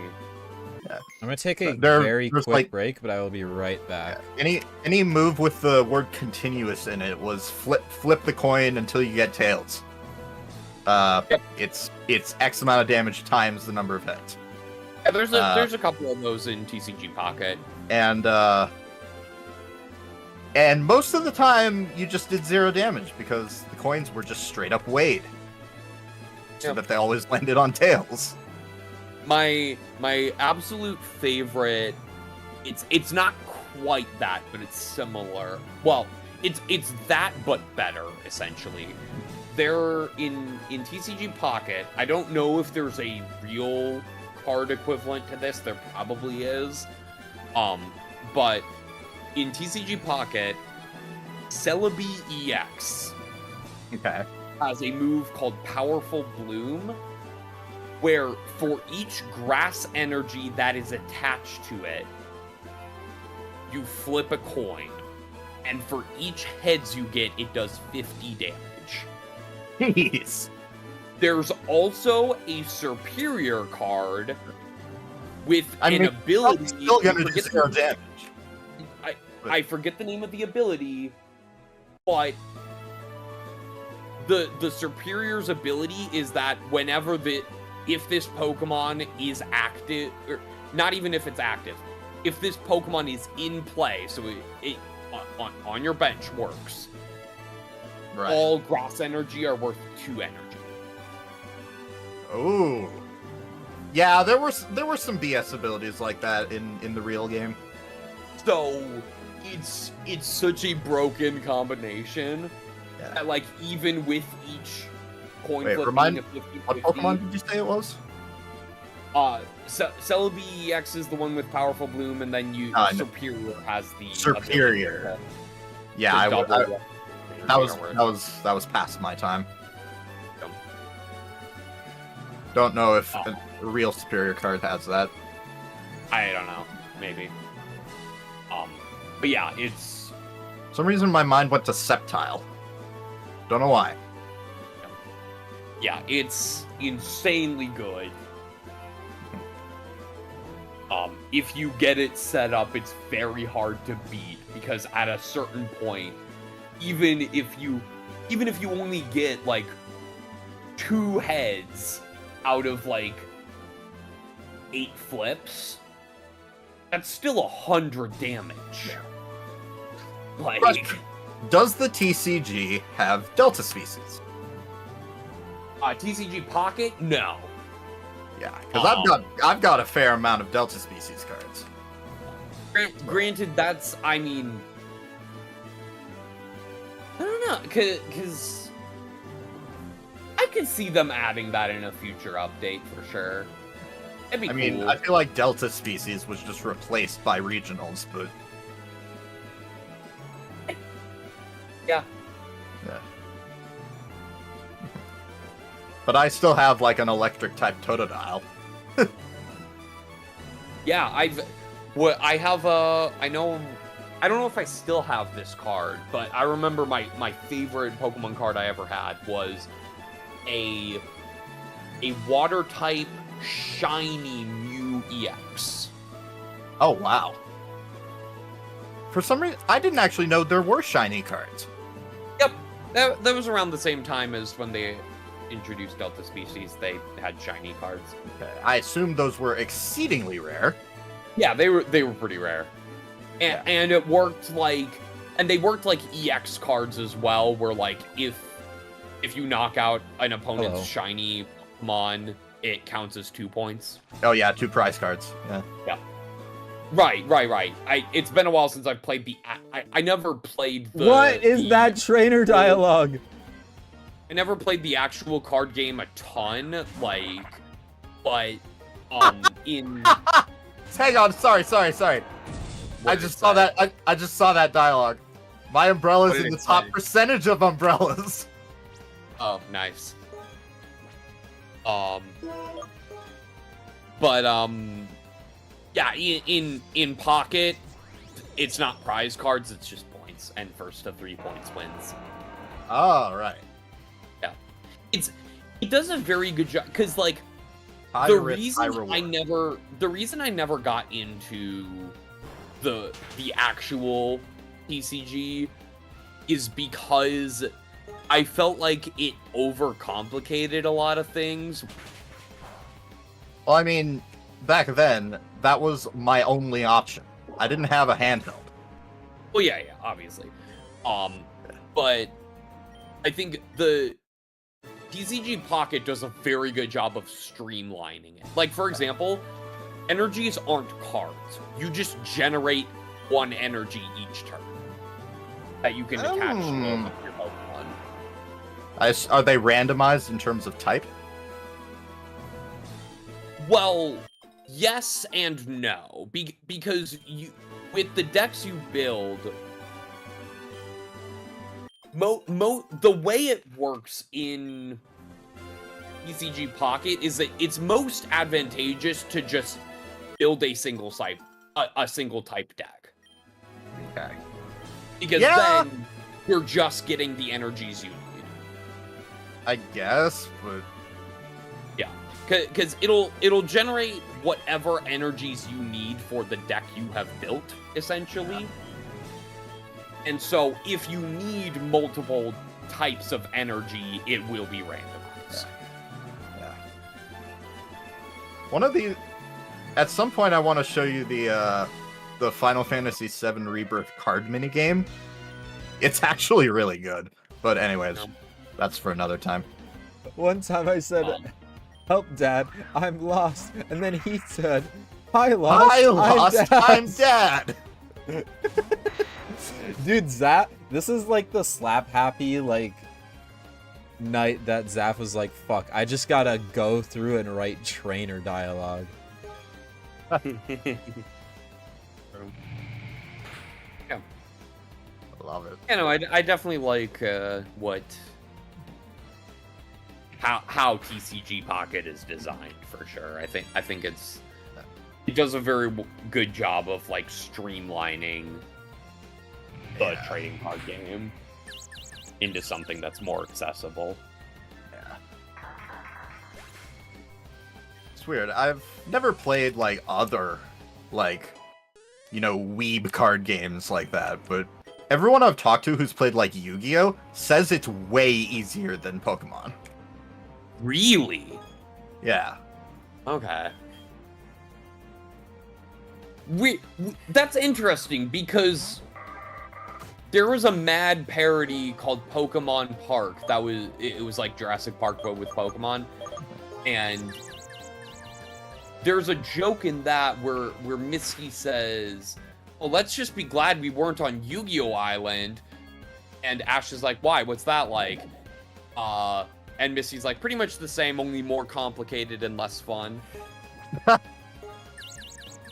Yeah. I'm gonna take a very quick break, but I will be right back. Any move with the word continuous in it was flip the coin until you get tails. It's X amount of damage times the number of hits. Yeah, there's a couple of those in TCG Pocket. And most of the time, you just did 0 damage because the coins were just straight up weighed. So that they always landed on tails. My absolute favorite, it's not quite that, but it's similar. Well, it's that but better, essentially. They're in TCG Pocket. I don't know if there's a real card equivalent to this. There probably is. But in TCG Pocket, Celebi EX has a move called Powerful Bloom, where for each grass energy that is attached to it, you flip a coin, and for each heads you get, it does 50 damage. Jeez. There's also a superior card with an ability. Still gonna do 0 damage. I forget the name of the ability, but the superior's ability is that if this Pokemon is active, or not even if it's active, if this Pokemon is in play, so it on your bench works, right. All grass energy are worth 2 energy. Oh, yeah, there were some BS abilities like that in the real game. So it's such a broken combination that, like, even with each coin flip being a 50/50, what Pokemon did you say it was? Celebi EX is the one with Powerful Bloom, and then Superior has the Superior. Yeah, that was past my time. Don't know if a real Superior card has that. I don't know. Maybe. But yeah, it's... For some reason my mind went to Sceptile. Don't know why. Yeah, it's insanely good. If you get it set up, it's very hard to beat, because at a certain point, even if you only get like 2 heads out of like 8 flips, that's still 100 damage. Like, question. Does the TCG have Delta species? TCG Pocket? No. Yeah, because I've got a fair amount of Delta species cards. Granted, that's, I mean, I don't know, because I could see them adding that in a future update for sure. It'd be cool. I mean, I feel like Delta species was just replaced by regionals, but yeah. But I still have like an electric type Totodile. Yeah, I don't know if I still have this card, but I remember my favorite Pokemon card I ever had was a water type shiny Mew EX. Oh, wow. For some reason, I didn't actually know there were shiny cards. Yep, that was around the same time as when they introduced Delta Species. They had shiny cards. Okay. I assumed those were exceedingly rare. Yeah, they were pretty rare, and it worked like, and they worked like EX cards as well, where like if you knock out an opponent's shiny Pokemon, it counts as 2 points. Oh yeah, 2 prize cards. Yeah. Yeah. Right. It's been a while since I've played I never played the... What is that trainer dialogue? I never played the actual card game a ton, like, but, in... Hang on, sorry. I just saw that. I just saw that dialogue. My umbrella's in the top percentage of umbrellas. Oh, nice. Yeah, in Pocket, it's not prize cards, it's just points, and first to 3 points wins. Oh, right. Yeah. It does a very good job, because, like, high the risk, reason I never got into the actual TCG is because I felt like it overcomplicated a lot of things. Well, I mean, back then, that was my only option. I didn't have a handheld. Well, yeah, obviously. But I think the TCG Pocket does a very good job of streamlining it. Like, for example, energies aren't cards. You just generate 1 energy each turn that you can attach to your Pokemon. Are they randomized in terms of type? Well, yes and no. Because with the decks you build, the way it works in TCG Pocket is that it's most advantageous to just build a single type deck. Okay. Because then you're just getting the energies you need. I guess, but yeah, because it'll generate whatever energies you need for the deck you have built, essentially. And so, if you need multiple types of energy, it will be randomized. Yeah. One of the... At some point, I want to show you the Final Fantasy VII Rebirth card minigame. It's actually really good. But anyways, that's for another time. One time I said, "Help, Dad, I'm lost," and then he said, "I lost, I'm Dad." Dude, this is like the slap happy like night that Zaph was like, "Fuck, I just gotta go through and write trainer dialogue." Yeah. Love it. You know, I definitely like how TCG Pocket is designed, for sure. I think it does a very good job of like streamlining the trading card game into something that's more accessible. Yeah. It's weird. I've never played like other like, you know, weeb card games like that, but everyone I've talked to who's played like Yu-Gi-Oh says it's way easier than Pokemon. Really? Yeah. Okay. That's interesting because there was a mad parody called Pokemon Park it was like Jurassic Park but with Pokemon, and there's a joke in that where Misty says, "Well, let's just be glad we weren't on Yu-Gi-Oh Island," and Ash is like, "Why? What's that like?" And Misty's like, "Pretty much the same, only more complicated and less fun."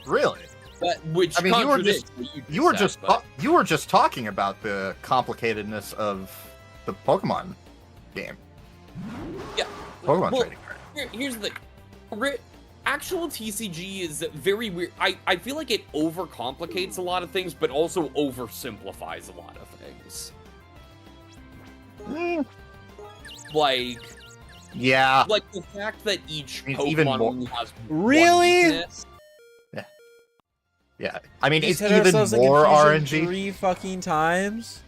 Really? But, which I mean, you were just talking about the complicatedness of the Pokemon game. Yeah. Pokemon trading card. Here's the thing. Actual TCG is very weird. I feel like it overcomplicates a lot of things, but also oversimplifies a lot of things. Like, yeah, like the fact that each Pokemon even more... only has Really? one weakness. Yeah, I mean, We it's hit even ourselves in more confusion RNG. 3 fucking times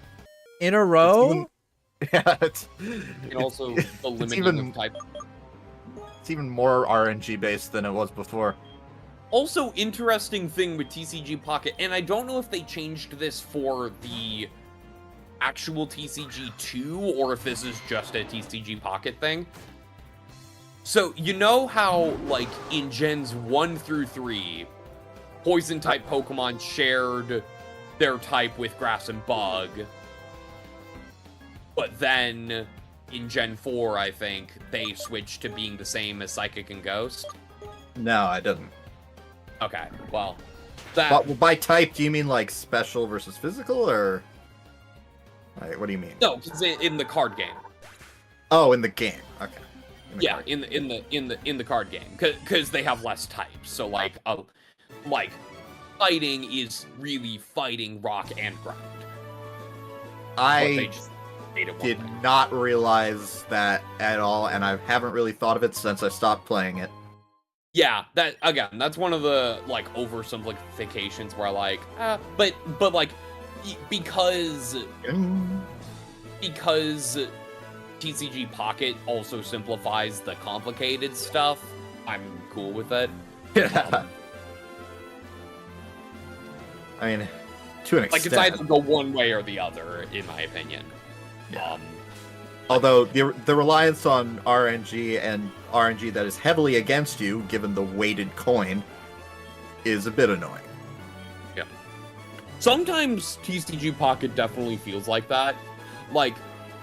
in a row. Yeah, it's, And also the limiting even of type. it's even more RNG based than it was before. Also, interesting thing with TCG Pocket, and I don't know if they changed this for the actual TCG2 or if this is just a TCG Pocket thing. So, you know how, like, in Gens 1 through 3, Poison-type Pokemon shared their type with Grass and Bug, but then in Gen 4, I think, they switched to being the same as Psychic and Ghost? No, I didn't. Okay, well, that... But by type, do you mean like special versus physical, or like, what do you mean? No, because in the card game. Oh, in the game. Okay. Yeah, in the card game, because they have less types. So like fighting is really fighting rock and ground. I did not realize that at all, and I haven't really thought of it since I stopped playing it. Yeah, that's one of the like oversimplifications where like, but like because TCG Pocket also simplifies the complicated stuff, I'm cool with it. Yeah. I mean, to an extent. Like, it's either go one way or the other, in my opinion. Yeah. Although the reliance on RNG and RNG that is heavily against you, given the weighted coin, is a bit annoying. Yeah. Sometimes TCG Pocket definitely feels like that. Like,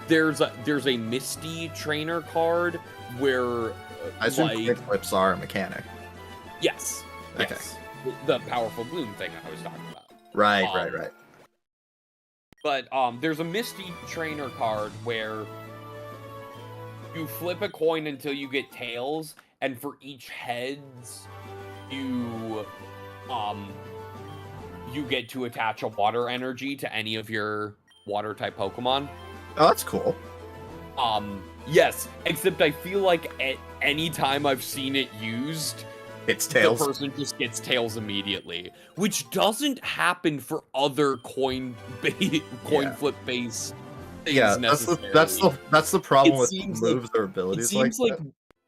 there's a Misty trainer card where I assume like, quick flips are a mechanic. Yes. Okay. Yes. The powerful bloom thing I was talking about. Right. But there's a Misty trainer card where you flip a coin until you get tails, and for each heads, you get to attach a water energy to any of your water type Pokemon. Oh, that's cool. Yes, except I feel like at any time I've seen it used, it's tails. The person just gets tails immediately, which doesn't happen for other coin flip based things. Yeah, necessarily. that's the problem It with seems moves or abilities. It seems like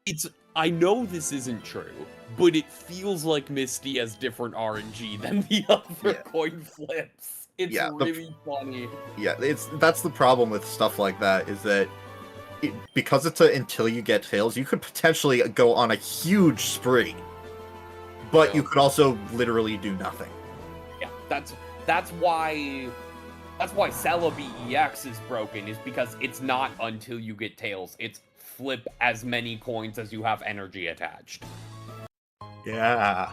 it's. I know this isn't true, but it feels like Misty has different RNG than the other coin flips. It's really funny. Yeah, that's the problem with stuff like that, is that because it's until you get tails, you could potentially go on a huge spree, but you could also literally do nothing. Yeah, that's why Celebi EX is broken, is because it's not until you get tails. It's flip as many coins as you have energy attached. Yeah.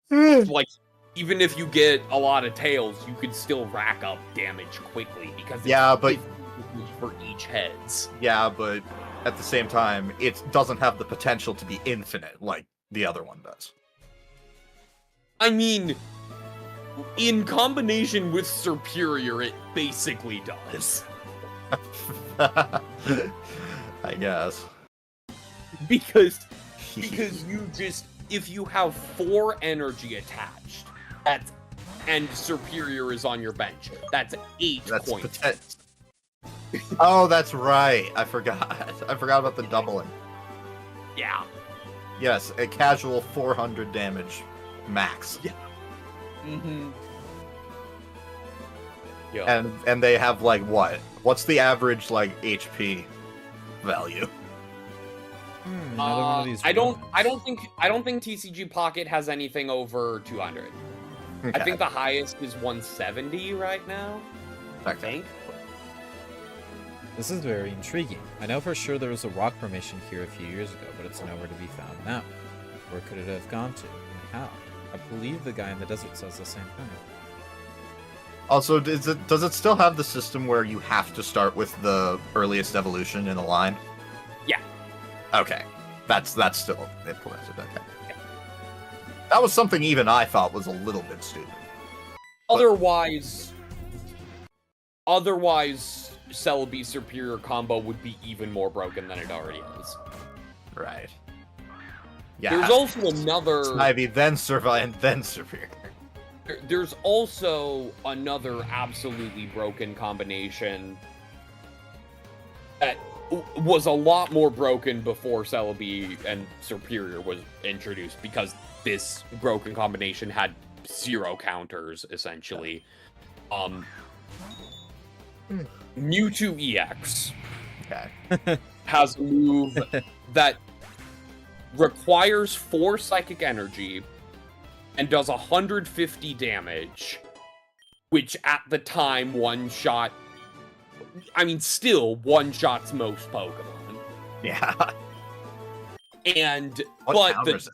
Like, even if you get a lot of tails, you could still rack up damage quickly because it's for each heads. Yeah, but at the same time, it doesn't have the potential to be infinite like the other one does. I mean, in combination with Superior, it basically does. I guess. Because you just, if you have 4 energy attached, and Superior is on your bench, that's 8 points. Oh, that's right. I forgot. I forgot about the doubling. Yeah. Yes, a casual 400 damage max. Yeah. Mm-hmm. Yeah. And they have like what? What's the average like HP value? I don't think TCG Pocket has anything over 200. Okay. I think the highest is 170 right now. I think. This is very intriguing. I know for sure there was a rock formation here a few years ago, but it's nowhere to be found now. Where could it have gone to, and how? I believe the guy in the desert says the same thing. Also, does it still have the system where you have to start with the earliest evolution in the line? Yeah. Okay. That's still implemented, okay. Yeah. That was something even I thought was a little bit stupid. Otherwise, Celebi Superior combo would be even more broken than it already is. Right. Yeah. There's also another. Ivy, then Servile, and then Superior. There's also another absolutely broken combination that was a lot more broken before Celebi and Superior was introduced, because this broken combination had 0 counters, essentially. Mewtwo EX Okay. has a move that requires 4 Psychic Energy and does 150 damage, which at the time one-shot... I mean, still one-shots most Pokemon. Yeah. And, What but counters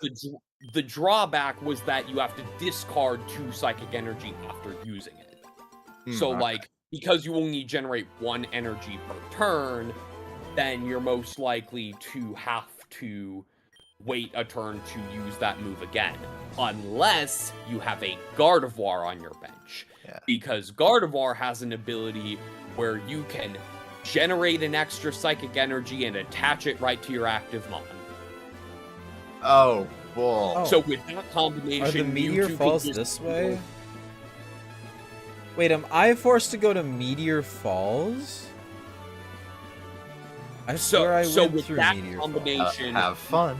the drawback was that you have to discard 2 Psychic Energy after using it. So, okay. like, because you only generate 1 energy per turn, then you're most likely to have to wait a turn to use that move again. Unless you have a Gardevoir on your bench. Yeah. Because Gardevoir has an ability where you can generate an extra Psychic Energy and attach it right to your active Mon. Oh, bull. Oh. So with that combination, Are the meteor Mewtwo can falls just this way? Wait, am I forced to go to Meteor Falls? I swear I So went with through that Meteor combination, Have fun.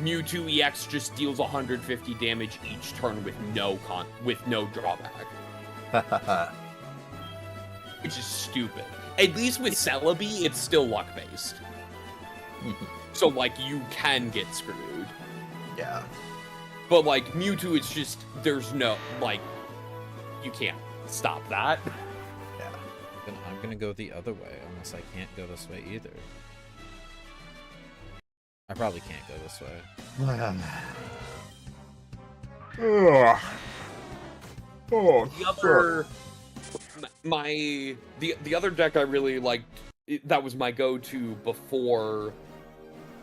Mewtwo EX just deals 150 damage each turn with no drawback, which is stupid. At least with Celebi, it's still luck based. So like you can get screwed. Yeah. But like Mewtwo, it's just there's no like you can't stop that. Yeah. Then I'm gonna go the other way, unless I can't go this way either. I probably can't go this way. The other, the other deck I really liked, that was my go-to before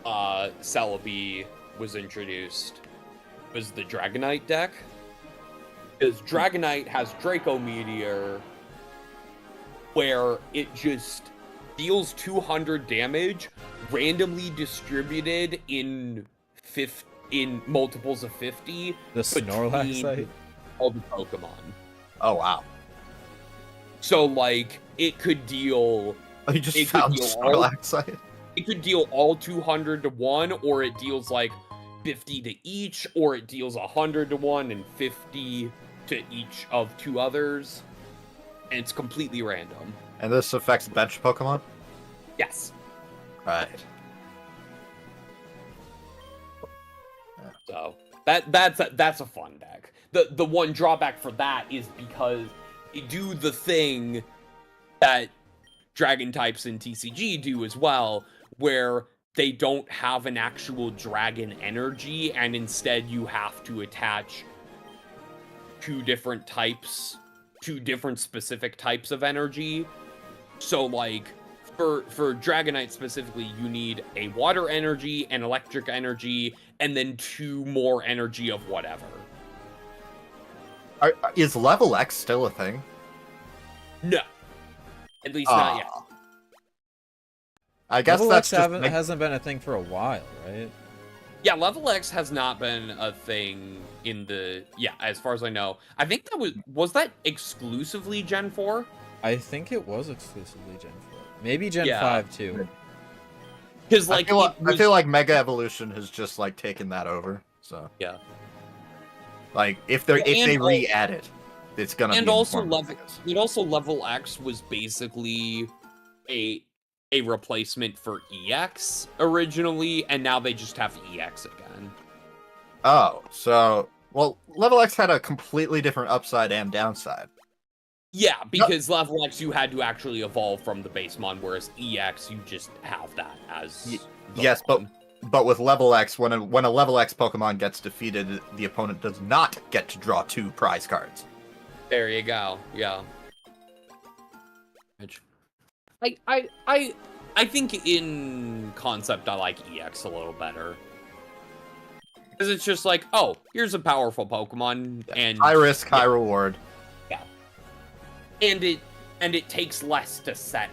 Celebi was introduced, was the Dragonite deck. Because Dragonite has Draco Meteor, where it just deals 200 damage, randomly distributed in multiples of 50. The Snorlax between site? all the Pokemon. Oh, wow. So, like, it could deal... Oh, you just It could found deal Snorlax site? It could deal all 200 to 1, or it deals, like, 50 to each, or it deals 100 to 1 and 50 to each of 2 others. And it's completely random. And this affects bench Pokemon? Yes. Right. So, that's a fun deck. The one drawback for that is because they do the thing that dragon types in TCG do as well, where they don't have an actual dragon energy, and instead you have to attach 2 different specific types of energy. So, like, for Dragonite specifically, you need a water energy, an electric energy, and then 2 more energy of whatever. Is level X still a thing? No. At least not yet. I guess Level that's X just... hasn't been a thing for a while, right? Yeah, Level X has not been a thing in the... Yeah, as far as I know. I think that was that exclusively Gen 4? I think it was exclusively Gen 4. Maybe Gen Yeah. 5 too. Because, like, I feel like Mega Evolution has just, like, taken that over, so... Yeah. Like, if they re-add it, it's gonna and be also informative, Level X was basically a replacement for EX originally, and now they just have EX again. Oh, so... Well, Level X had a completely different upside and downside. Yeah, because Level X you had to actually evolve from the base mon, whereas EX you just have that as Yes, mon. but with Level X, when a Level X Pokemon gets defeated, the opponent does not get to draw 2 prize cards. There you go. Yeah. Which I think in concept I like EX a little better. Because it's just like, oh, here's a powerful Pokemon, and High risk, high reward. yeah. And it takes less to set.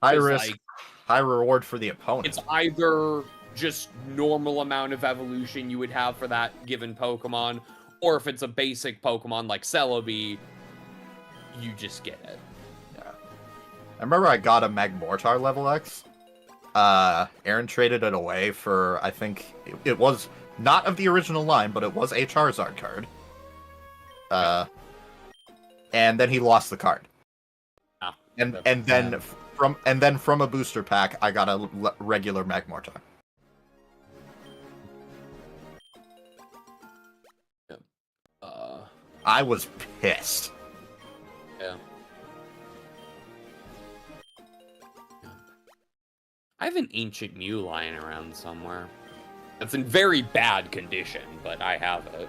High It's risk, like, high reward for the opponent. it's either just normal amount of evolution you would have for that given Pokemon, or if it's a basic Pokemon like Celebi, you just get it. Yeah. I remember I got a Magmortar level X. Aaron traded it away for, I think, it was not of the original line, but it was a Charizard card. And then he lost the card. Ah, and then from a booster pack, I got a regular Magmortar. I was pissed. Yeah. I have an Ancient Mew lying around somewhere. It's in very bad condition, but I have it.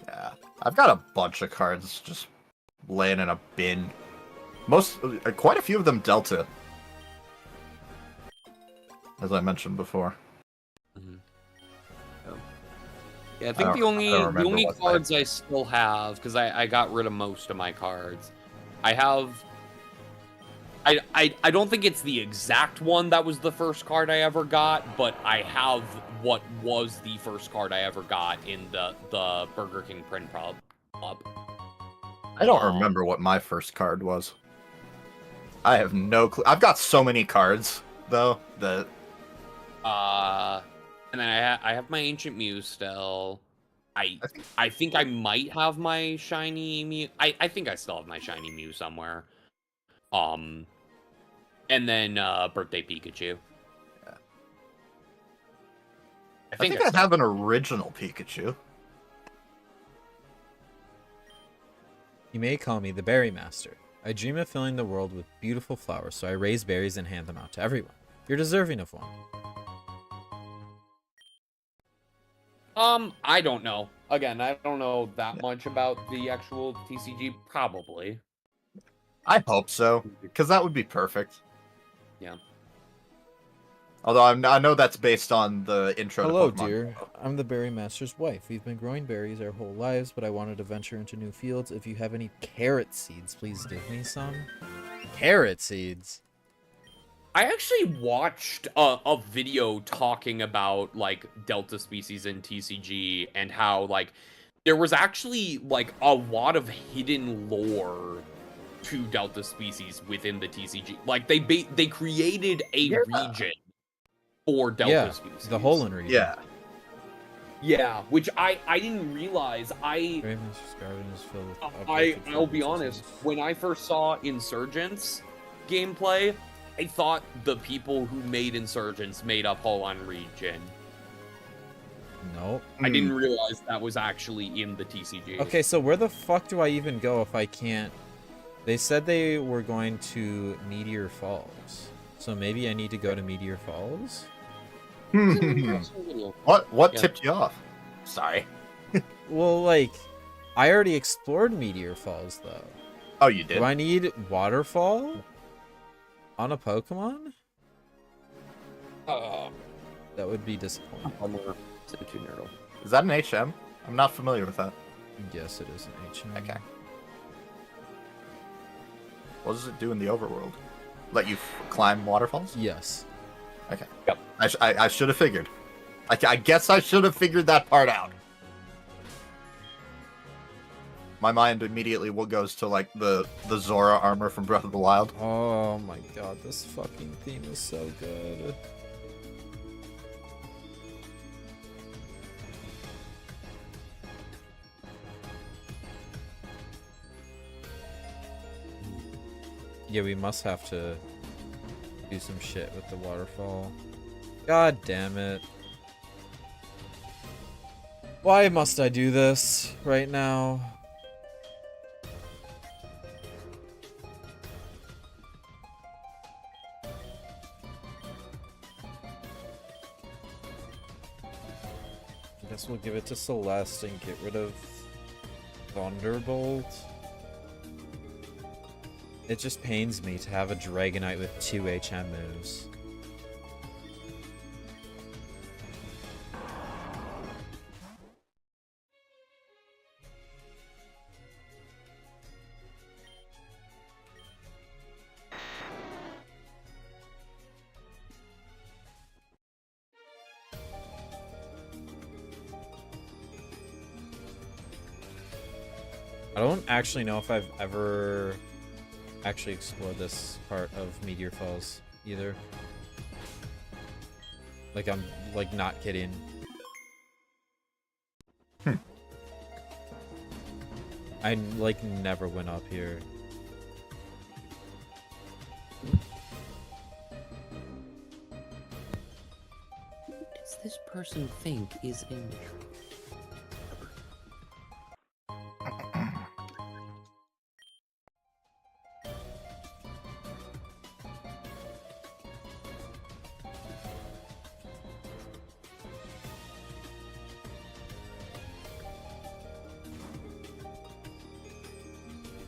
Yeah, I've got a bunch of cards just laying in a bin. Quite a few of them Delta, as I mentioned before. Mm-hmm. Yeah, I think the only cards I still have, because I got rid of most of my cards, I have. I don't think it's the exact one that was the first card I ever got, but I have what was the first card I ever got in the Burger King Print Club. I don't remember what my first card was. I have no clue. I've got so many cards, though, that... And then I have my Ancient Mew still. I think I might have my Shiny Mew. I think I still have my Shiny Mew somewhere. And then Birthday Pikachu. Yeah. I think I have an original Pikachu. You may call me the Berry Master. I dream of filling the world with beautiful flowers, so I raise berries and hand them out to everyone. You're deserving of one. I don't know. Again, I don't know that much about the actual TCG. Probably. I hope so, because that would be perfect. Yeah. Although I know that's based on the intro Hello, to Pokemon. dear. I'm the Berry Master's wife. We've been growing berries our whole lives, but I wanted to venture into new fields. If you have any carrot seeds, please give me some. Carrot seeds? I actually watched a video talking about, like, Delta species in TCG and how, like, there was actually, like, a lot of hidden lore to Delta species within the TCG. Like, they created a region for Delta species. The Hoenn region. Yeah. Yeah, which I didn't realize. Berry Master's garden is filled with I'll be honest, when I first saw Insurgents gameplay, I thought the people who made Insurgents made up Hoenn region. Nope. I didn't realize that was actually in the TCG. Okay, so where the fuck do I even go if I can't... They said they were going to Meteor Falls. So maybe I need to go to Meteor Falls? What tipped you off? Sorry. Well, like, I already explored Meteor Falls, though. Oh, you did? Do I need Waterfall on a Pokemon? That would be disappointing. Is that an HM? I'm not familiar with that. Yes, it is an HM. Okay. What does it do in the overworld? Let you climb waterfalls? Yes. Okay. Yep. I should have figured. I guess I should have figured that part out. My mind immediately goes to, like, the Zora armor from Breath of the Wild. Oh my god, this fucking theme is so good. Yeah, we must have to do some shit with the waterfall. God damn it. Why must I do this right now? I guess we'll give it to Celeste and get rid of Thunderbolt. It just pains me to have a Dragonite with 2 HM moves. I don't actually know if I've ever actually explored this part of Meteor Falls either. Like, I'm like not kidding. I like never went up here. Does this person think is in there?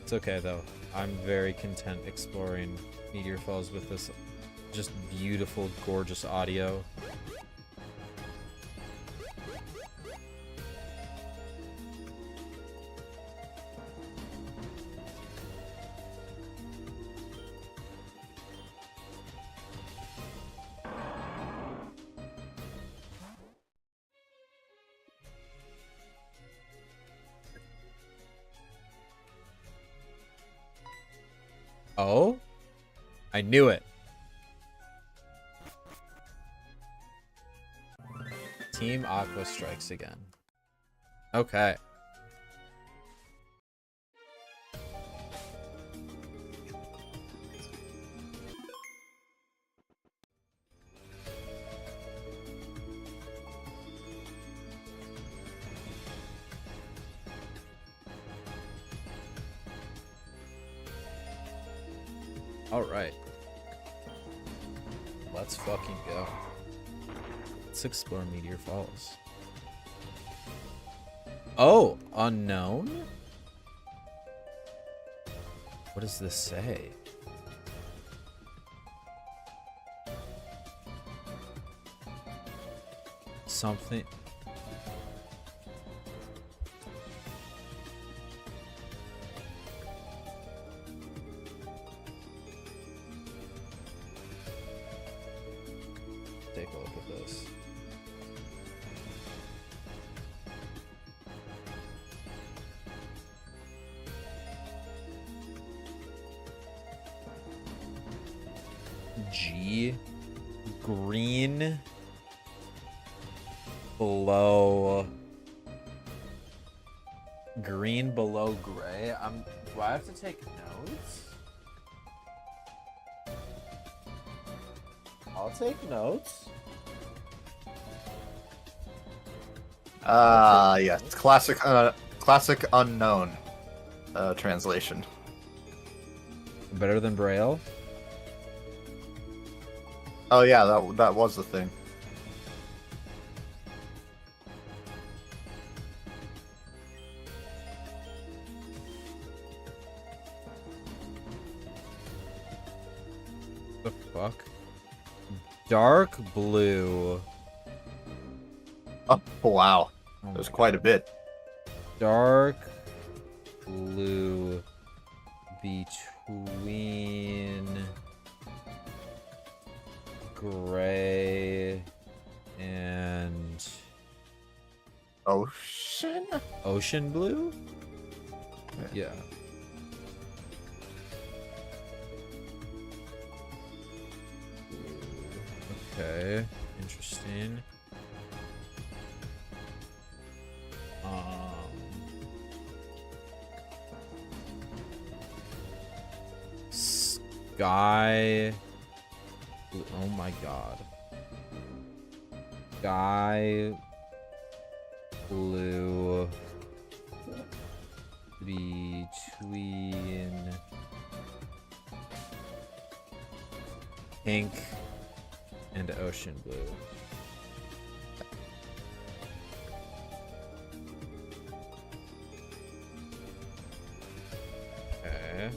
It's okay though. I'm very content exploring Meteor Falls with this just beautiful, gorgeous audio. Oh? I knew it. Team Aqua strikes again. Okay. All right. Let's fucking go. Let's explore Meteor Falls. Oh, unknown? What does this say? Something. Take a look at this. G. Green. Below. Green below gray. Do I have to take notes? I'll take notes. Yes, classic unknown translation. Better than Braille? Oh yeah, that was the thing. The fuck? Dark blue. Oh wow, Oh there's my quite a bit. Dark blue between gray and ocean blue? Yeah. Okay, interesting. Sky. Oh my god. Sky blue between pink and ocean blue. Okay.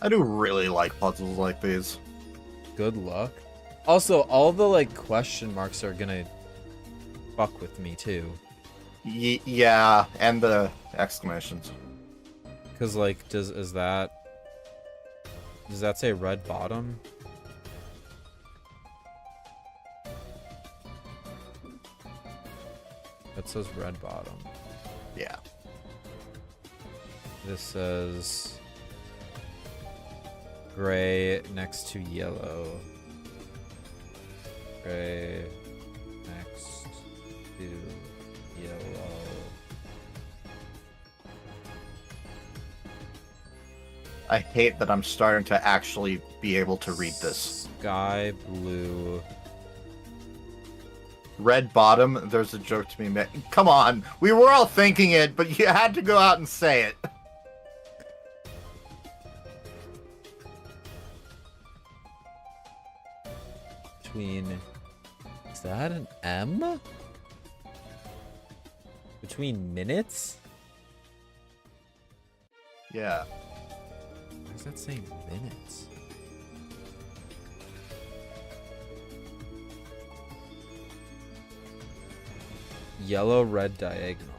I do really like puzzles like these. Good luck. Also, all the like question marks are gonna fuck with me too. Yeah, and the exclamations. Cause like, does that say red bottom? It says red bottom. Yeah. This says gray next to yellow. Gray next to yellow. I hate that I'm starting to actually be able to read this. Sky blue. Red bottom, there's a joke to be made. Come on, we were all thinking it, but you had to go out and say it. Between... Is that an M? Between minutes? Yeah. Why does that say minutes? Yellow, red, diagonal.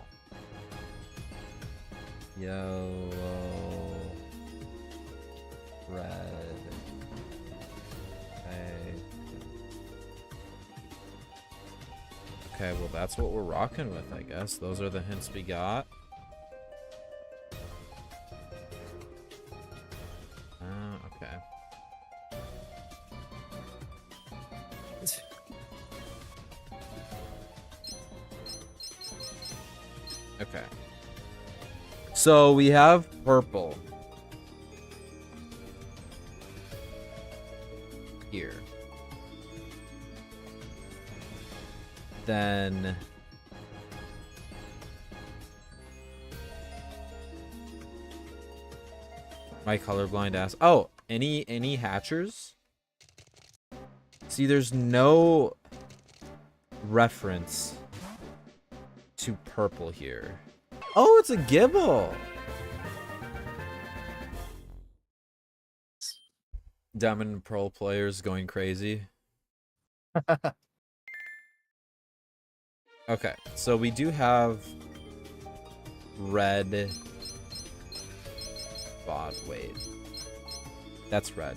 Yellow, red, okay, well that's what we're rocking with, I guess. Those are the hints we got. Okay. Okay. So we have purple here. Then my colorblind ass. Oh, any hatchers? See, there's no reference to purple here. Oh, it's a Gibble. Diamond and Pearl players going crazy. Okay, so we do have red. Wait. That's red.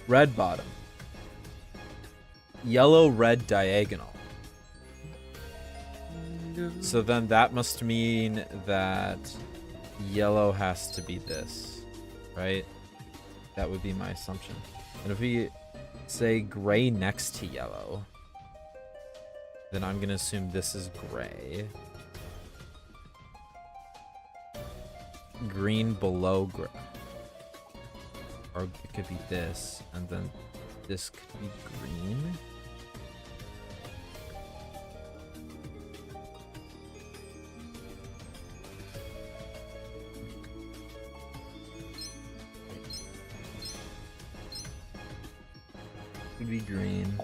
Red bottom. Yellow, red diagonal. So then that must mean that yellow has to be this, right? That would be my assumption. And if we say gray next to yellow, then I'm gonna assume this is gray. Green below gray. Or it could be this, and then this could be green. Could be green.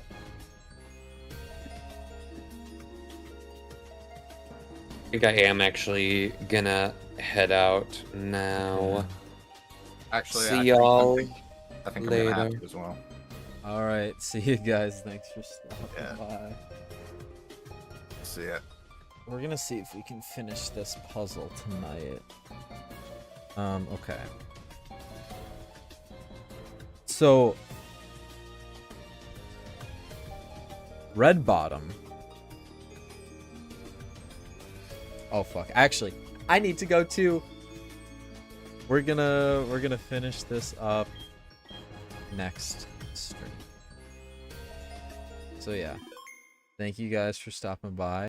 I think I am actually gonna head out now. Actually, See y'all I think I'm gonna have later. to as well. All right, see you guys. Thanks for stopping Yeah. by. See ya. We're gonna see if we can finish this puzzle tonight. Okay. So, red bottom. Oh fuck! Actually, I need to go too. We're gonna finish this up next stream. So yeah, thank you guys for stopping by.